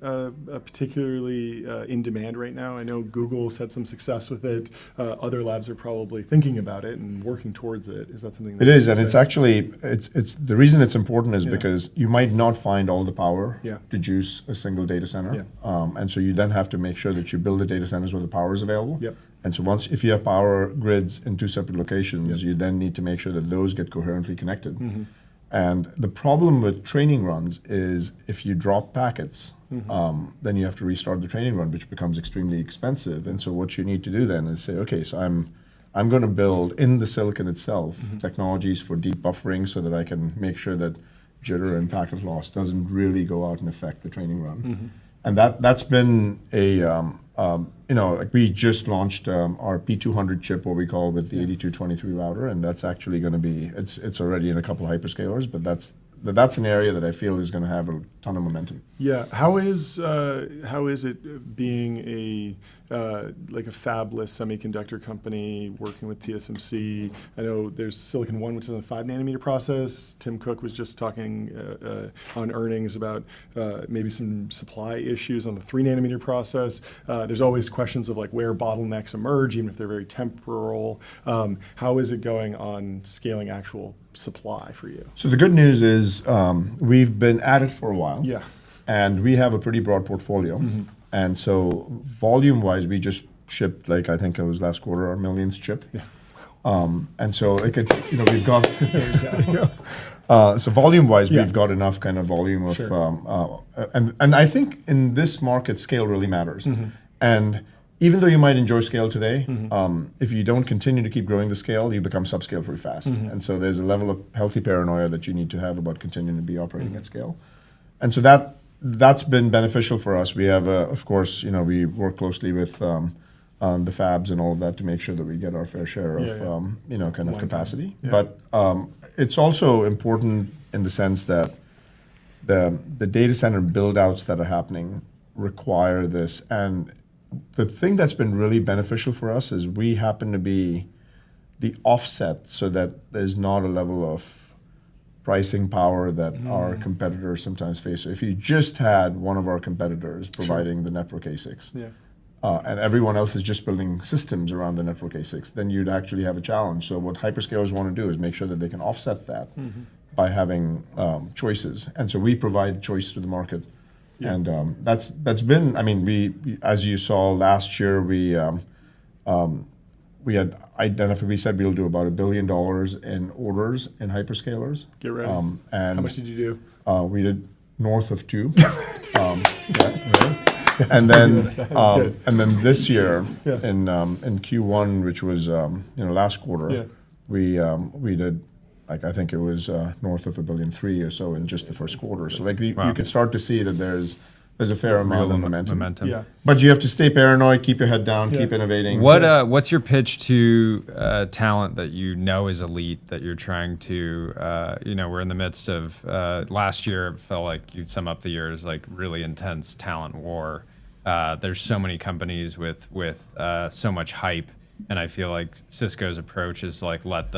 particularly in demand right now? I know Google's had some success with it. Other labs are probably thinking about it and working towards it. Is that something it is, and it's actually it's the reason it's important is because you might not find all the power to juice a single data center, and so you then have to make sure that you build the data centers where the power is available. And so if you have power grids in 2 separate locations, you then need to make sure that those get coherently connected. And the problem with training runs is if you drop packets, then you have to restart the training run, which becomes extremely expensive. And so what you need to do then is say, okay, so I'm going to build in the silicon itself technologies for deep buffering so that I can make sure that jitter and packet loss doesn't really go out and affect the training run. And that's been a, like we just launched our P200 chip, what we call with the 8223 router, and that's actually going to be, it's already in a couple of hyperscalers, but that's an area that I feel is going to have a ton of momentum. Yeah, how is it being a like a fabless semiconductor company working with TSMC? I know there's Silicon One, which is a 5 nanometer process. Tim Cook was just talking on earnings about maybe some supply issues on the 3 nanometer process. There's always questions of like where bottlenecks emerge, even if they're very temporal. How is it going on scaling actual supply for you? So the good news is we've been at it for a while. Yeah. And we have a pretty broad portfolio. And so volume-wise, we just shipped, like I think it was last quarter, our millionth chip. Yeah. And so like it's, we've got, so volume-wise, we've got enough kind of volume of, and I think in this market, scale really matters. And even though you might enjoy scale today, if you don't continue to keep growing the scale, you become subscale pretty fast. And so there's a level of healthy paranoia that you need to have about continuing to be operating at scale. And so that's been beneficial for us. We have, of course, we work closely with the fabs and all of that to make sure that we get our fair share of, kind of capacity. But it's also important in the sense that the data center build-outs that are happening require this. And the thing that's been really beneficial for us is we happen to be the offset so that there's not a level of pricing power that our competitors sometimes face. So if you just had one of our competitors providing the network ASICs, and everyone else is just building systems around the network ASICs, then you'd actually have a challenge. So what hyperscalers want to do is make sure that they can offset that by having choices. And so we provide choice to the market. And that's been, I mean, we as you saw last year, we had identified, we said we'll do about $1 billion in orders in hyperscalers. Get ready. And how much did you do? We did north of 2. And then this year in Q1, which was last quarter, we did, like I think it was north of $1.3 billion or so in just the first quarter. So like you can start to see that there's a fair amount of momentum. Yeah. But you have to stay paranoid, keep your head down, keep innovating. What's your pitch to talent that is elite that you're trying to? We're in the midst of last year. It felt like you'd sum up the year as like really intense talent war. There's so many companies with so much hype, and I feel like Cisco's approach is like let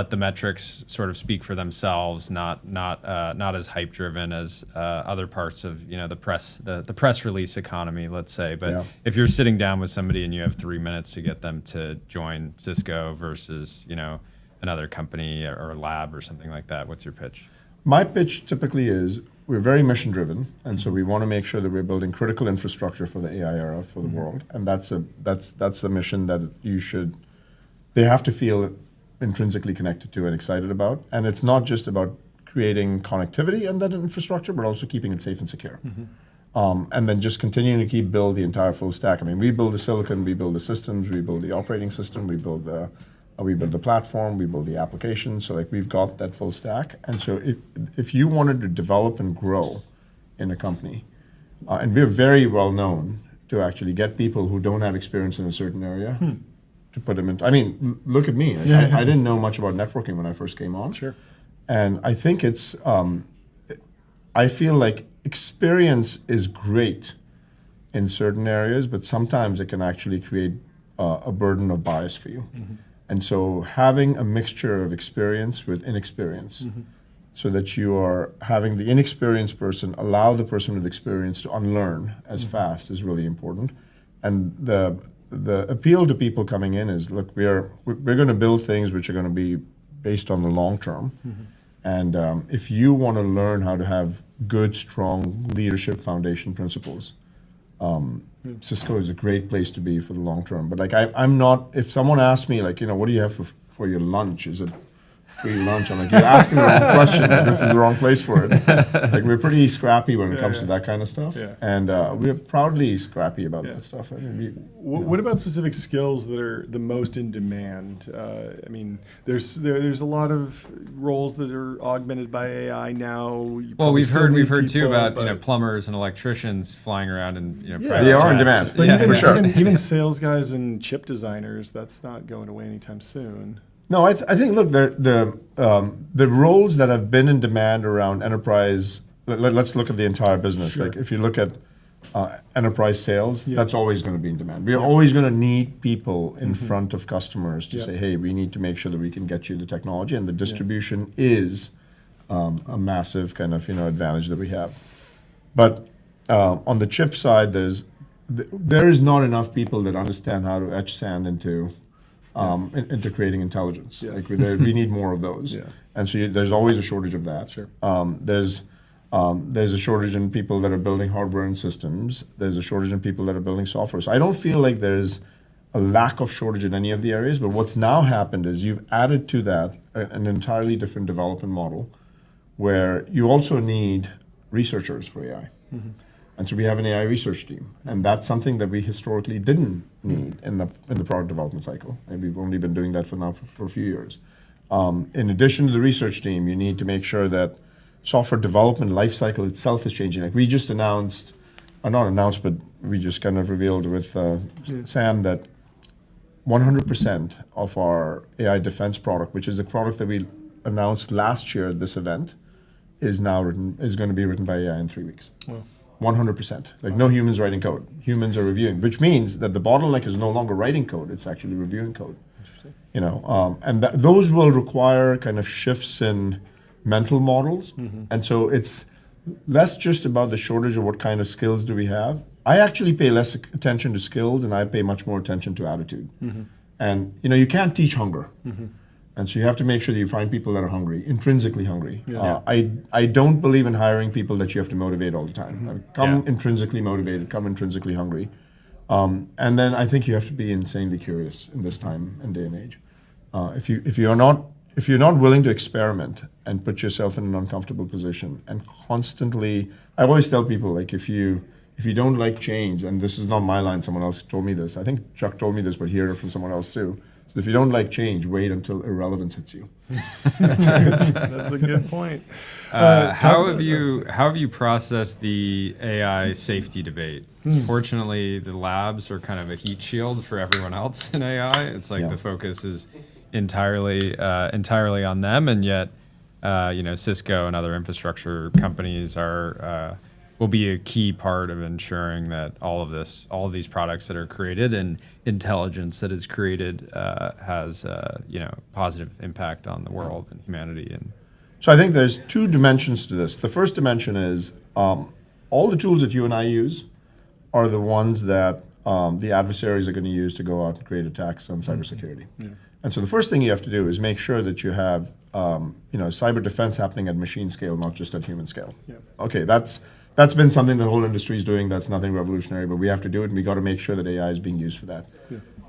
the metrics sort of speak for themselves, not as hype driven as other parts of the press release economy, let's say. But if you're sitting down with somebody and you have 3 minutes to get them to join Cisco versus another company or lab or something like that, what's your pitch? My pitch typically is we're very mission driven, and so we want to make sure that we're building critical infrastructure for the AI era for the world, and that's a mission that they have to feel intrinsically connected to and excited about. And it's not just about creating connectivity and that infrastructure, but also keeping it safe and secure. And then just continuing to build the entire full stack. I mean, we build the silicon, we build the systems, we build the operating system, we build the platform, we build the application. So like we've got that full stack. And so if you wanted to develop and grow in a company, and we're very well known to actually get people who don't have experience in a certain area, to put them into, I mean, look at me. I didn't know much about networking when I first came on. Sure. And I think it's, I feel like experience is great in certain areas, but sometimes it can actually create a burden of bias for you. And so having a mixture of experience with inexperience, so that you are having the inexperienced person allow the person with experience to unlearn as fast is really important. And the appeal to people coming in is, look, we're going to build things which are going to be based on the long term. And if you want to learn how to have good, strong leadership foundation principles, Cisco is a great place to be for the long term. But like I'm not, if someone asks me like, what do you have for your lunch? Is it free lunch. I'm like, you're asking the wrong question. This is the wrong place for it. Like, we're pretty scrappy when it comes to that kind of stuff. Yeah. And we're proudly scrappy about that stuff. I mean, What about specific skills that are the most in demand? I mean, there's a lot of roles that are augmented by AI now. You Well, probably we've still heard need too people, about but- plumbers and electricians flying around and Yeah. They are in jets. demand. But Yeah. even, for sure. even sales guys and chip designers, that's not going away anytime soon. No, I think, look, the roles that have been in demand around enterprise, let's look at the entire business. Sure. Like, if you look at enterprise sales, that's always going to be in demand. We're always going to need people in front of customers to say, hey, we need to make sure that we can get you the technology, and the distribution is a massive kind of advantage that we have. But on the chip side, there is not enough people that understand how to etch sand into creating intelligence. Yeah. Like, we need more of those. Yeah. And so there's always a shortage of that. Sure. There's a shortage in people that are building hardware and systems. There's a shortage in people that are building software. So I don't feel like there's a lack of shortage in any of the areas. But what's now happened is you've added to that an entirely different development model, where you also need researchers for AI. And so we have an AI research team, and that's something that we historically didn't need in the product development cycle. And we've only been doing that for a few years. In addition to the research team, you need to make sure that software development lifecycle itself is changing. Like, we just announced, or not announced, but we just kind of revealed with Sam that 100% of our AI defense product, which is a product that we announced last year at this event, is going to be written by AI in 3 weeks. Wow. 100%. Like, no humans writing code. Humans are reviewing, which means that the bottleneck is no longer writing code, it's actually reviewing code. And those will require kind of shifts in mental models. And so it's less just about the shortage of what kind of skills do we have. I actually pay less attention to skills, and I pay much more attention to attitude. And you can't teach hunger. And so you have to make sure that you find people that are hungry, intrinsically hungry. I don't believe in hiring people that you have to motivate all the time. Come intrinsically motivated, come intrinsically hungry. And then I think you have to be insanely curious in this time and day and age. If you're not willing to experiment and put yourself in an uncomfortable position and constantly, I always tell people, like, if you don't like change, and this is not my line, someone else told me this. I think Chuck told me this, but hear it from someone else too. So if you don't like change, wait until irrelevance hits you. That's a good point. How have you processed the AI safety debate? Fortunately, the labs are kind of a heat shield for everyone else in AI. It's like the focus is entirely on them, and yet Cisco and other infrastructure companies will be a key part of ensuring that all of these products that are created and intelligence that is created has positive impact on the world and humanity. And so I think there's two dimensions to this. The first dimension is all the tools that you and I use are the ones that the adversaries are going to use to go out and create attacks on cybersecurity. And so the first thing you have to do is make sure that you have cyber defense happening at machine scale, not just at human scale. Okay, that's been something the whole industry is doing. That's nothing revolutionary, but we have to do it, and we got to make sure that AI is being used for that.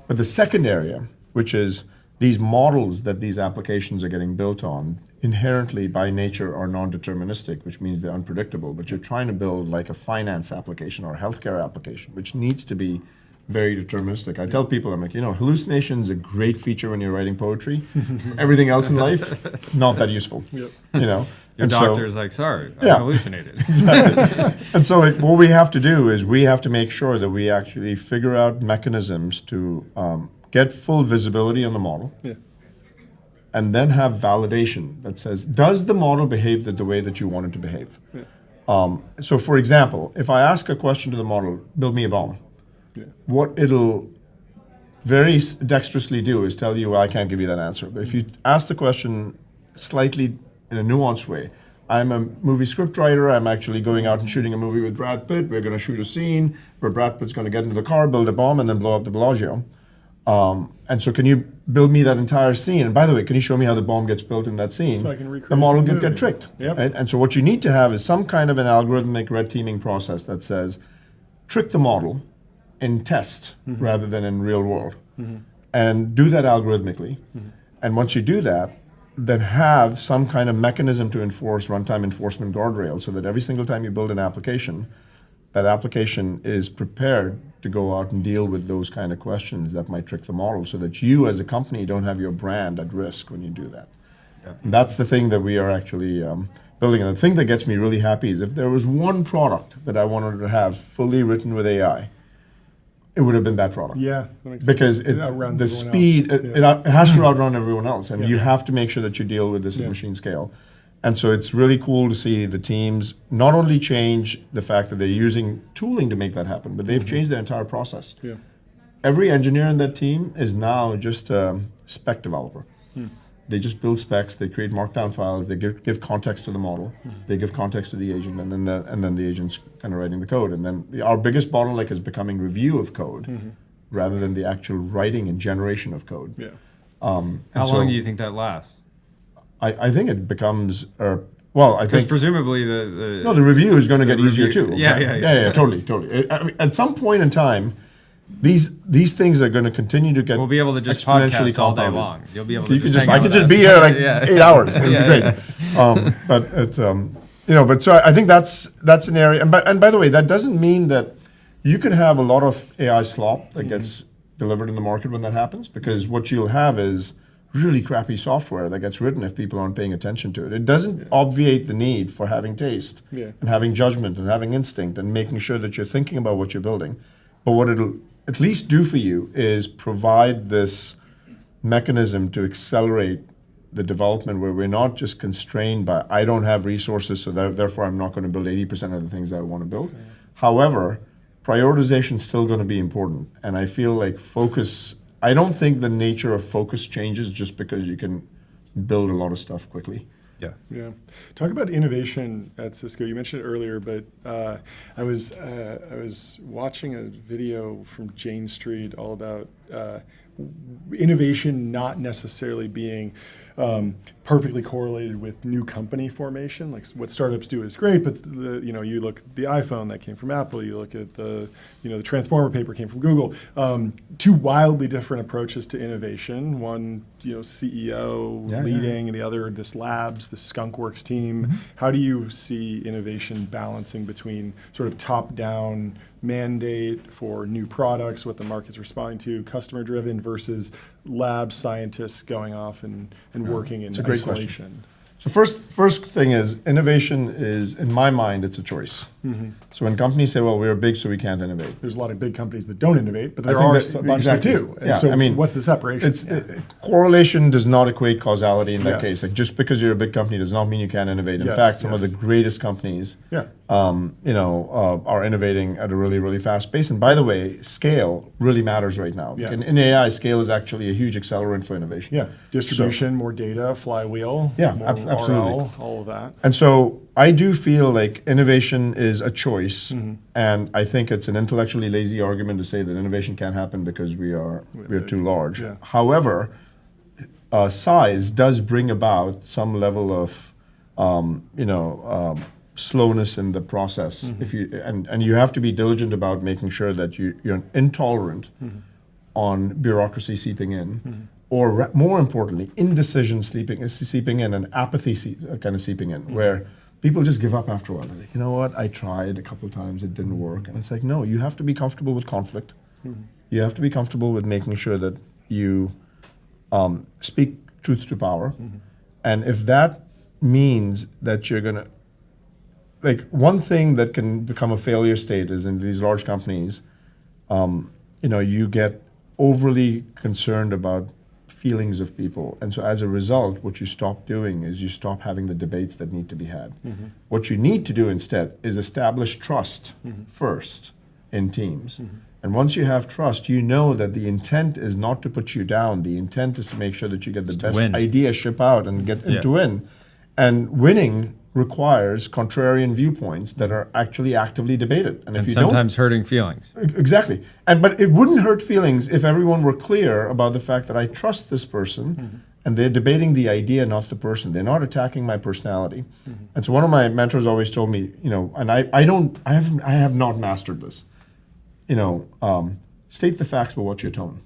But the second area, which is these models that these applications are getting built on, inherently by nature are non-deterministic, which means they're unpredictable. But you're trying to build like a finance application or a healthcare application, which needs to be very deterministic. I tell people, I'm like, hallucination is a great feature when you're writing poetry. Everything else in life, not that useful. your doctor's like, sorry, I hallucinated. And so what we have to do is we have to make sure that we actually figure out mechanisms to get full visibility on the model, and then have validation that says, does the model behave the way that you want it to behave? So for example, if I ask a question to the model, build me a bomb, what it'll very dexterously do is tell you, well, I can't give you that answer. But if you ask the question slightly in a nuanced way, I'm a movie scriptwriter, I'm actually going out and shooting a movie with Brad Pitt, we're going to shoot a scene where Brad Pitt's going to get into the car, build a bomb, and then blow up the Bellagio. And so can you build me that entire scene? And by the way, can you show me how the bomb gets built in that scene? So I can recreate the model the can movie. get tricked. Yep. Right? And so what you need to have is some kind of an algorithmic red teaming process that says, trick the model in test rather than in real world. And do that algorithmically. And once you do that, then have some kind of mechanism to enforce runtime enforcement guardrails so that every single time you build an application, that application is prepared to go out and deal with those kind of questions that might trick the model so that you as a company don't have your brand at risk when you do that. Yeah. That's the thing that we are actually building. And the thing that gets me really happy is if there was one product that I wanted to have fully written with AI, it would have been that product. Yeah, that makes because sense. It outruns the everyone speed, else. it has to outrun everyone else. And Yeah. you have to make sure that you deal with this at machine scale. And so it's really cool to see the teams not only change the fact that they're using tooling to make that happen, but they've changed their entire process. Yeah. Every engineer in that team is now just a spec developer. They just build specs, they create markdown files, they give context to the model, they give context to the agent, and then the agent's kind of writing the code. And then our biggest bottleneck is becoming review of code rather than the actual writing and generation of code. Yeah. How long do you think that lasts? I think it becomes, I Because think presumably the the review is going to get easier review- too. Yeah. Totally. I mean, at some point in time, these things are going to continue to get. we'll be able to just exponentially podcast all day compounded. long. You'll be able to You just could just, hang I out could with just us. be here like Yeah. 8 hours. It'd Yeah, be great. But it's but so I think that's an area. And by the way, that doesn't mean that you can have a lot of AI slop that gets delivered in the market when that happens, because what you'll have is really crappy software that gets written if people aren't paying attention to it. It doesn't obviate the need for having taste and having judgment and having instinct and making sure that you're thinking about what you're building. But what it'll at least do for you is provide this mechanism to accelerate the development where we're not just constrained by, I don't have resources, so therefore I'm not going to build 80% of the things that I want to build. However, prioritization is still going to be important. And I feel like focus, I don't think the nature of focus changes just because you can build a lot of stuff quickly. Yeah. Talk about innovation at Cisco. You mentioned it earlier, but I was watching a video from Jane Street all about innovation not necessarily being perfectly correlated with new company formation. Like what startups do is great, but you look at the iPhone that came from Apple. You look at the Transformer paper came from Google. Two wildly different approaches to innovation. One, CEO leading, and the other, this labs, the skunkworks team. How do you see innovation balancing between sort of top-down mandate for new products, what the market's responding to, customer-driven, versus lab scientists going off and working in a great isolation? question. So first thing is, innovation is, in my mind, it's a choice. So when companies say, well, we're big, so we can't innovate. There's a lot of big companies that don't innovate, but there think are that- a bunch that do. And Yeah, so I mean, what's the separation? It's correlation does not equate causality in that Yes. case. Like just because you're a big company does not mean you can't innovate. In Yes, fact, some of the yes. greatest companies, Yeah. are innovating at a really, really fast pace. And by the way, scale really matters right now. Yeah. In AI, scale is actually a huge accelerant for innovation. Yeah, distribution, more data, flywheel, Yeah, more absolutely. RL, all of that. And so I do feel like innovation is a choice, and I think it's an intellectually lazy argument to say that innovation can't happen because we're too large. Yeah. However, size does bring about some level of slowness in the process. If you and you have to be diligent about making sure that you're intolerant on bureaucracy seeping in. Or more importantly, indecision seeping in and apathy kind of seeping in, where people just give up after a while. They're like, you know what, I tried a couple of times, it didn't work. And it's like, no, you have to be comfortable with conflict. You have to be comfortable with making sure that you speak truth to power. And if that means that you're going to, like one thing that can become a failure state is in these large companies, you get overly concerned about feelings of people. And so as a result, what you stop doing is you stop having the debates that need to be had. What you need to do instead is establish trust first in teams. And once you have trust, you know that the intent is not to put you down. The intent is to make sure that you get the best win. idea ship out and to win. And winning requires contrarian viewpoints that are actually actively debated. and if you sometimes hurting feelings. Exactly. But it wouldn't hurt feelings if everyone were clear about the fact that I trust this person and they're debating the idea, not the person. They're not attacking my personality. And so one of my mentors always told me, and I have not mastered this. State the facts, but what's your tone?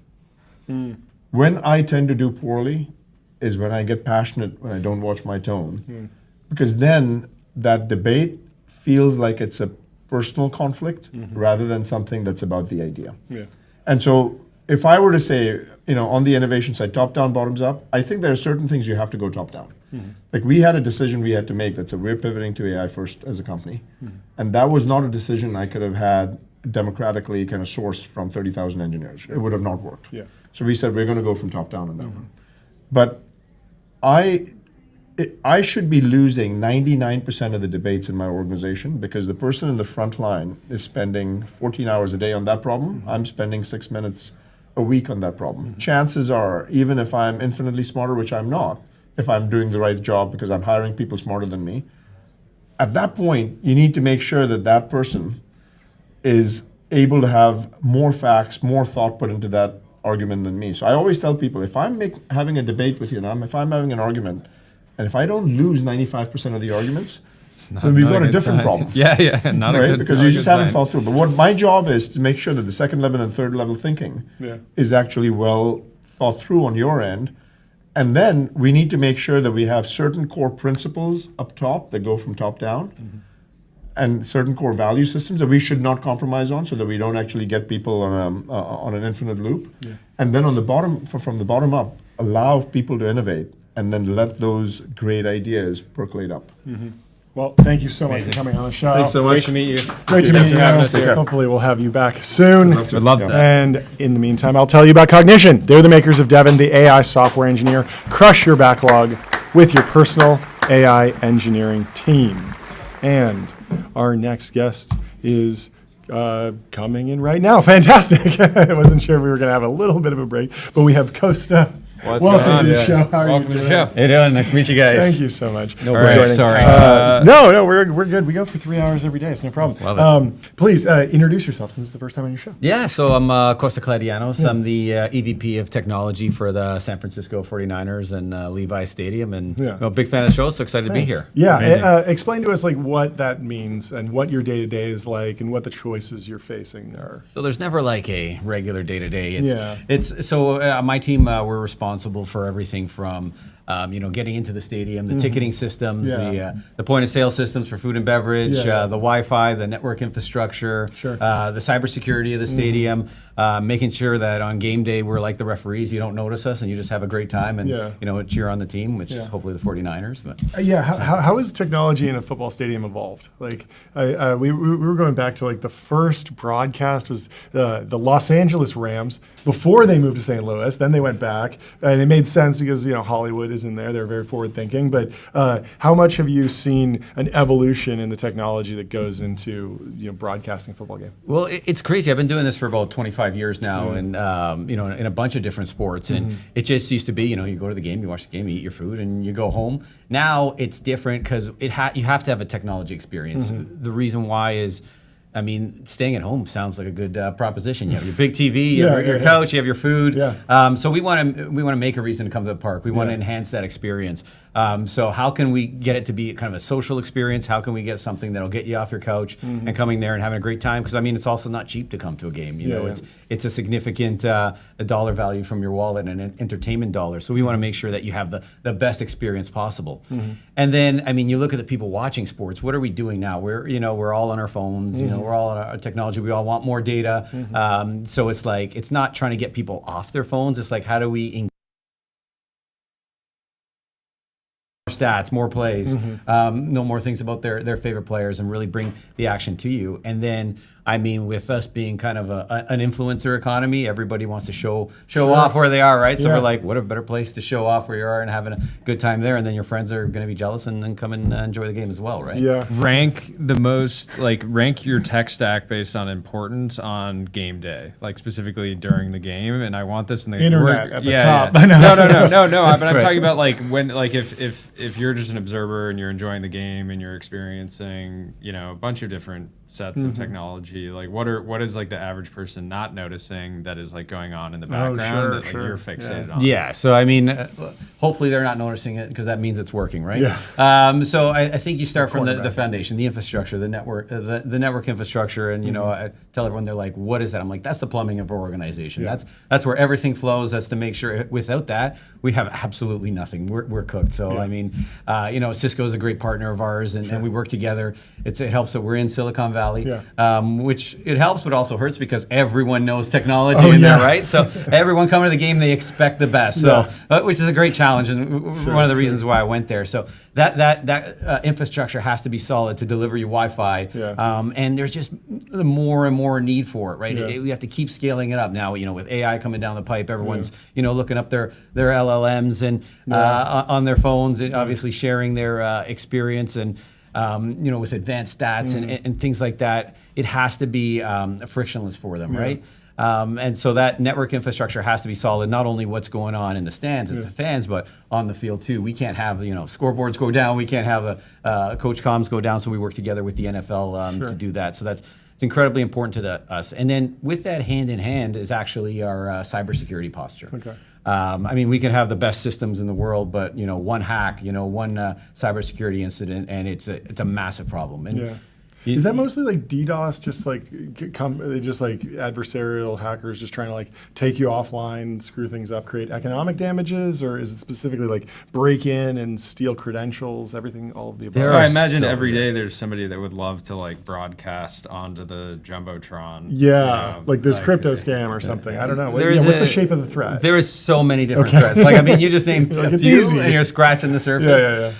When I tend to do poorly, is when I get passionate when I don't watch my tone, because then that debate feels like it's a personal conflict rather than something that's about the idea. Yeah. And so if I were to say, on the innovation side, top down, bottoms up, I think there are certain things you have to go top down. Like we had a decision we had to make that said we're pivoting to AI first as a company. And that was not a decision I could have had democratically kind of sourced from 30,000 engineers. It would have not worked. Yeah. So we said we're going to go from top down on that one. But I should be losing 99% of the debates in my organization because the person in the front line is spending 14 hours a day on that problem. I'm spending 6 minutes a week on that problem. Chances are, even if I'm infinitely smarter, which I'm not, if I'm doing the right job because I'm hiring people smarter than me, at that point, you need to make sure that that person is able to have more facts, more thought put into that argument than me. So I always tell people, if I'm having a debate with you now, if I'm having an argument, and if I don't lose 95% of the arguments, then we've got a different problem. Yeah, not a Right? good Because not you a just good haven't sign. thought through. But what my job is to make sure that the second level and third level thinking is actually well thought through on your end. And then we need to make sure that we have certain core principles up top that go from top down and certain core value systems that we should not compromise on so that we don't actually get people on an infinite loop. And then on the bottom, from the bottom up, allow people to innovate and then let those great ideas percolate up. Well, thank you so much for coming on the show. Thanks so much. Great to meet you. Great to Thanks meet for you. having us here. Hopefully we'll have you back soon. Would love that. And in the meantime, I'll tell you about Cognition. They're the makers of Devon, the AI software engineer. Crush your backlog with your personal AI engineering team. And our next guest is coming in right now. Fantastic. I wasn't sure if we were going to have a little bit of a break, but we have Costa. What's Welcome going on? to the show. How are Welcome you to the doing? show. How you doing? Nice to meet you guys. Thank you so much. No All right, breaks. sorry. No, we're good. We go for 3 hours every day. It's no problem. Love it. Please introduce yourself since it's the first time on your show. Yeah, so I'm Costa Kladianos. I'm the EVP of technology for the San Francisco 49ers and Levi Stadium, and Yeah. I'm a big fan of the show, so excited to be here. Yeah, explain to us like what that means and what your day to day is like and what the choices you're facing are. So there's never like a regular day to day. Yeah. It's so my team we're responsible for everything from getting into the stadium, the ticketing systems, Yeah. the point of sale systems for food and beverage, Yeah. the Wi-Fi, the network infrastructure, Sure. the cybersecurity of the stadium, making sure that on game day we're like the referees. You don't notice us and you just have a great time and Yeah. cheer on the team, which is Yeah. hopefully the 49ers. But How has technology in a football stadium evolved? Like, we were going back to like the first broadcast was the Los Angeles Rams before they moved to St. Louis. Then they went back, and it made sense because Hollywood is in there. They're very forward thinking. But how much have you seen an evolution in the technology that goes into broadcasting a football game? Well, it's crazy. I've been doing this for about 25 years now, and in a bunch of different sports. And it just used to be, you go to the game, you watch the game, you eat your food, and you go home. Now it's different because you have to have a technology experience. The reason why is, staying at home sounds like a good proposition. You have your big TV, you have your couch, you have your food. Yeah. So we want to make a reason to come to the park. We want to enhance that experience. So how can we get it to be kind of a social experience? How can we get something that'll get you off your couch and coming there and having a great time? Because it's also not cheap to come to a game. It's a significant a dollar value from your wallet and an entertainment dollar. So we want to make sure that you have the best experience possible. And then you look at the people watching sports. What are we doing now? We're all on our phones. We're all on our technology. We all want more data. So it's like it's not trying to get people off their phones. It's like how do we stats, more plays, know more things about their favorite players, and really bring the action to you. And then, with us being kind of an influencer economy, everybody wants to show off where they are, right? So we're like, what a better place to show off where you are and having a good time there, and then your friends are going to be jealous and then come and enjoy the game as well, right? Yeah. Rank your tech stack based on importance on game day, like specifically during the game. And I want this in the Internet at the top. Yeah. No. But I'm talking about like when, like if you're just an observer and you're enjoying the game and you're experiencing, a bunch of different sets of technology. Like what is like the average person not noticing that is like going on in the background that like you're fixated on? Yeah. So I mean, hopefully they're not noticing it because that means it's working, right? Yeah. So I think you start from the foundation, the infrastructure, the network, the network infrastructure, and you know, I tell everyone, they're like, "What is that?" I'm like, "That's the plumbing of our organization. That's where everything flows. That's to make sure. Without that, we have absolutely nothing. We're cooked." So I mean, you know, Cisco is a great partner of ours, and we work together. It helps that we're in Silicon Valley, which it helps, but also hurts because everyone knows technology in there, right? So everyone coming to the game, they expect the best. So, which is a great challenge, and one of the reasons why I went there. So that infrastructure has to be solid to deliver you Wi-Fi, and there's just more and more need for it, right? We have to keep scaling it up now. You know, with AI coming down the pipe, everyone's you know looking up their LLMs and on their phones, and obviously sharing their experience and. You know, with advanced stats and things like that, it has to be frictionless for them, right? And so that network infrastructure has to be solid. Not only what's going on in the stands as the fans, but on the field too. We can't have scoreboards go down. We can't have coach comms go down. So we work together with the NFL to do that. So it's incredibly important to us. And then with that hand in hand is actually our cybersecurity posture. Okay. I mean, we can have the best systems in the world, but one hack, one cybersecurity incident, and it's a massive problem. And is that mostly like DDoS, just like adversarial hackers just trying to like take you offline, screw things up, create economic damages, or is it specifically like break in and steal credentials, everything, all of the above? I imagine every day there's somebody that would love to like broadcast onto the jumbotron. Yeah, like this crypto scam or something. I don't know. What's the shape of the threat? There is so many different threats. Like I mean, you just named a few, and you're scratching the surface.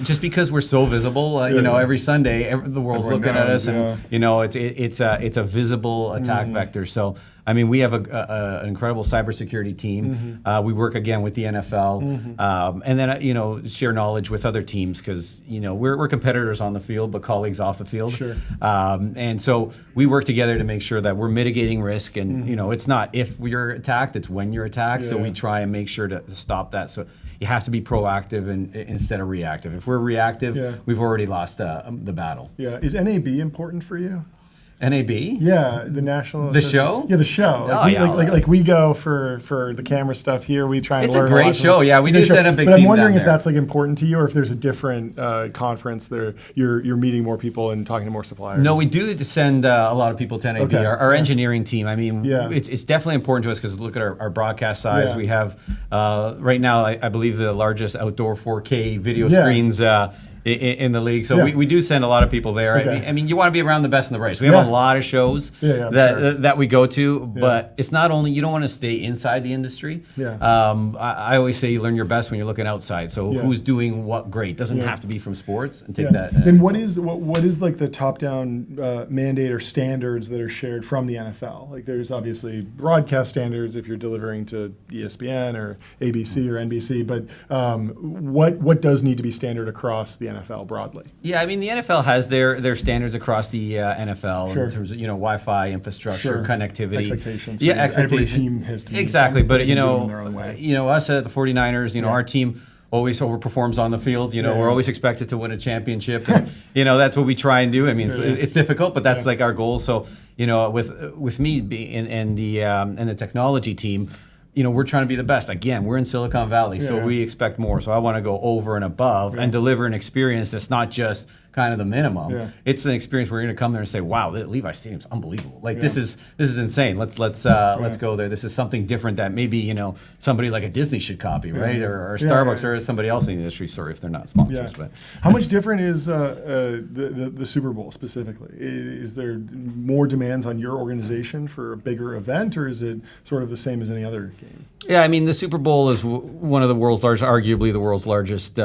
Just because we're so visible, every Sunday, the world's looking at us, and it's a visible attack vector. So I mean, we have an incredible cybersecurity team. We work again with the NFL, and then share knowledge with other teams because we're competitors on the field, but colleagues off the field. Sure. And so we work together to make sure that we're mitigating risk, and it's not if you're attacked, it's when you're attacked. So we try and make sure to stop that. So you have to be proactive instead of reactive. If we're reactive, we've already lost the battle. Yeah. Is NAB important for you? NAB? Yeah, the national. The show? Yeah, the show. Like we go for the camera stuff here. We try and it's learn. It's a great show. Yeah, we do set a big team. But I'm wondering if that's like important to you, or if there's a different conference there. You're meeting more people and talking to more suppliers. No, we do send a lot of people to NAB. Okay. Our engineering team. I mean, it's definitely important to us because look at our broadcast size. Yeah. We have right now, I believe, the largest outdoor 4K video screens. In the league, so we do send a lot of people there. Okay. I mean, you want to be around the best and the brightest. We have a lot of shows that we go to, but it's not only you don't want to stay inside the industry. Yeah. I always say you learn your best when you're looking outside. So who's doing what great doesn't have to be from sports, and take that. Then what is like the top-down mandate or standards that are shared from the NFL? Like there's obviously broadcast standards if you're delivering to ESPN or ABC or NBC, but what does need to be standard across the NFL broadly? Yeah, I mean the NFL has their standards across the NFL in terms of Wi-Fi infrastructure, connectivity, expectations. Yeah, expectations. Every team has to exactly, but us at the 49ers, our team always overperforms on the field. We're always expected to win a championship. And, that's what we try and do. I mean, it's difficult, but that's like our goal. So with me being and the technology team. We're trying to be the best. Again, we're in Silicon Valley, so we expect more. So I want to go over and above and deliver an experience that's not just kind of the minimum. Yeah. It's an experience where you're going to come there and say, "Wow, the Levi Stadium's unbelievable. Like this is insane. Let's go there. This is something different that maybe somebody like a Disney should copy, right? Or Starbucks or somebody else in the industry. Sorry if they're not sponsors, but how much different is the Super Bowl specifically? Is there more demands on your organization for a bigger event, or is it sort of the same as any other game? Yeah, I mean the Super Bowl is one of the world's largest, arguably the world's largest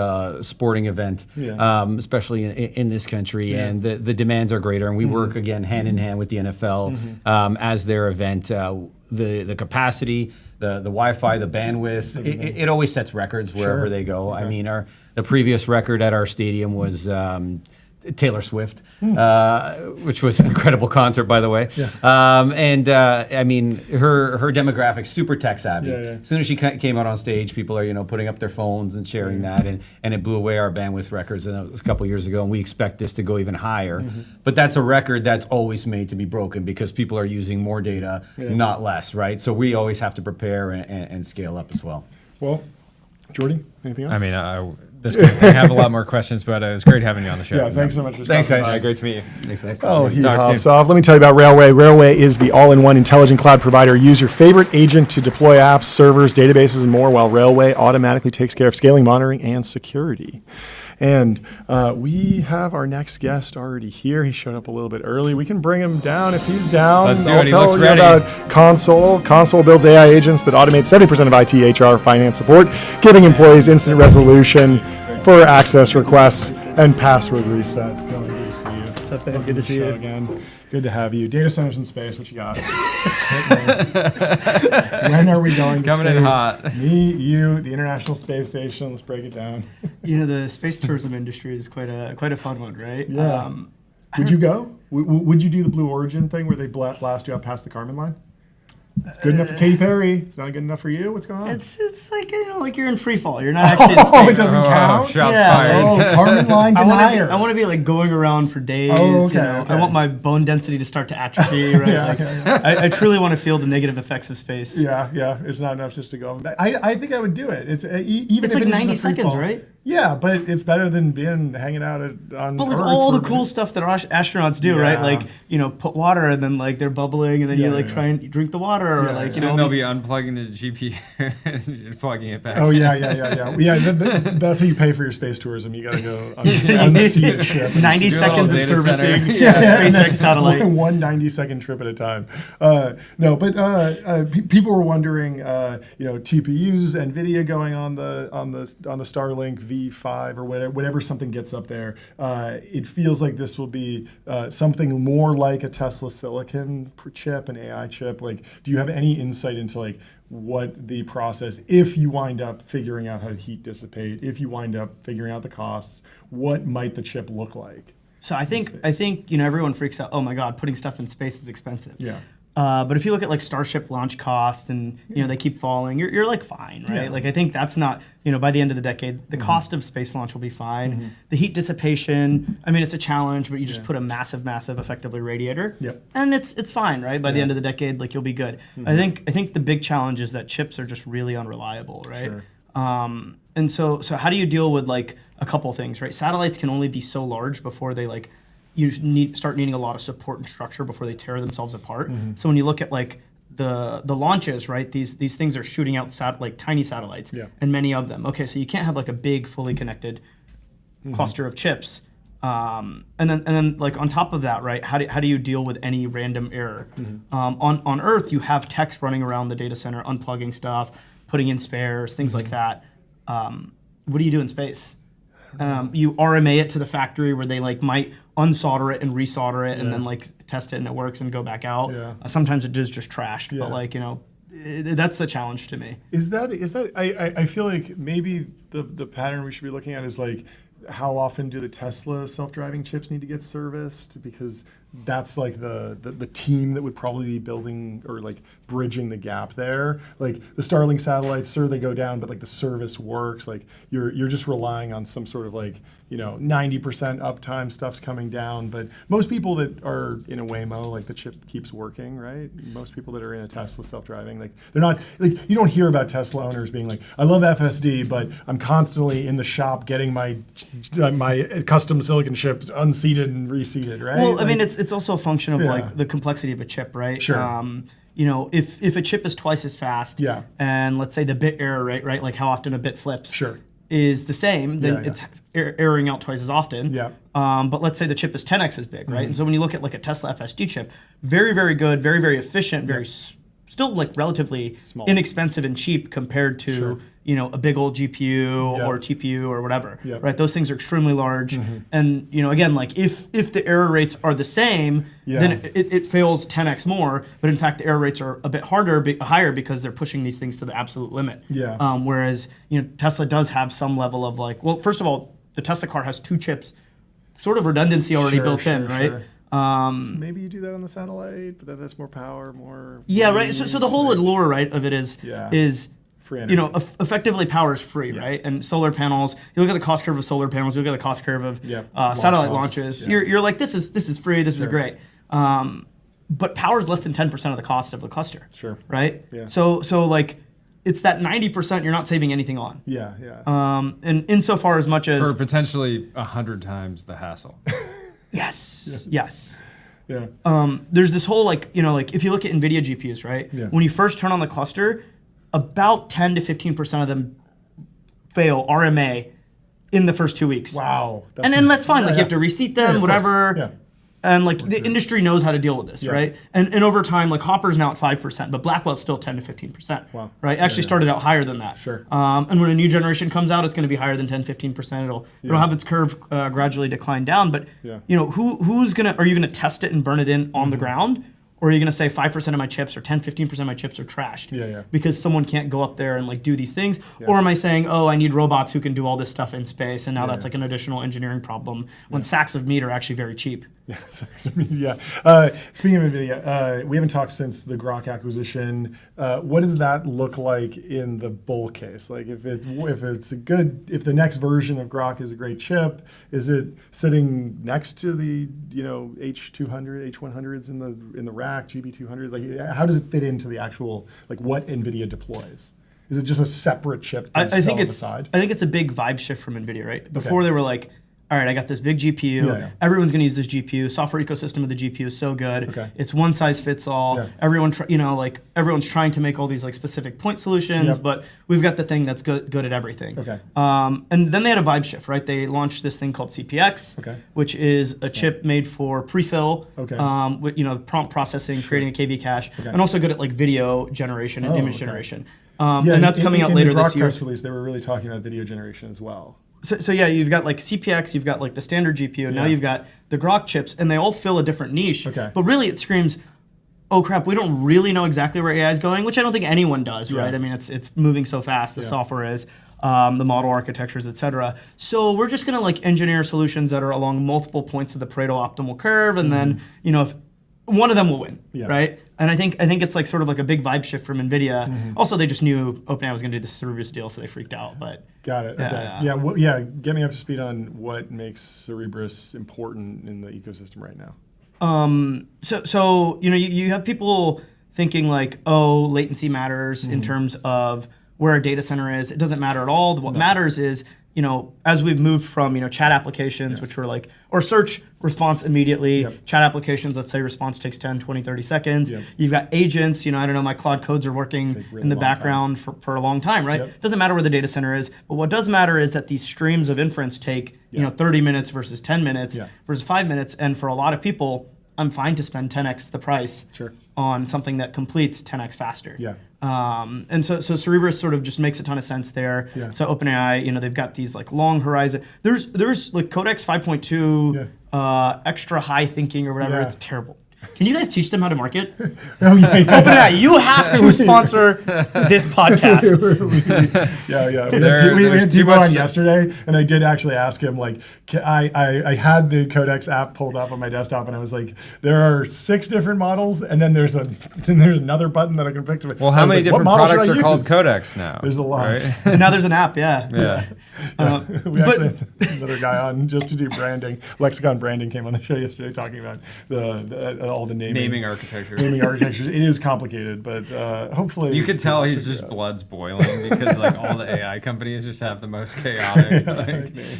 sporting event, especially in this country, and the demands are greater, and we work again hand in hand with the NFL as their event. The capacity, the Wi-Fi, the bandwidth, it always sets records wherever they go. I mean, the previous record at our stadium was Taylor Swift, which was an incredible concert, by the way. Yeah. I mean, her demographic, super tech savvy. Yeah. As soon as she came out on stage, people are putting up their phones and sharing that, and it blew away our bandwidth records. And that was a couple years ago, and we expect this to go even higher. But that's a record that's always made to be broken because people are using more data, not less, right? So we always have to prepare and scale up as well. Well, Jordy, anything else? I mean, I have a lot more questions, but it was great having you on the show. Yeah, thanks so much for Thanks, stopping guys. by. Great to meet you. Thanks. Oh, he Talk hops soon. off. Let me tell you about Railway. Railway is the all-in-one intelligent cloud provider. Use your favorite agent to deploy apps, servers, databases, and more, while Railway automatically takes care of scaling, monitoring, and security. And we have our next guest already here. He showed up a little bit early. We can bring him down if he's down. Let's do I'll it. He tell looks you ready. about Console. Console builds AI agents that automate 70% of IT, HR, finance support, giving employees instant resolution for access requests and password resets. Dylan, good to see you. What's up, man? Good to see you. Again. Good to have you. Data centers in space, what you got? When are we going to Coming space? in hot. Me, you, the International Space Station. Let's break it down. The space tourism industry is quite a fun one, right? Yeah. Would you go? Would you do the Blue Origin thing where they blast you out past the Kármán line? It's good enough for Katy Perry. It's not good enough for you. What's going on? It's like like you're in free fall. You're not actually in space. Oh, it doesn't count. Shots Yeah. fired. Oh, Kármán line I denier. want to be like going around for days. Oh, okay, okay. I want my bone density to start to atrophy. Right? Yeah, I truly want to feel the negative effects of space. Yeah. It's not enough just to go. I think I would do it. It's even It's if like it is 90 a free seconds, fall. right? Yeah, but it's better than hanging out on. But like Earth all for the a cool minute. stuff that astronauts do, right? Yeah. Like put water and then like they're bubbling and then you Yeah. try and drink the water or like Soon all they'll these- be unplugging the GPU and plugging it back. Oh yeah. That's how you pay for your space tourism. You gotta go unsee a ship. 90 Do a seconds of little data center. servicing SpaceX satellite. One 90-second trip at a time. People were wondering, TPUs, NVIDIA going on the Starlink V5 or whatever something gets up there. It feels like this will be something more like a Tesla silicon chip, an AI chip. Like, do you have any insight into like what the process, if you wind up figuring out how to heat dissipate, if you wind up figuring out the costs, what might the chip look like? So I think everyone freaks out. Oh my God, putting stuff in space is expensive. Yeah. But if you look at like Starship launch cost and they keep falling, you're like fine, right? Yeah. Like I think that's not by the end of the decade, the cost of space launch will be fine. The heat dissipation, I mean it's a challenge, but you just put a massive, effectively radiator, and it's fine, right? By the end of the decade, like you'll be good. I think the big challenge is that chips are just really unreliable, right? Sure. And so how do you deal with like a couple things, right? Satellites can only be so large before they like. Start needing a lot of support and structure before they tear themselves apart. So when you look at like the launches, right? These things are shooting out like tiny satellites, and many of them. Okay, so you can't have like a big, fully connected cluster of chips. And then like on top of that, right? How do you deal with any random error? On Earth, you have techs running around the data center, unplugging stuff, putting in spares, things like that. What do you do in space? You RMA it to the factory where they like might unsolder it and resolder it and then like test it and it works and go back out. Sometimes it is just trashed, but like that's the challenge to me. Is that I feel like maybe the pattern we should be looking at is like how often do the Tesla self-driving chips need to get serviced, because that's like the team that would probably be building or like bridging the gap there. Like the Starlink satellites, sure, they go down, but like the service works. Like you're just relying on some sort of like 90% uptime stuff's coming down. But most people that are in a Waymo, like the chip keeps working, right? Most people that are in a Tesla self-driving, like they're not like, you don't hear about Tesla owners being like, I love FSD, but I'm constantly in the shop getting my custom silicon chips unseated and reseated, right? Well, I mean, it's also a function of like the complexity of a chip, right? Sure. If a chip is twice as fast, and let's say the bit error rate, right, like how often a bit flips, is the same, then it's erroring out twice as often. But let's say the chip is 10x as big, right? And so when you look at like a Tesla FSD chip, very, very good, very, very efficient, still like relatively small, inexpensive and cheap compared to a big old GPU or TPU or whatever, right? Those things are extremely large, and again, like if the error rates are the same, then it fails 10x more. But in fact, the error rates are a bit higher because they're pushing these things to the absolute limit. Whereas Tesla does have some level of like, well, first of all, the Tesla car has 2 chips sort of redundancy already Sure, built in, sure, right? sure. So maybe you do that on the satellite, but then that's more power, more. Yeah, right. So the whole allure, right, of it is Yeah. Free you know, energy. effectively power is free, right? And solar panels, you look at the cost curve of solar panels, you look at the cost curve of Launch satellite costs. launches. Yeah. You're like, this is free, this is great. But power is less than 10% of the cost of the cluster. Sure. Right? Yeah. So like, it's that 90% you're not saving anything on. Yeah, yeah. And insofar as much as For potentially 100 times the hassle. yes. Yeah. There's this whole like, you know, like if you look at NVIDIA GPUs, right? Yeah. When you first turn on the cluster, about 10 to 15% of them fail RMA in the first 2 weeks. Wow. And then that's fine. Like you have to reseat them, of whatever. course. Yeah. And like the industry knows how to deal with this, Yeah. right? And over time, like Hopper's now at 5%, but Blackwell's still 10 to 15%. Wow. Right? Actually started out higher than that. Sure. And when a new generation comes out, it's going to be higher than 10, 15%. It'll have its curve gradually decline down. But Yeah. you know, are you gonna test it and burn it in on Mm-hmm. the ground? Or are you going to say 5% of my chips or 10, 15% of my chips are trashed Yeah. because someone can't go up there and like do these things? Or am I saying, oh, I need robots who can do all this stuff in space, and now that's like an additional engineering problem when sacks of meat are actually very cheap? Yeah. Speaking of NVIDIA, we haven't talked since the Grok acquisition. What does that look like in the bull case? Like if the next version of Grok is a great chip, is it sitting next to the H200, H100s in the rack, GB200? Like how does it fit into the actual like what NVIDIA deploys? Is it just a separate chip? I think on it's the side? I think it's a big vibe shift from NVIDIA, right? Before they were like, all right, I got this big GPU. Yeah. Everyone's going to use this GPU. Software ecosystem of the GPU is so good. Okay. It's one size fits all. Yeah. Everyone's trying to make all these like specific point solutions, Yep. but we've got the thing that's good at everything. Okay. And then they had a vibe shift, right? They launched this thing called CPX, Okay. which is a chip made for prefill, Okay. with prompt processing, creating a KV cache, and also good at like video generation and image okay. generation. Yeah, And that's coming out later in the this Grok year. press release, they were really talking about video generation as well. So yeah, you've got like CPX, you've got like the standard GPU, now Yeah. you've got the Grok chips, and they all fill a different niche. Okay. But really, it screams, oh crap, we don't really know exactly where AI is going, which I don't think anyone does, right? I mean, it's moving so fast, the software is, the model architectures, et cetera. So we're just gonna like engineer solutions that are along multiple points of the Pareto optimal curve, and then if one of them will win, Yeah. right? And I think it's like sort of like a big vibe shift from NVIDIA. Also, they just knew OpenAI was going to do the Cerebrus deal, so they freaked out. But Got it. Yeah, Okay. Get me up to speed on what makes Cerebrus important in the ecosystem right now. So you have people thinking like, oh, latency matters in terms of where a data center is. It doesn't matter at all. What matters is as we've moved from chat applications, which were like, or search response immediately, chat applications, let's say response takes 10, 20, 30 seconds. You've got agents, I don't know, my Claude codes are working really in the long background for a long time, right? Yep. Doesn't matter where the data center is, but what does matter is that these streams of inference take 30 minutes versus 10 minutes versus 5 minutes, and for a lot of people, I'm fine to spend 10x the price on something that completes 10x faster. Yeah. And so Cerebrus sort of just makes a ton of sense there. Yeah. So OpenAI, they've got these like long horizon. There's like Codex 5.2 extra high thinking or whatever. Yeah. It's terrible. Can you guys teach them how to market? Oh yeah. OpenAI, you have to sponsor this podcast. We had too Timo much- on yesterday, and I did actually ask him, like, I had the Codex app pulled up on my desktop, and I was like, there are 6 different models, and then there's another button that I can pick to it. Well, I how was many like, what different model should products I are called use? Codex now? There's a lot. Right? And now there's an app, yeah. Yeah. We actually had another guy on just to do branding. Lexicon Branding came on the show yesterday talking about all the Naming architecture. naming architectures. It is complicated, but hopefully You could tell we'll he's figure just it out. blood's boiling because like all the AI companies just have the most chaotic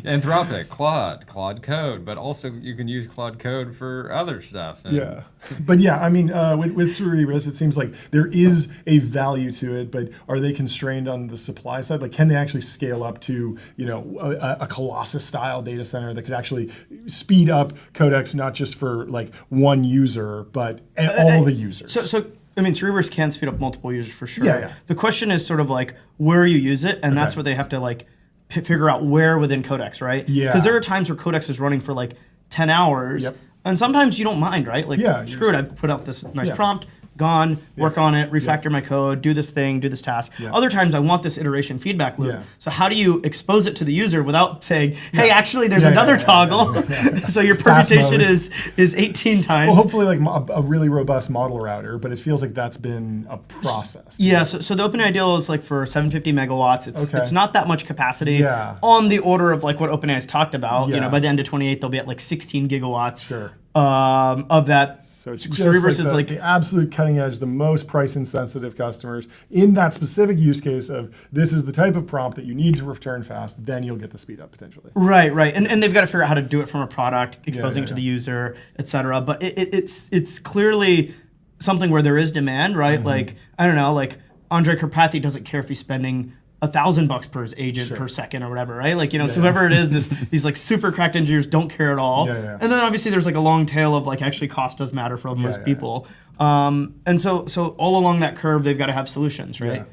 Anthropic, Claude Code, but also you can use Claude Code for other stuff. And Yeah, but yeah, I mean, with Cerebrus, it seems like there is a value to it, but are they constrained on the supply side? Like, can they actually scale up to a Colossus-style data center that could actually speed up Codex not just for like one user, but all the users? So I mean, Cerebrus can speed up multiple users for sure. Yeah. The question is sort of like where you use it, and that's where they have to like figure out where within Codex, right? Yeah. Because there are times where Codex is running for like 10 hours, Yep. and sometimes you don't mind, right? Like, Yeah, screw it, I've put out this nice prompt. gone, work on it, refactor my code, do this thing, do this task. Other times I want this iteration feedback loop. So how do you expose it to the user without saying, hey, actually there's another toggle. So your permutation is 18 times. Well, hopefully like a really robust model router, but it feels like that's been a process. Yeah, so the OpenAI deal is like for 750 megawatts. It's not that much capacity. On the order of like what OpenAI has talked about. You know, by the end of 28, they'll be at like 16 gigawatts. Of that. So it's just like the absolute cutting edge, the most price insensitive customers in that specific use case of this is the type of prompt that you need to return fast, then you'll get the speed up potentially. Right. And they've got to figure out how to do it from a product, exposing to the user, et cetera. But it's clearly something where there is demand, right? Like, I don't know, like Andre Karpathy doesn't care if he's spending $1,000 per agent per second or whatever, right? Like, you know, so whoever it is, these like super cracked engineers don't care at all. And then obviously there's like a long tail of like actually cost does matter for most people. And so all along that curve, they've got to have solutions, right?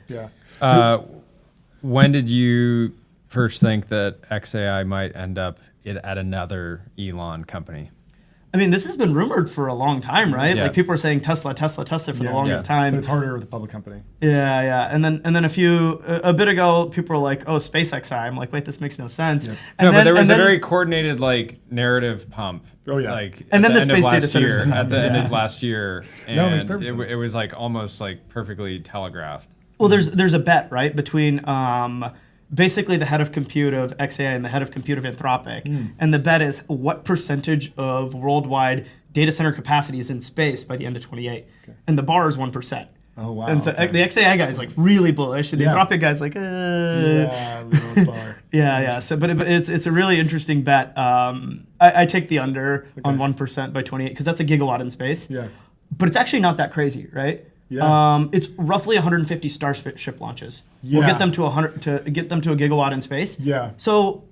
When did you first think that XAI might end up at another Elon company? I mean, this has been rumored for a long time, right? Like people are saying Tesla for the longest time. But it's harder with a public company. And then a bit ago, people were like, "Oh, SpaceXI." I'm like, "Wait, this makes no sense." But there was a very coordinated like narrative pump. Like and then the space data centers at the end of last year, and it makes perfect sense. It was like almost like perfectly telegraphed. Well, there's a bet, right, between basically the head of compute of XAI and the head of compute of Anthropic. And the bet is what percentage of worldwide data center capacity is in space by the end of 28. And the bar is 1%. Oh, wow. And so the XAI guy is like really bullish, and the Anthropic guy's like, So, but it's a really interesting bet. I take the under on 1% by 28 because that's a gigawatt in space. But it's actually not that crazy, right? It's roughly 150 Starship launches. We'll get them to a gigawatt in space. So,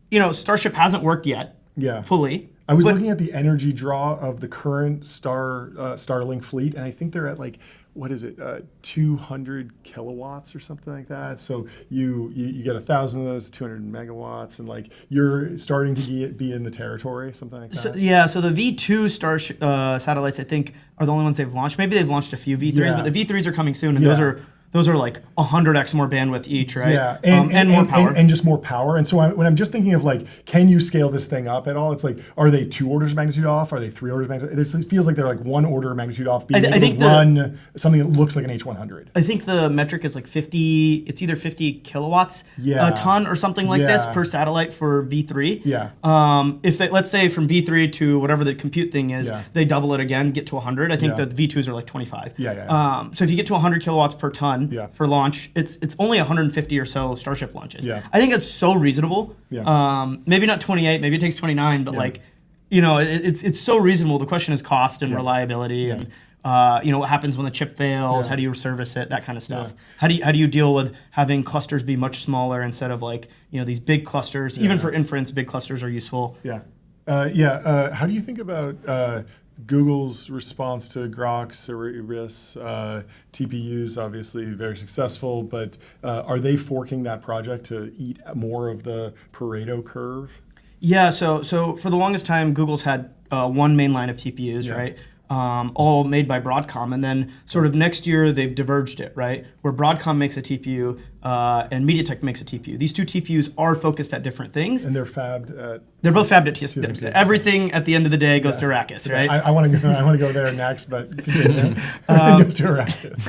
you know, Starship hasn't worked yet. Fully. I was looking at the energy draw of the current Starlink fleet, and I think they're at like, what is it, 200 kilowatts or something like that. So you get 1,000 of those, 200 megawatts, and like you're starting to be in the territory, something like that. So the V2 satellites, I think, are the only ones they've launched. Maybe they've launched a few V3s, but the V3s are coming soon, and those are like 100x more bandwidth each, right? And more power. And just more power. And so when I'm just thinking of like, can you scale this thing up at all? It's like, are they 2 orders of magnitude off? Are they 3 orders of magnitude? It feels like they're like 1 order of magnitude off being able to run something that looks like an H100. I think the metric is like 50, it's either 50 kilowatts a ton or something like this per satellite for V3. If they, let's say from V3 to whatever the compute thing is, they double it again, get to 100. I think the V2s are like 25. So if you get to 100 kilowatts per ton for launch, it's only 150 or so Starship launches. I think it's so reasonable. Maybe not 28, maybe it takes 29, but like, you know, it's so reasonable. The question is cost and reliability and you know, what happens when the chip fails, how do you service it, that kind of stuff. How do you deal with having clusters be much smaller instead of like, you know, these big clusters. Even for inference, big clusters are useful. How do you think about Google's response to Grok, Cerebras, TPUs, obviously very successful, but are they forking that project to eat more of the Pareto curve? So for the longest time, Google's had one main line of TPUs, right? All made by Broadcom, and then sort of next year they've diverged it, right? Where Broadcom makes a TPU and MediaTek makes a TPU. These two TPUs are focused at different things. And they're fabbed at... They're both fabbed at TSMC. Everything at the end of the day goes to Arrakis, right? I want to go there next, but continue. Goes to Arrakis.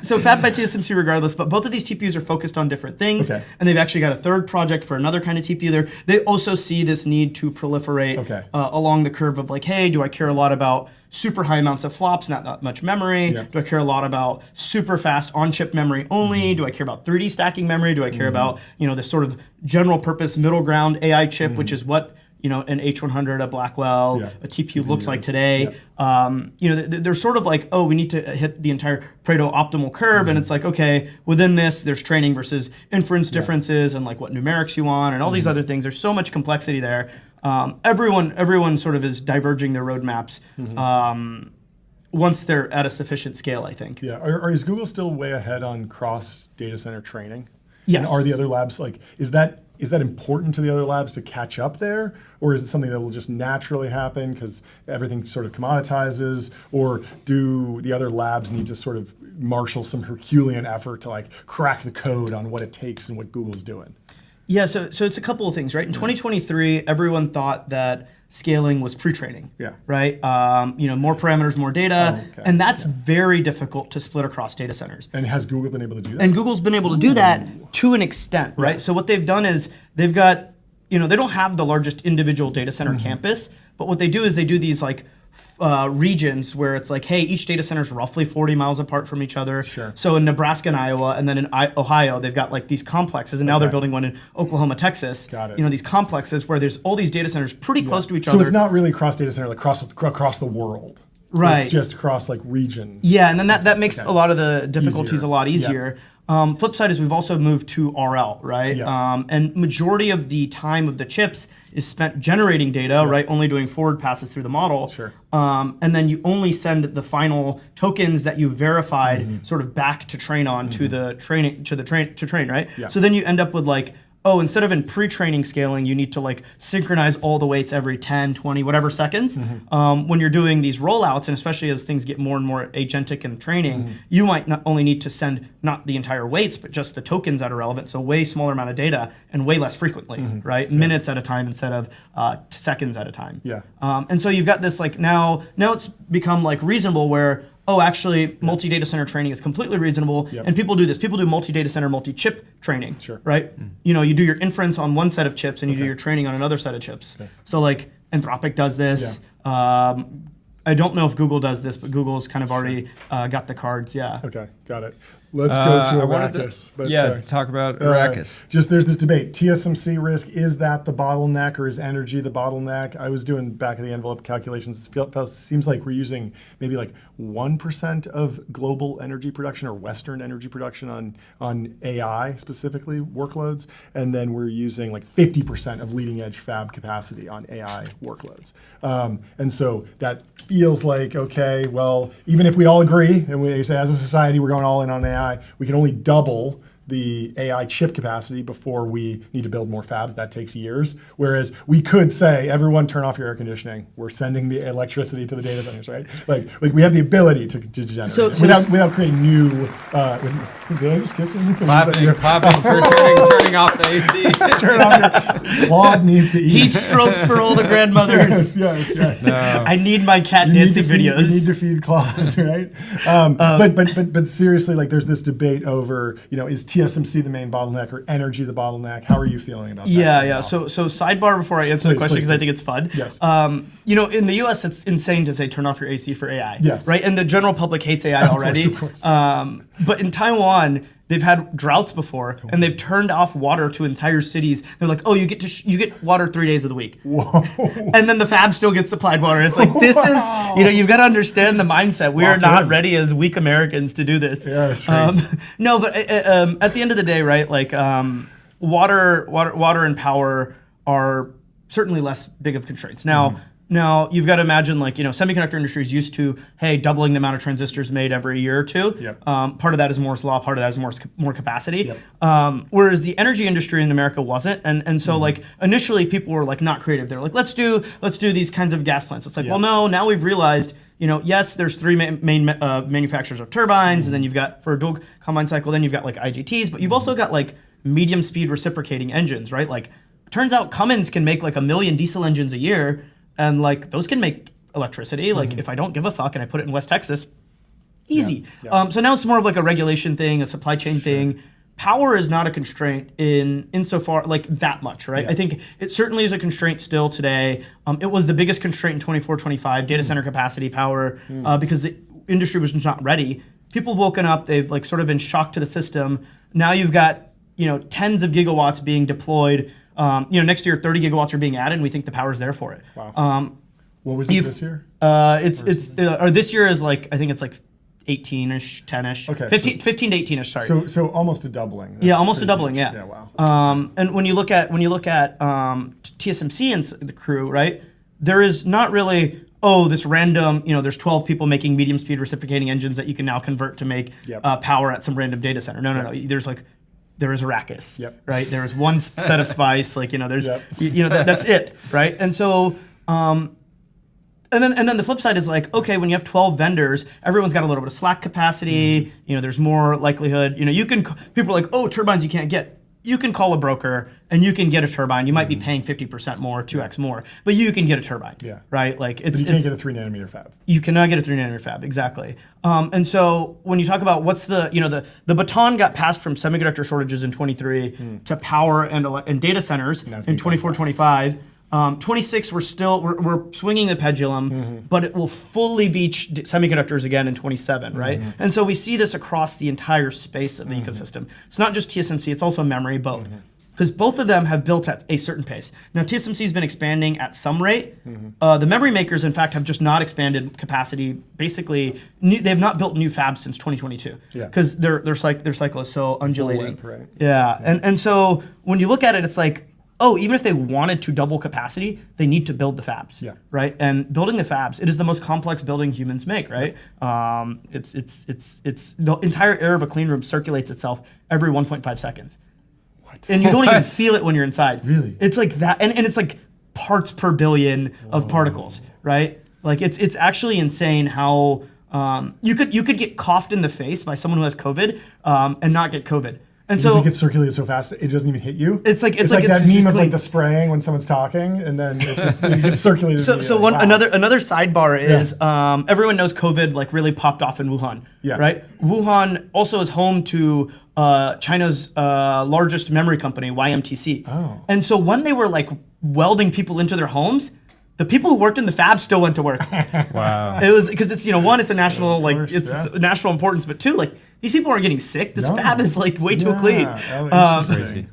So fabbed by TSMC regardless, but both of these TPUs are focused on different things, and they've actually got a third project for another kind of TPU there. They also see this need to proliferate along the curve of like, hey, do I care a lot about super high amounts of flops, not that much memory? Do I care a lot about super fast on-chip memory only? Do I care about 3D stacking memory? Do I care about, you know, this sort of general purpose middle ground AI chip, which is what, you know, an H100, a Blackwell, a TPU looks like today? You know, they're sort of like, oh, we need to hit the entire Pareto optimal curve, and it's like, okay, within this, there's training versus inference differences, and like what numerics you want, and all these other things. There's so much complexity there. Everyone sort of is diverging their roadmaps once they're at a sufficient scale, I think. Is Google still way ahead on cross data center training? Yes. And are the other labs like, is that is that important to the other labs to catch up there? Or is it something that will just naturally happen because everything sort of commoditizes? Or do the other labs need to sort of marshal some Herculean effort to like crack the code on what it takes and what Google's doing? Yeah, so it's a couple of things, right? In 2023, everyone thought that scaling was pre-training, right? More parameters, more data, and that's very difficult to split across data centers. And has Google been able to do that? And Google's been able to do that to an extent, right? So what they've done is they've got, they don't have the largest individual data center campus, but what they do is they do these like regions where it's like, hey, each data center is roughly 40 miles apart from each other. Sure. So in Nebraska and Iowa, and then in Ohio, they've got like these complexes, and now they're building one in Oklahoma, Texas. Got it. These complexes where there's all these data centers pretty close to each So other. it's not really cross data center, like across the world. Right. It's just across like region. Yeah, and then that makes a lot of the difficulties a lot easier. Yeah. Flip side is we've also moved to RL, right? Yeah. And majority of the time of the chips is spent generating data, right? Only doing forward passes through the model. Sure. And then you only send the final tokens that you verified sort of back to train on to the training to train, right? Yeah. So then you end up with like, oh, instead of in pre-training scaling, you need to like synchronize all the weights every 10, 20, whatever seconds. When you're doing these rollouts, and especially as things get more and more agentic in training, you might not only need to send not the entire weights, but just the tokens that are relevant. So way smaller amount of data and way less frequently, right? Minutes at a time instead of seconds at a time. Yeah. And so you've got this like now it's become like reasonable where, oh, actually, multi-data center training is completely reasonable, and people do this. People do multi-data center, multi-chip training, right? You do your inference on one set of chips, and you do your training on another set of chips. So like Anthropic does this. I don't know if Google does this, but Google's kind of already got the cards, Okay, got it. Let's go to I wanted Arrakis. to talk about Arrakis. Just there's this debate. TSMC risk, is that the bottleneck or is energy the bottleneck? I was doing back of the envelope calculations. It seems like we're using maybe like 1% of global energy production or Western energy production on AI specifically workloads. And then we're using like 50% of leading edge fab capacity on AI workloads. And so that feels like, okay, well, even if we all agree and we say as a society we're going all in on AI, we can only double the AI chip capacity before we need to build more fabs. That takes years. Whereas we could say, everyone turn off your air conditioning. We're sending the electricity to the data centers, right? Like we have the ability to generate it without creating new. Did I just get something? Clapping for turning off the AC. Turn off your Claude needs to eat. Heat strokes for all the grandmothers. Yes. No. I need my cat dancing videos. We need to feed Claude, right? But seriously, like there's this debate over, is TSMC the main bottleneck or energy the bottleneck? How are you feeling about that? Yeah. So sidebar before I answer the question because I think it's fun. Yes. In the U.S. it's insane to say turn off your AC for AI. Yes. Right. And the general public hates AI already. Of course. But in Taiwan, they've had droughts before, and they've turned off water to entire cities. They're like, oh, you get water 3 days of the week. Whoa. And then the fab still gets supplied water. It's like, this is, you've got to understand the mindset. We are not ready as weak Americans to do this. Yeah, that's crazy. No, but at the end of the day, right, like water and power are certainly less big of constraints. Now you've got to imagine, like, semiconductor industry is used to, hey, doubling the amount of transistors made every year or two. Yep. Part of that is Moore's law. Part of that is more capacity. Yep. Whereas the energy industry in America wasn't, and so like initially people were like not creative. They're like, let's do these kinds of gas plants. It's like, well, no. Now we've realized, yes, there's three main manufacturers of turbines, and then you've got for a dual combined cycle, then you've got like IGTs, but you've also got like medium speed reciprocating engines, right? Like, turns out Cummins can make like 1 million diesel engines a year. And like those can make electricity. Like if I don't give a fuck and I put it in West Texas, easy. Yeah. So now it's more of like a regulation thing, a supply chain thing. Power is not a constraint insofar like that much, right? Yeah. I think it certainly is a constraint still today. It was the biggest constraint in 24, 25, data center capacity, power, because the industry was just not ready. People have woken up, they've like sort of been shocked to the system. Now you've got, tens of gigawatts being deployed. Next year 30 gigawatts are being added, and we think the power's there for it. Wow. What was it this year? Or this year is like, I think it's like 18-ish, 10-ish. Okay, 15 to 18-ish, sorry. So almost a doubling. That's almost a pretty doubling, huge. yeah. Wow. And when you look at TSMC and the crew, right? There is not really, this random, there's 12 people making medium speed reciprocating engines that you can now convert to make power at some random data center. No. There's like there is Arrakis, Yep. right? There is one set of spice, like, there's, Yep. that's it, right? And so, and then the flip side is like, okay, when you have 12 vendors, everyone's got a little bit of slack capacity. There's more likelihood. People are like, oh, turbines you can't get. You can call a broker and you can get a turbine. You might be paying 50% more, 2x more, but you can get a turbine. Yeah. Right. Like But you can't get a 3 nanometer fab. You cannot get a 3 nanometer fab, exactly. And so when you talk about what's the baton got passed from semiconductor shortages in 23 to power and data centers in 24, 25. 26, we're swinging the pendulum, but it will fully beach semiconductors again in 27, right? And so we see this across the entire space of the ecosystem. It's not just TSMC, it's also memory, both. Because both of them have built at a certain pace. Now, TSMC has been expanding at some rate. The memory makers, in fact, have just not expanded capacity. Basically, they have not built new fabs since 2022 because their cycle is so undulating. Right. Yeah, and so when you look at it, it's like, oh, even if they wanted to double capacity, they need to build the fabs, right? And building the fabs, it is the most complex building humans make, right? It's the entire air of a clean room circulates itself every 1.5 seconds. What? And you don't even feel it when you're inside. Really? It's like that, and it's like parts per billion of particles, right? Like it's actually insane how you could get coughed in the face by someone who has COVID and not get COVID. And Because so it gets circulated so fast, it doesn't even hit you. It's like that meme of physically- like the spraying when someone's talking, and then it's just it gets circulated. So wow. another sidebar is everyone knows COVID like really popped off in Wuhan, right? Wuhan also is home to China's largest memory company, YMTC. Oh. And so when they were like welding people into their homes, the people who worked in the fab still went to work. Wow. It was because it's one, it's a national course, it's national importance, but two, like these people aren't getting sick. This fab is like way too clean. Oh, Crazy.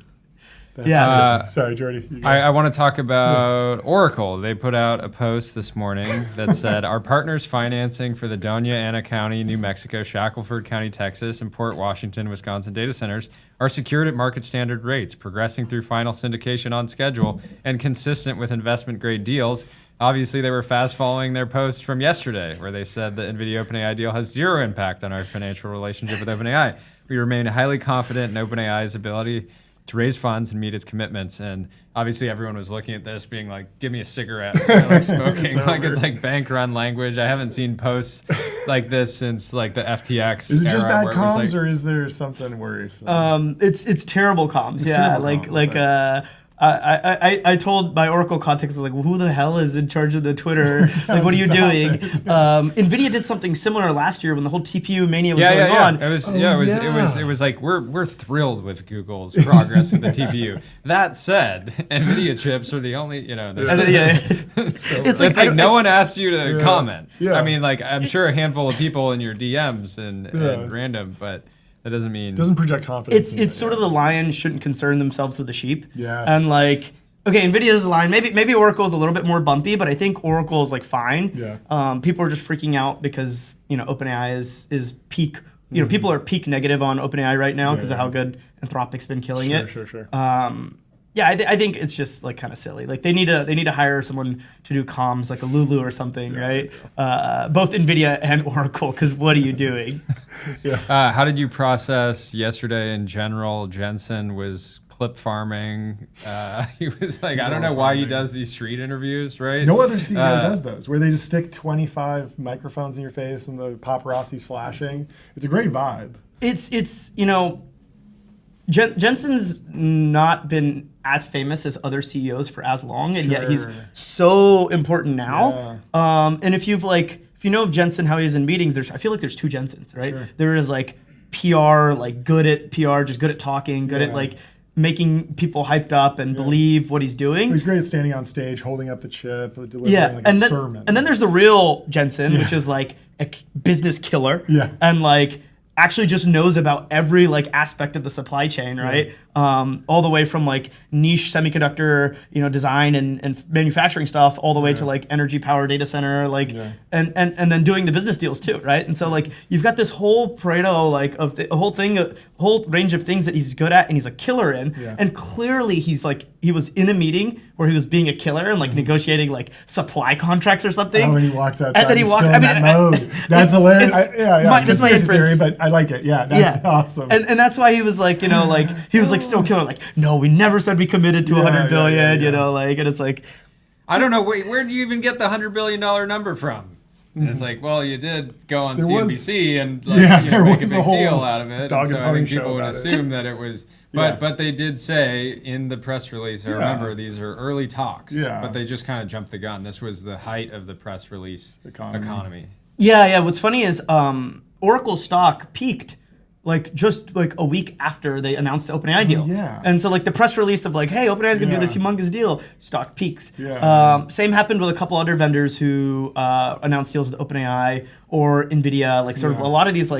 Sorry, Jordy. I want to talk about Oracle. They put out a post this morning that said, our partners financing for the Doña Ana County, New Mexico, Shackleford County, Texas, and Port Washington, Wisconsin data centers are secured at market standard rates, progressing through final syndication on schedule and consistent with investment grade deals. Obviously, they were fast following their post from yesterday, where they said the NVIDIA OpenAI deal has zero impact on our financial relationship with OpenAI. We remain highly confident in OpenAI's ability to raise funds and meet its commitments. And obviously everyone was looking at this being like, give me a cigarette, like smoking, it's like bank run language. I haven't seen posts like this since like the FTX Is it just era bad where it was comms, like, or is there something worried? It's terrible comms. terrible comms, I told my Oracle contacts, like, well, who the hell is in charge of the Twitter? Like, what are you doing? NVIDIA did something similar last year when the whole TPU mania was going on. It was like we're thrilled with Google's progress with the TPU. That said, NVIDIA chips are the only it's like no one asked you to comment. Yeah. I mean, like I'm sure a handful of people in your DMs and random, but that doesn't mean Doesn't project confidence. It's sort of the lions shouldn't concern themselves with the sheep. Yes. And like, okay, NVIDIA's the lion. Maybe Oracle's a little bit more bumpy, but I think Oracle is like fine. Yeah. People are just freaking out because OpenAI is peak. People are peak negative on OpenAI right now because of how good Anthropic's been killing it. Sure. I think it's just like kind of silly. Like they need to hire someone to do comms, like a Lulu or something, right? Both NVIDIA and Oracle, because what are you doing? how did you process yesterday in general? Jensen was clip farming. He was like, I don't know why he does these street interviews, right? No other CEO does those, where they just stick 25 microphones in your face and the paparazzi's flashing. It's a great vibe. It's Jensen's not been as famous as other CEOs for as long, and yet he's so important now. And if you know of Jensen, how he is in meetings, I feel like there's two Jensens, right? Sure. There is like PR, like good at PR, just good at talking, good at like making people hyped up and believe what he's doing. He's great at standing on stage, holding up the chip, delivering like a sermon. And then there's the real Jensen, which is like a business killer. And like actually just knows about every like aspect of the supply chain, right? All the way from like niche semiconductor, design and manufacturing stuff, all the way to like energy power data center, like and then doing the business deals too, right? And so like you've got this whole Pareto like of a whole range of things that he's good at and he's a killer in, and clearly he was in a meeting where he was being a killer and like negotiating like supply contracts or something. When he walks outside, and then he walks. That's hilarious. This is my inference. But I like it. Yeah, that's awesome. And that's why he was like, he was like still killer. Like, no, we never said we committed to 100 billion. And it's like, I don't know. Wait, where do you even get the $100 billion number from? And it's like, well, you did go on CNBC and make a big deal out of it. And so I think people would assume that it was. But they did say in the press release, I remember these are early talks, but they just kind of jumped the gun. This was the height of the press release economy. Yeah. What's funny is Oracle stock peaked just a week after they announced the OpenAI deal. And so the press release of hey, OpenAI is going to do this humongous deal, stock peaks. Same happened with a couple other vendors who announced deals with OpenAI or NVIDIA, sort of a lot of these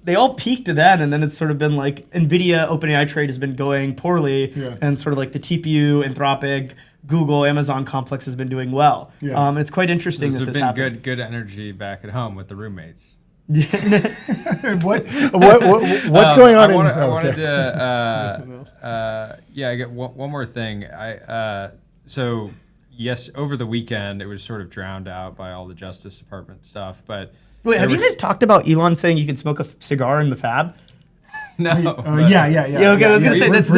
they all peaked then, and then it's sort of been NVIDIA, OpenAI trade has been going poorly, and sort of the TPU, Anthropic, Google, Amazon complex has been doing well. And it's quite interesting that this happened. There's been good energy back at home with the roommates. What's going on? I wanted to, I get one more thing. So yes, over the weekend, it was sort of drowned out by all the Justice Department stuff, but. Wait, have you guys talked about Elon saying you can smoke a cigar in the fab? No. Yeah. Okay, I was gonna say this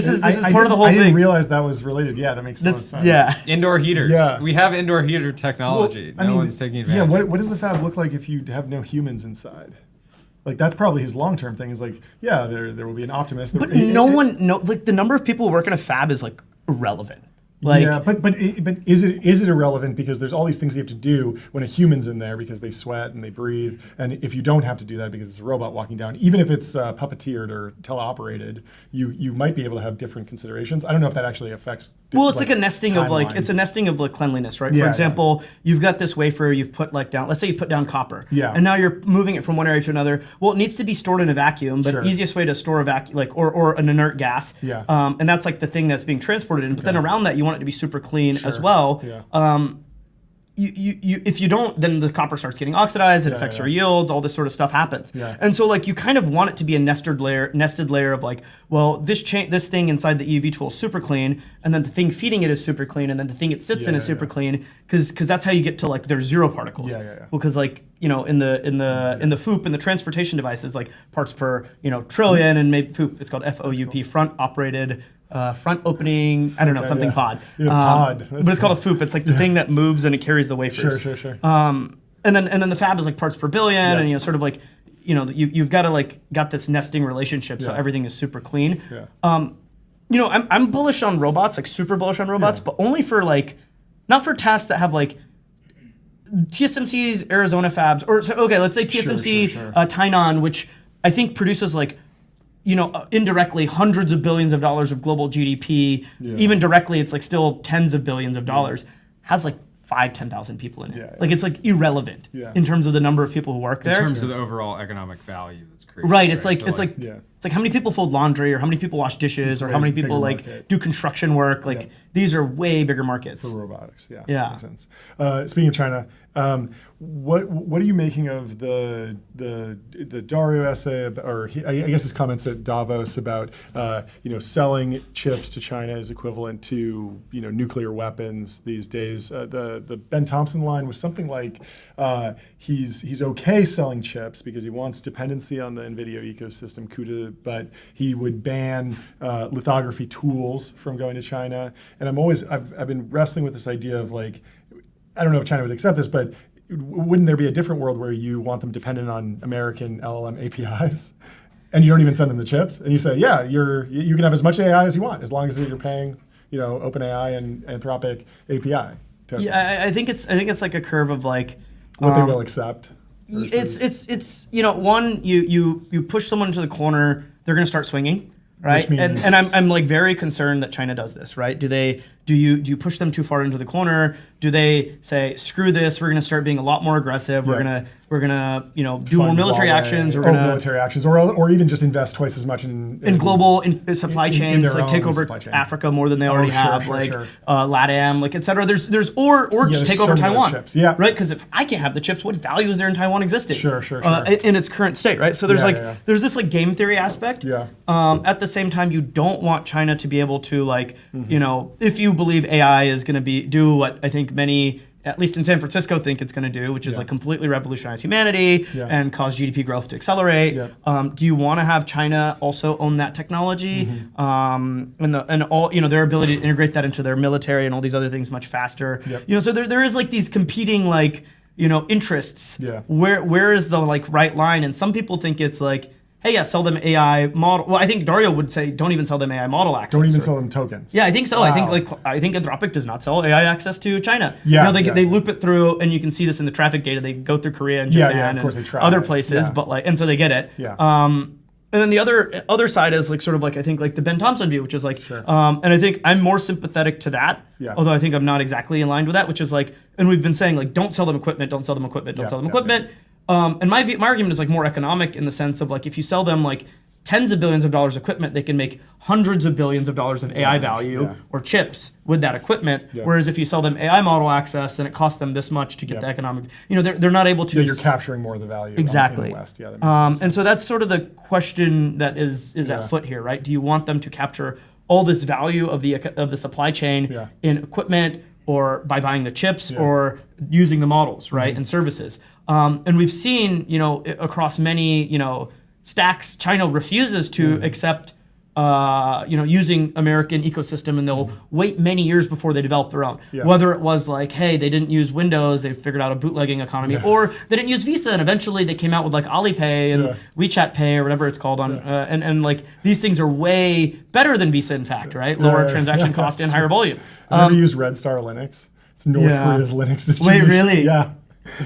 is part of the whole thing. I didn't realize that was related. Yeah, that makes a lot of sense. Yeah. Indoor heaters. Yeah. We have indoor heater technology. No one's taking advantage. Yeah. What does the fab look like if you have no humans inside? That's probably his long-term thing. Is there will be an optimist. But the number of people who work in a fab is irrelevant. But is it irrelevant because there's all these things you have to do when a human's in there because they sweat and they breathe, and if you don't have to do that because it's a robot walking down, even if it's puppeteered or teleoperated, you might be able to have different considerations. I don't know if that actually affects. Well, it's a nesting of cleanliness, right? For example, you've got this wafer you've put down. Let's say you put down copper, and now you're moving it from one area to another. Well, it needs to be stored in a vacuum, but the easiest way to store a vacuum, or an inert gas, and that's the thing that's being transported in. But then around that, you want it to be super clean as well. If you don't, then the copper starts getting oxidized, it affects your yields, all this sort of stuff happens. And so you kind of want it to be a nested layer of this thing inside the EUV tool is super clean, and then the thing feeding it is super clean, and then the thing it sits in is super clean, because that's how you get to there's zero particles. Because in the FOUP, in the transportation devices, parts per trillion, and maybe FOUP, it's called FOUP, front opening, I don't know, something pod. Pod. But it's called a FOUP. It's the thing that moves and it carries the wafers. Sure. And then the fab is parts per billion, and sort of you've got to got this nesting relationship, so everything is super clean. I'm bullish on robots, super bullish on robots, but only for not for tasks that have TSMC's Arizona fabs, or let's say TSMC Tainan, which I think produces indirectly hundreds of billions of dollars of global GDP. Even directly, it's still tens of billions of dollars. Has 10,000 people in it. It's irrelevant in terms of the number of people who work there. In terms of the overall economic value that's created. Right. It's how many people fold laundry, or how many people wash dishes, or how many people do construction work. These are way bigger markets. For robotics. Yeah. Makes sense. Speaking of China, what are you making of the Dario essay, I guess his comments at Davos about selling chips to China is equivalent to nuclear weapons these days? The Ben Thompson line was something he's okay selling chips because he wants dependency on the NVIDIA ecosystem, CUDA, but he would ban lithography tools from going to China. And I've been wrestling with this idea of I don't know if China would accept this, but wouldn't there be a different world where you want them dependent on American LLM APIs, and you don't even send them the chips, and you say, you can have as much AI as you want as long as you're paying, OpenAI and Anthropic API. I think it's a curve of what they will accept. It's one, you push someone into the corner, they're going to start swinging. Right, and I'm very concerned that China does this. Right, do you push them too far into the corner? Do they say, screw this, we're going to start being a lot more aggressive, we're going to do more military actions, or even just invest twice as much in global supply chains, take over Africa more than they already have, LATAM, et cetera. There's just take over Taiwan, right? Because if I can't have the chips, what value is there in Taiwan existing? Sure. In its current state, right? So there's there's this game theory aspect. At the same time, you don't want China to be able to if you believe AI is going to do what I think many at least in San Francisco, think it's going to do, which is like completely revolutionize humanity and cause GDP growth to accelerate. Do you want to have China also own that technology and all their ability to integrate that into their military and all these other things much faster? So there is like these competing like interests. Where is the like right line? And some people think it's like, hey, sell them AI model. Well, I think Dario would say, don't even sell them AI model access. Don't even sell them tokens. Yeah, I think so. Wow. I think Anthropic does not sell AI access to China. They loop it through, and you can see this in the traffic data. They go through Korea and Japan and other places, but like, and so they get it. And then the other side is like sort of like I think like the Ben Thompson view, which is like, and I think I'm more sympathetic to that. Although I think I'm not exactly in line with that, which is like, and we've been saying like, don't sell them equipment, don't sell them equipment, don't sell them equipment. And my argument is like more economic in the sense of like if you sell them like tens of billions of dollars of equipment, they can make hundreds of billions of dollars of AI value or chips with that equipment. Whereas if you sell them AI model access, then it costs them this much to get the economic. They're not able to. You're capturing more of the value. Exactly. In the West. That makes sense. And so that's sort of the question that is at foot here, right? Do you want them to capture all this value of the supply chain in equipment, or by buying the chips, or using the models, right, and services? And we've seen, across many, stacks, China refuses to accept, using American ecosystem, and they'll wait many years before they develop their own. Whether it was like, hey, they didn't use Windows, they figured out a bootlegging economy, or they didn't use Visa, and eventually they came out with like Alipay and WeChat Pay or whatever it's called and like these things are way better than Visa, in fact, right? Lower transaction cost and higher volume. Have you used Red Star Linux? It's North Korea's Linux distribution. Wait, really? Yeah.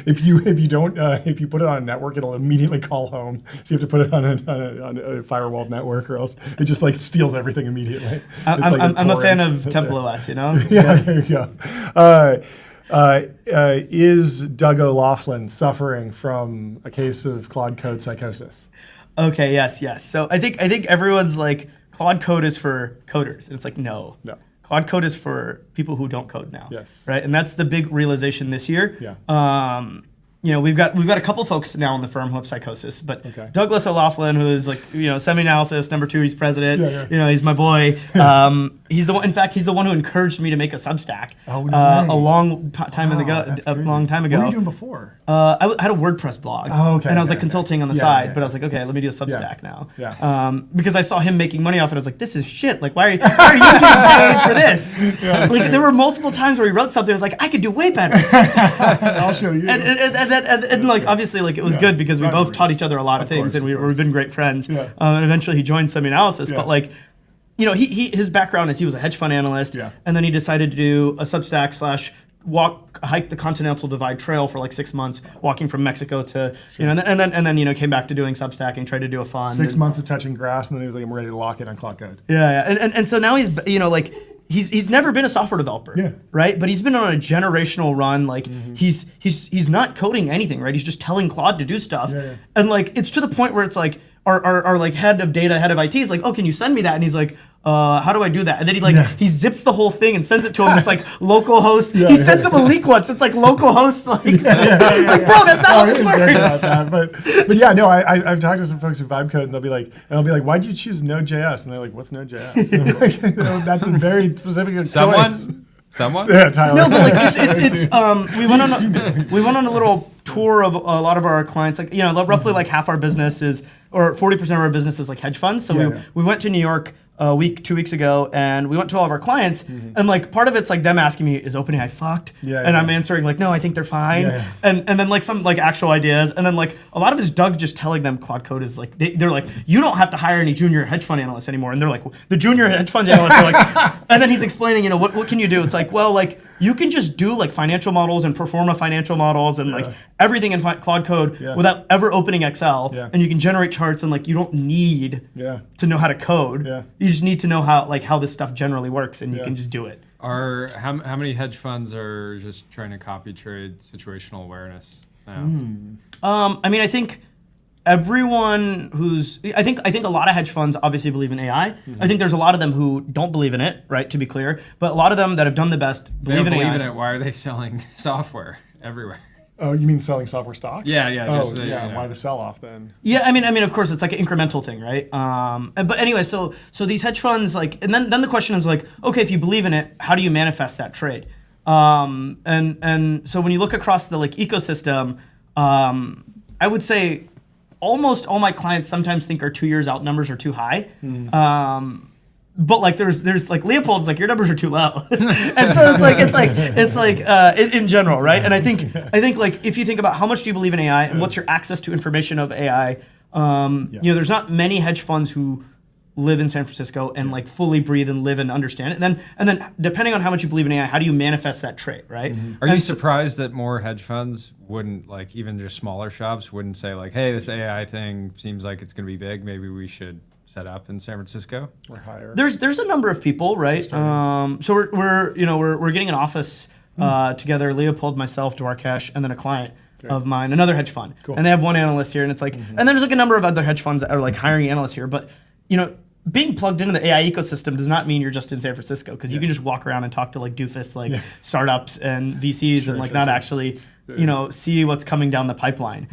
If you put it on a network, it'll immediately call home. So you have to put it on a firewall network, or else it just like steals everything immediately. I'm a fan of Temple OS, Yeah, there you go. Is Doug O'Loughlin suffering from a case of Claude Code psychosis? Okay, yes. So I think everyone's like, Claude Code is for coders. And it's like, no. Claude Code is for people who don't code now. Right? And that's the big realization this year. We've got a couple folks now in the firm who have psychosis, but Douglas O'Loughlin, who is like, SemiAnalysis, number 2, he's president. He's my boy. He's the one. In fact, he's the one who encouraged me to make a Substack a long time ago. What were you doing before? I had a WordPress blog, and I was like consulting on the side, but I was like, okay, let me do a Substack now. Because I saw him making money off it. I was like, this is shit. Like, why are you getting paid for this? Like, there were multiple times where he wrote something. I was like, I could do way better. I'll show you. And like, obviously, like, it was good because we both taught each other a lot of things, and we've been great friends. And eventually he joined SemiAnalysis, but like, his background is he was a hedge fund analyst, and then he decided to do a Substack / hike the Continental Divide Trail for like 6 months, walking from Mexico to, and then came back to doing Substack and tried to do a fund. 6 months of touching grass, and then he was like, I'm ready to lock it on Claude Code. And so now he's, like, he's never been a software developer, right? But he's been on a generational run. Like he's not coding anything, right? He's just telling Claude to do stuff, and like it's to the point where it's like our like head of data, head of IT is like, oh, can you send me that? And he's like, how do I do that? And then he zips the whole thing and sends it to him. And it's like localhost. He sends him a leak once. It's like localhost. Like, it's like, bro, that's not how this works. But yeah, no, I've talked to some folks who vibe code, and I'll be like, why'd you choose Node.js? And they're like, what's Node.js? And I'm like, that's a very specific choice. Someone? Yeah, Tyler. No, but like it's we went on a little tour of a lot of our clients. Like, roughly like half our business is, or 40% of our business is like hedge funds. So we went to New York 2 weeks ago, and we went to all of our clients, and like part of it's like them asking me, is OpenAI fucked? And I'm answering like, no, I think they're fine. And then like some like actual ideas, and then like a lot of it's Doug just telling them Claude Code is like, they're like, you don't have to hire any junior hedge fund analysts anymore. And they're like, the junior hedge fund analysts are like, and then he's explaining, what can you do? It's like, well, like you can just do like financial models and perform financial models and like everything in Claude Code without ever opening Excel, and you can generate charts, and like you don't need to know how to code. You just need to know how this stuff generally works, and you can just do it. How many hedge funds are just trying to copy trade situational awareness now? I mean, I think everyone I think a lot of hedge funds obviously believe in AI. I think there's a lot of them who don't believe in it, right, to be clear. But a lot of them that have done the best believe in AI. They believe in it. Why are they selling software everywhere? Oh, you mean selling software stocks? Yeah. Why the sell-off then? Yeah, I mean, of course, it's like an incremental thing, right? But anyway, so these hedge funds, like, and then the question is like, okay, if you believe in it, how do you manifest that trade? And so when you look across the like ecosystem, I would say almost all my clients sometimes think our 2 years out numbers are too high. But like there's like Leopold's like your numbers are too low, and so it's like in general, right? And I think like if you think about how much do you believe in AI and what's your access to information of AI, you know, there's not many hedge funds who live in San Francisco and like fully breathe and live and understand it. And then depending on how much you believe in AI, how do you manifest that trait, right? Are you surprised that more hedge funds wouldn't, like even just smaller shops, wouldn't say like, hey, this AI thing seems like it's going to be big. Maybe we should set up in San Francisco Or higher. There's a number of people, right? So we're getting an office together. Leopold, myself, Dwarkesh, and then a client of mine, another hedge fund, and they have one analyst here, and it's like, and there's like a number of other hedge funds that are like hiring analysts here, but you know, being plugged into the AI ecosystem does not mean you're just in San Francisco, because you can just walk around and talk to like doofus like startups and VCs and like not actually you know see what's coming down the pipeline.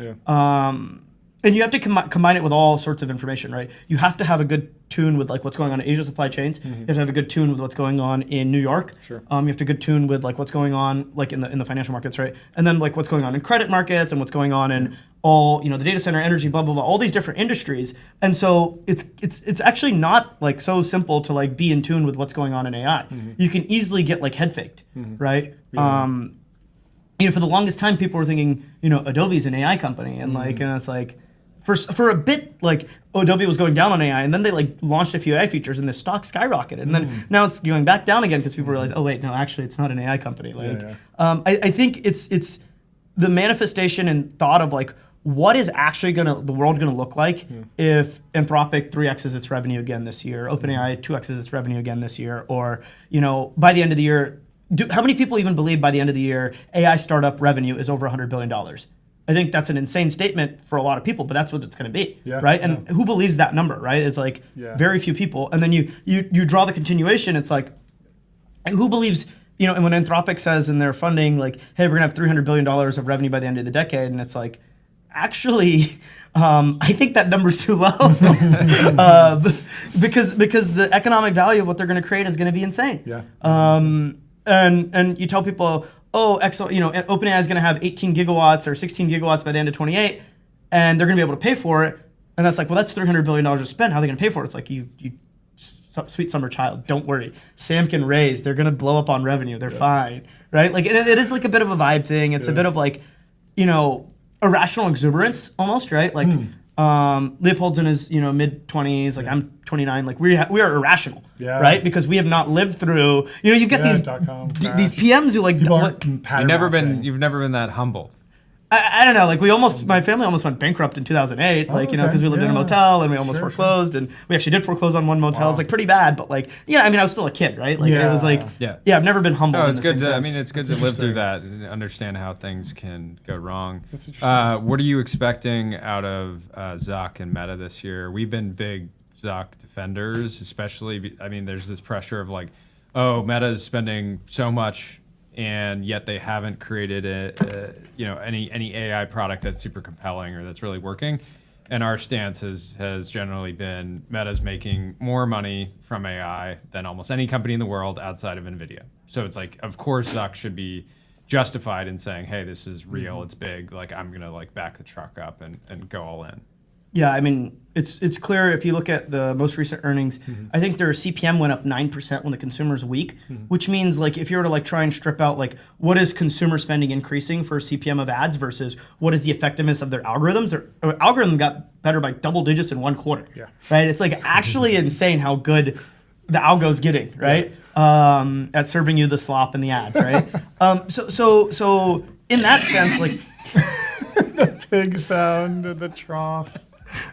And you have to combine it with all sorts of information, right? You have to have a good tune with like what's going on in Asia supply chains. You have to have a good tune with what's going on in New York. You have to good tune with like what's going on like in the financial markets, right? And then like what's going on in credit markets and what's going on in all, you know, the data center, energy, blah blah blah, all these different industries. And so it's actually not like so simple to like be in tune with what's going on in AI. You can easily get like head faked, right? You know, for the longest time, people were thinking, you know, Adobe's an AI company, and like, and it's like, for a bit, like Adobe was going down on AI, and then they like launched a few AI features, and the stock skyrocketed, and then now it's going back down again because people realize, oh wait, no, actually, it's not an AI company. Like, I think it's the manifestation and thought of like what is actually the world gonna look like if Anthropic 3x's its revenue again this year, OpenAI 2x's its revenue again this year, or you know, by the end of the year. How many people even believe by the end of the year AI startup revenue is over $100 billion? I think that's an insane statement for a lot of people, but that's what it's going to be, right? And who believes that number, right? It's like very few people. And then you draw the continuation. It's like, who believes, you know, and when Anthropic says in their funding, like, hey, we're going to have $300 billion of revenue by the end of the decade, and it's like, actually, I think that number's too low because the economic value of what they're going to create is going to be insane. And you tell people, oh, you know, OpenAI is going to have 18 gigawatts or 16 gigawatts by the end of 28, and they're going to be able to pay for it. And that's like, well, that's $300 billion to spend. How are they going to pay for it? It's like, you sweet summer child, don't worry. Sam can raise. They're going to blow up on revenue. They're fine, right? Like, it is like a bit of a vibe thing. It's a bit of like, you know, irrational exuberance almost, right? Like, Leopold's in his, you know, mid-20s, like I'm 29, like we are irrational, right? Because we have not lived through, you know, you get these PMs who like, you've never been that humbled. I don't know, like my family almost went bankrupt in 2008, like, you know, because we lived in a motel and we almost foreclosed, and we actually did foreclose on one motel. It was like pretty bad, but like, I mean, I was still a kid, right? Like it was like, I've never been humbled. No, it's good to, I mean, it's good to live through that and understand how things can go wrong. That's interesting. What are you expecting out of Zuck and Meta this year? We've been big Zuck defenders, especially, I mean, there's this pressure of like, oh, Meta is spending so much, and yet they haven't created any AI product that's super compelling or that's really working. And our stance has generally been Meta's making more money from AI than almost any company in the world outside of NVIDIA. So it's like, of course, Zuck should be justified in saying, hey, this is real, it's big, like I'm gonna like back the truck up and go all in. Yeah, I mean, it's clear if you look at the most recent earnings, I think their CPM went up 9% when the consumer's weak, which means like if you were to like try and strip out like what is consumer spending increasing for CPM of ads versus what is the effectiveness of their algorithms, their algorithm got better by double digits in 1 quarter, right? It's like actually insane how good the algo's getting, right? At serving you the slop and the ads, right? So in that sense, like the pig sound of the trough.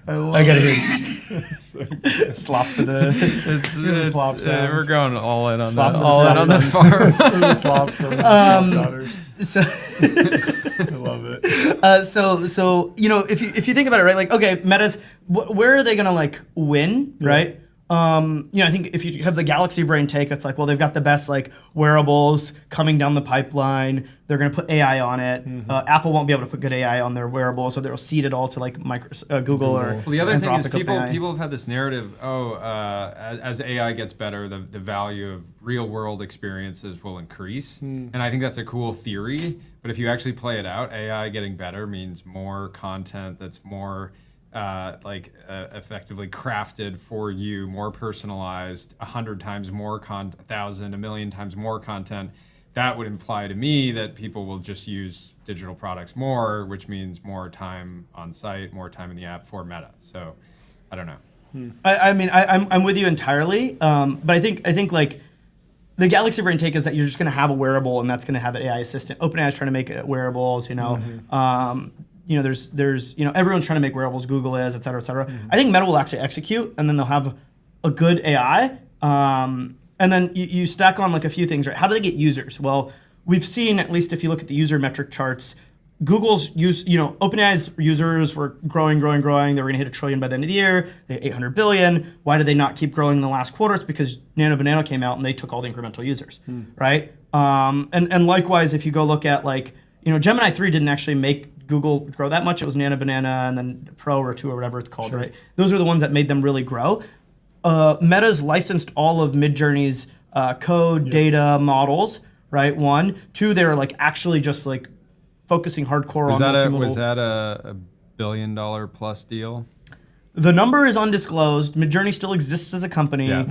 I gotta hear you. Slop for the slop sound. We're going all in on Slop that. for the All in slop on the sounds. farm. Slops So, I love it. so you know, if you think about it, right? Like, okay, Meta's where are they gonna like win, right? I think if you have the Galaxy Brain take, it's like, well, they've got the best like wearables coming down the pipeline. They're going to put AI on it. Apple won't be able to put good AI on their wearables, so they'll cede it all to like Google or. Well, the other thing is Anthropic people have had this narrative. As AI gets better, the value of real world experiences will increase, and I think that's a cool theory. But if you actually play it out, AI getting better means more content that's more effectively crafted for you, more personalized, 100 times more 1,000, 1,000,000 times more content. That would imply to me that people will just use digital products more, which means more time on site, more time in the app for Meta. So, I don't know. I'm with you entirely, but I think like the Galaxy Brain take is that you're just going to have a wearable and that's going to have an AI assistant. OpenAI is trying to make it wearables, there's everyone's trying to make wearables. Google is, et cetera, et cetera. I think Meta will actually execute, and then they'll have a good AI. And then you stack on like a few things, right? How do they get users? Well, we've seen, at least if you look at the user metric charts, Google's OpenAI's users were growing. They were going to hit 1 trillion by the end of the year. They had 800 billion. Why did they not keep growing in the last quarter? It's because Nano Banana came out and they took all the incremental users, right? And likewise, if you go look at like, Gemini 3 didn't actually make Google grow that much. It was Nano Banana and then Pro or 2 or whatever it's called, right? Those are the ones that made them really grow. Meta's licensed all of Midjourney's code, data, models, right? 1. 2, they're like actually just like focusing hardcore on Was that a $1 billion plus deal? The number is undisclosed. Midjourney still exists as a company. Yeah.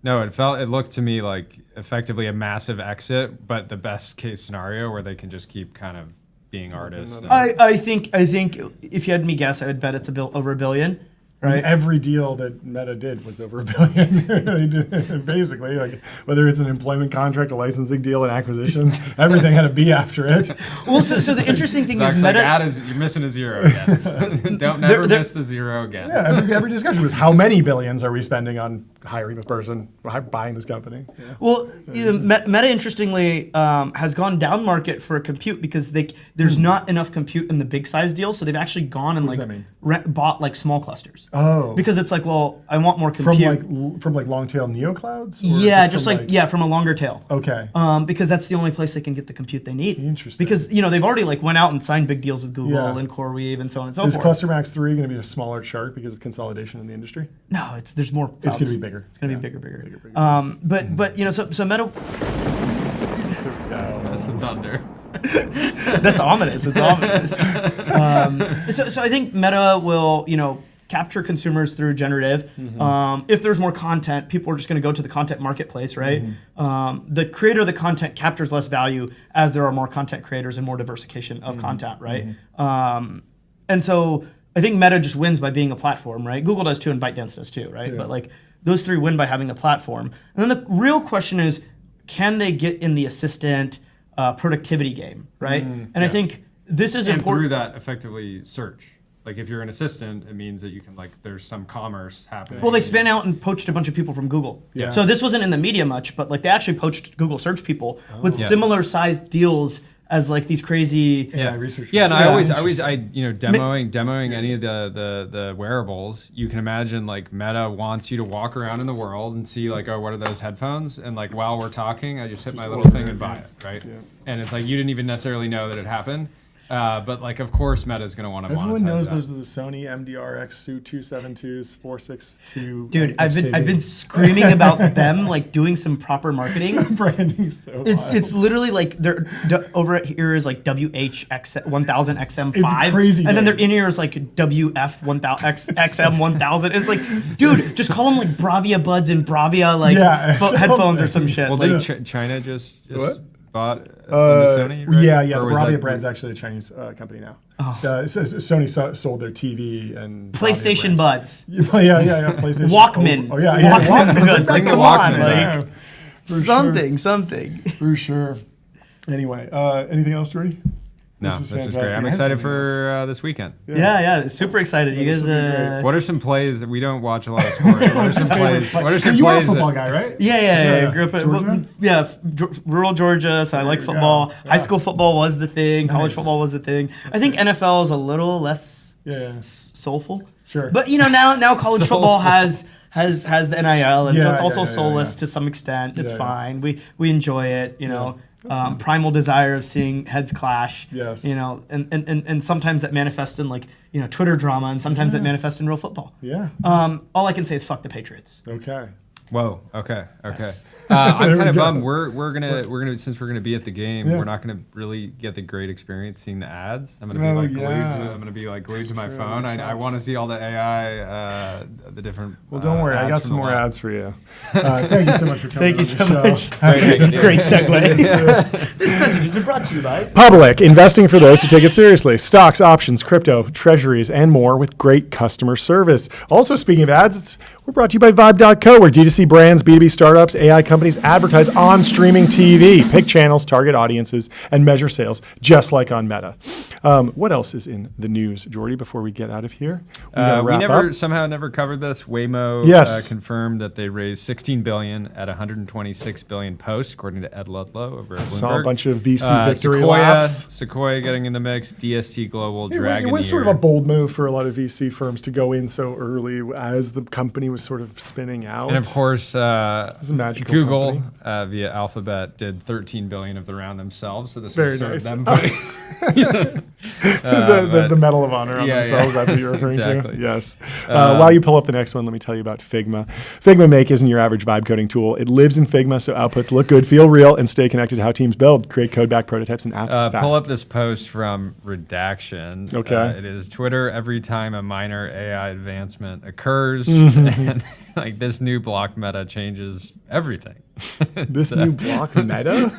No, it looked to me like effectively a massive exit, but the best case scenario where they can just keep kind of being artists. I think if you had me guess, I would bet it's over $1 billion. Right. Every deal that Meta did was over $1 billion. They did, basically, like whether it's an employment contract, a licensing deal, an acquisition, everything had to be after it. Well, so the interesting thing is Meta. You're missing a zero again. Don't never miss the zero again. Yeah, every discussion was how many billions are we spending on hiring this person, buying this company. Yeah. Well, Meta interestingly has gone down market for compute because there's not enough compute in the big size deals, so they've actually gone and bought like small clusters. Oh, because it's like, well, I want more compute from long tail neoclouds. Yeah, just from a longer tail. Okay. Because that's the only place they can get the compute they need. Interesting. Because they've already like went out and signed big deals with Google and CoreWeave and so on and so forth. Is Cluster Max 3 going to be a smaller chart because of consolidation in the the industry? No, there's more. It's going to be bigger. It's going to be bigger. But so Meta. That's the thunder. That's ominous. It's ominous. So I think Meta will capture consumers through generative. Mm-hmm. If there's more content, people are just going to go to the content marketplace, right? Mm-hmm. The creator of the content captures less value as there are more content creators and more diversification of Mm-hmm. content, right? And so I think Meta just wins by being a platform, right? Google does too, and ByteDance does too, right? Yeah. But like those three win by having a platform. And then the real question is, can they get in the assistant productivity game, right? And I think this is and important. through that, effectively search. Like if you're an assistant, it means that you can there's some commerce happening. Well, they spun out and poached a bunch of people from Google. Yeah. So this wasn't in the media much, but they actually poached Google search people with similar sized deals as these crazy. Researchers. Yeah, and I always demoing any of the wearables. You can imagine Meta wants you to walk around in the world and see what are those headphones? And while we're talking, I just hit my little thing and buy it, right? Yeah. And it's you didn't even necessarily know that it happened. But of course, Meta's going to want to monetize Everyone knows that. those are the Sony MDR-X 272s, 462. Dude, I've been screaming about them doing some proper marketing. Branding so it's literally they're over here is WH 1000 XM5. It's crazy. And then their in ear is WF 1000 XM 1000. It's dude, just call them Bravia Buds and Bravia headphones or some shit. Well, did China just bought the Sony? Right? Yeah. The Or was Bravia that- brand's actually a Chinese company now. Sony sold their TV and PlayStation Bravia Buds. brand. Yeah. PlayStation. Walkman. Oh yeah. Walkman Buds. Bring the Come Walkman on, something. For sure. Anyway, anything else, Jordy? No, this is great. I'm excited for this weekend. Yeah. Super excited. You guys. What are some plays? We don't watch a lot of sports. What are some plays? What are some You are a plays? football guy, right? Yeah. Grew up Georgia? rural Georgia, so I like football. Yeah. High school football was the thing. College Nice. football was the thing. I think NFL is a little less Yeah. soulful. Sure. But now college football has has the NIL, and so Yeah, it's also yeah, soulless yeah. to some extent. It's Yeah, yeah. fine. We enjoy it. Primal desire of seeing heads clash. Yes. And sometimes that manifests in Twitter drama, and sometimes that manifests in real football. Yeah. All I can say is fuck the Patriots. Okay. Whoa. Okay. Yes. I'm There kind of we go. bummed. We're gonna since we're gonna be at the game, we're not gonna really get the great experience seeing the ads. I'm gonna be glued to my phone. I want to see all the AI, the different. Well, don't worry. I ads got from some the more lab. ads for you. Thank you so much for coming. Thank you on so the much. show. Great segue. This message has been brought to you by Public, investing for those who take it seriously. Stocks, options, crypto, treasuries, and more with great customer service. Also, speaking of ads, we're brought to you by Vibe.co, where D2C brands, B2B startups, AI companies advertise on streaming TV. Pick channels, target audiences, and measure sales, just like on Meta. What else is in the news, Jordy, before we get out of here? We never covered this. Waymo Yes. confirmed that they raised $16 billion at $126 billion post, according to Ed Ludlow over at Bloomberg. Saw a bunch of VC victory laps. Sequoia getting in the mix. DST Global, Dragon. It was sort of a bold move for a lot of VC firms to go in so early as the company was sort of spinning out. And of course, a magical Google company. via Alphabet did $13 billion of the round themselves. So this Very was sort nice. of them putting the Medal of Honor on Yeah, themselves. yeah. That's what you're referring Exactly. to. Yes. While you pull up the next one, let me tell you about Figma. Figma Make isn't your average vibe coding tool. It lives in Figma, so outputs look good, feel real, and stay connected to how teams build, create code-backed prototypes and apps fast. Pull up this post from Redaction. Okay. It is Twitter every time a minor AI advancement occurs. And like this new block meta changes everything. This new block meta?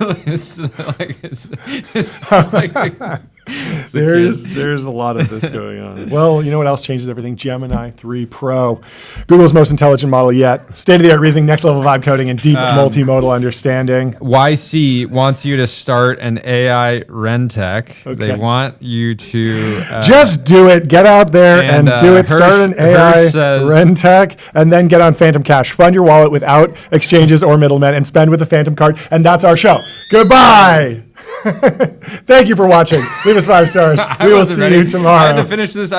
There's a lot of this going on. Well, you know what else changes everything? Gemini 3 Pro. Google's most intelligent model yet. State-of-the-art reasoning, next-level vibe coding, and deep multimodal understanding. YC wants you to start an AI Rentech. Okay. They want you to Just do it. Get out there and do it. Start an AI says- Rentech, and then get on Phantom Cash. Fund your wallet without exchanges or middlemen, and spend with the Phantom card. And that's our show. Goodbye. Thank you for watching. Leave us 5 stars. We will see you tomorrow. I had to finish this.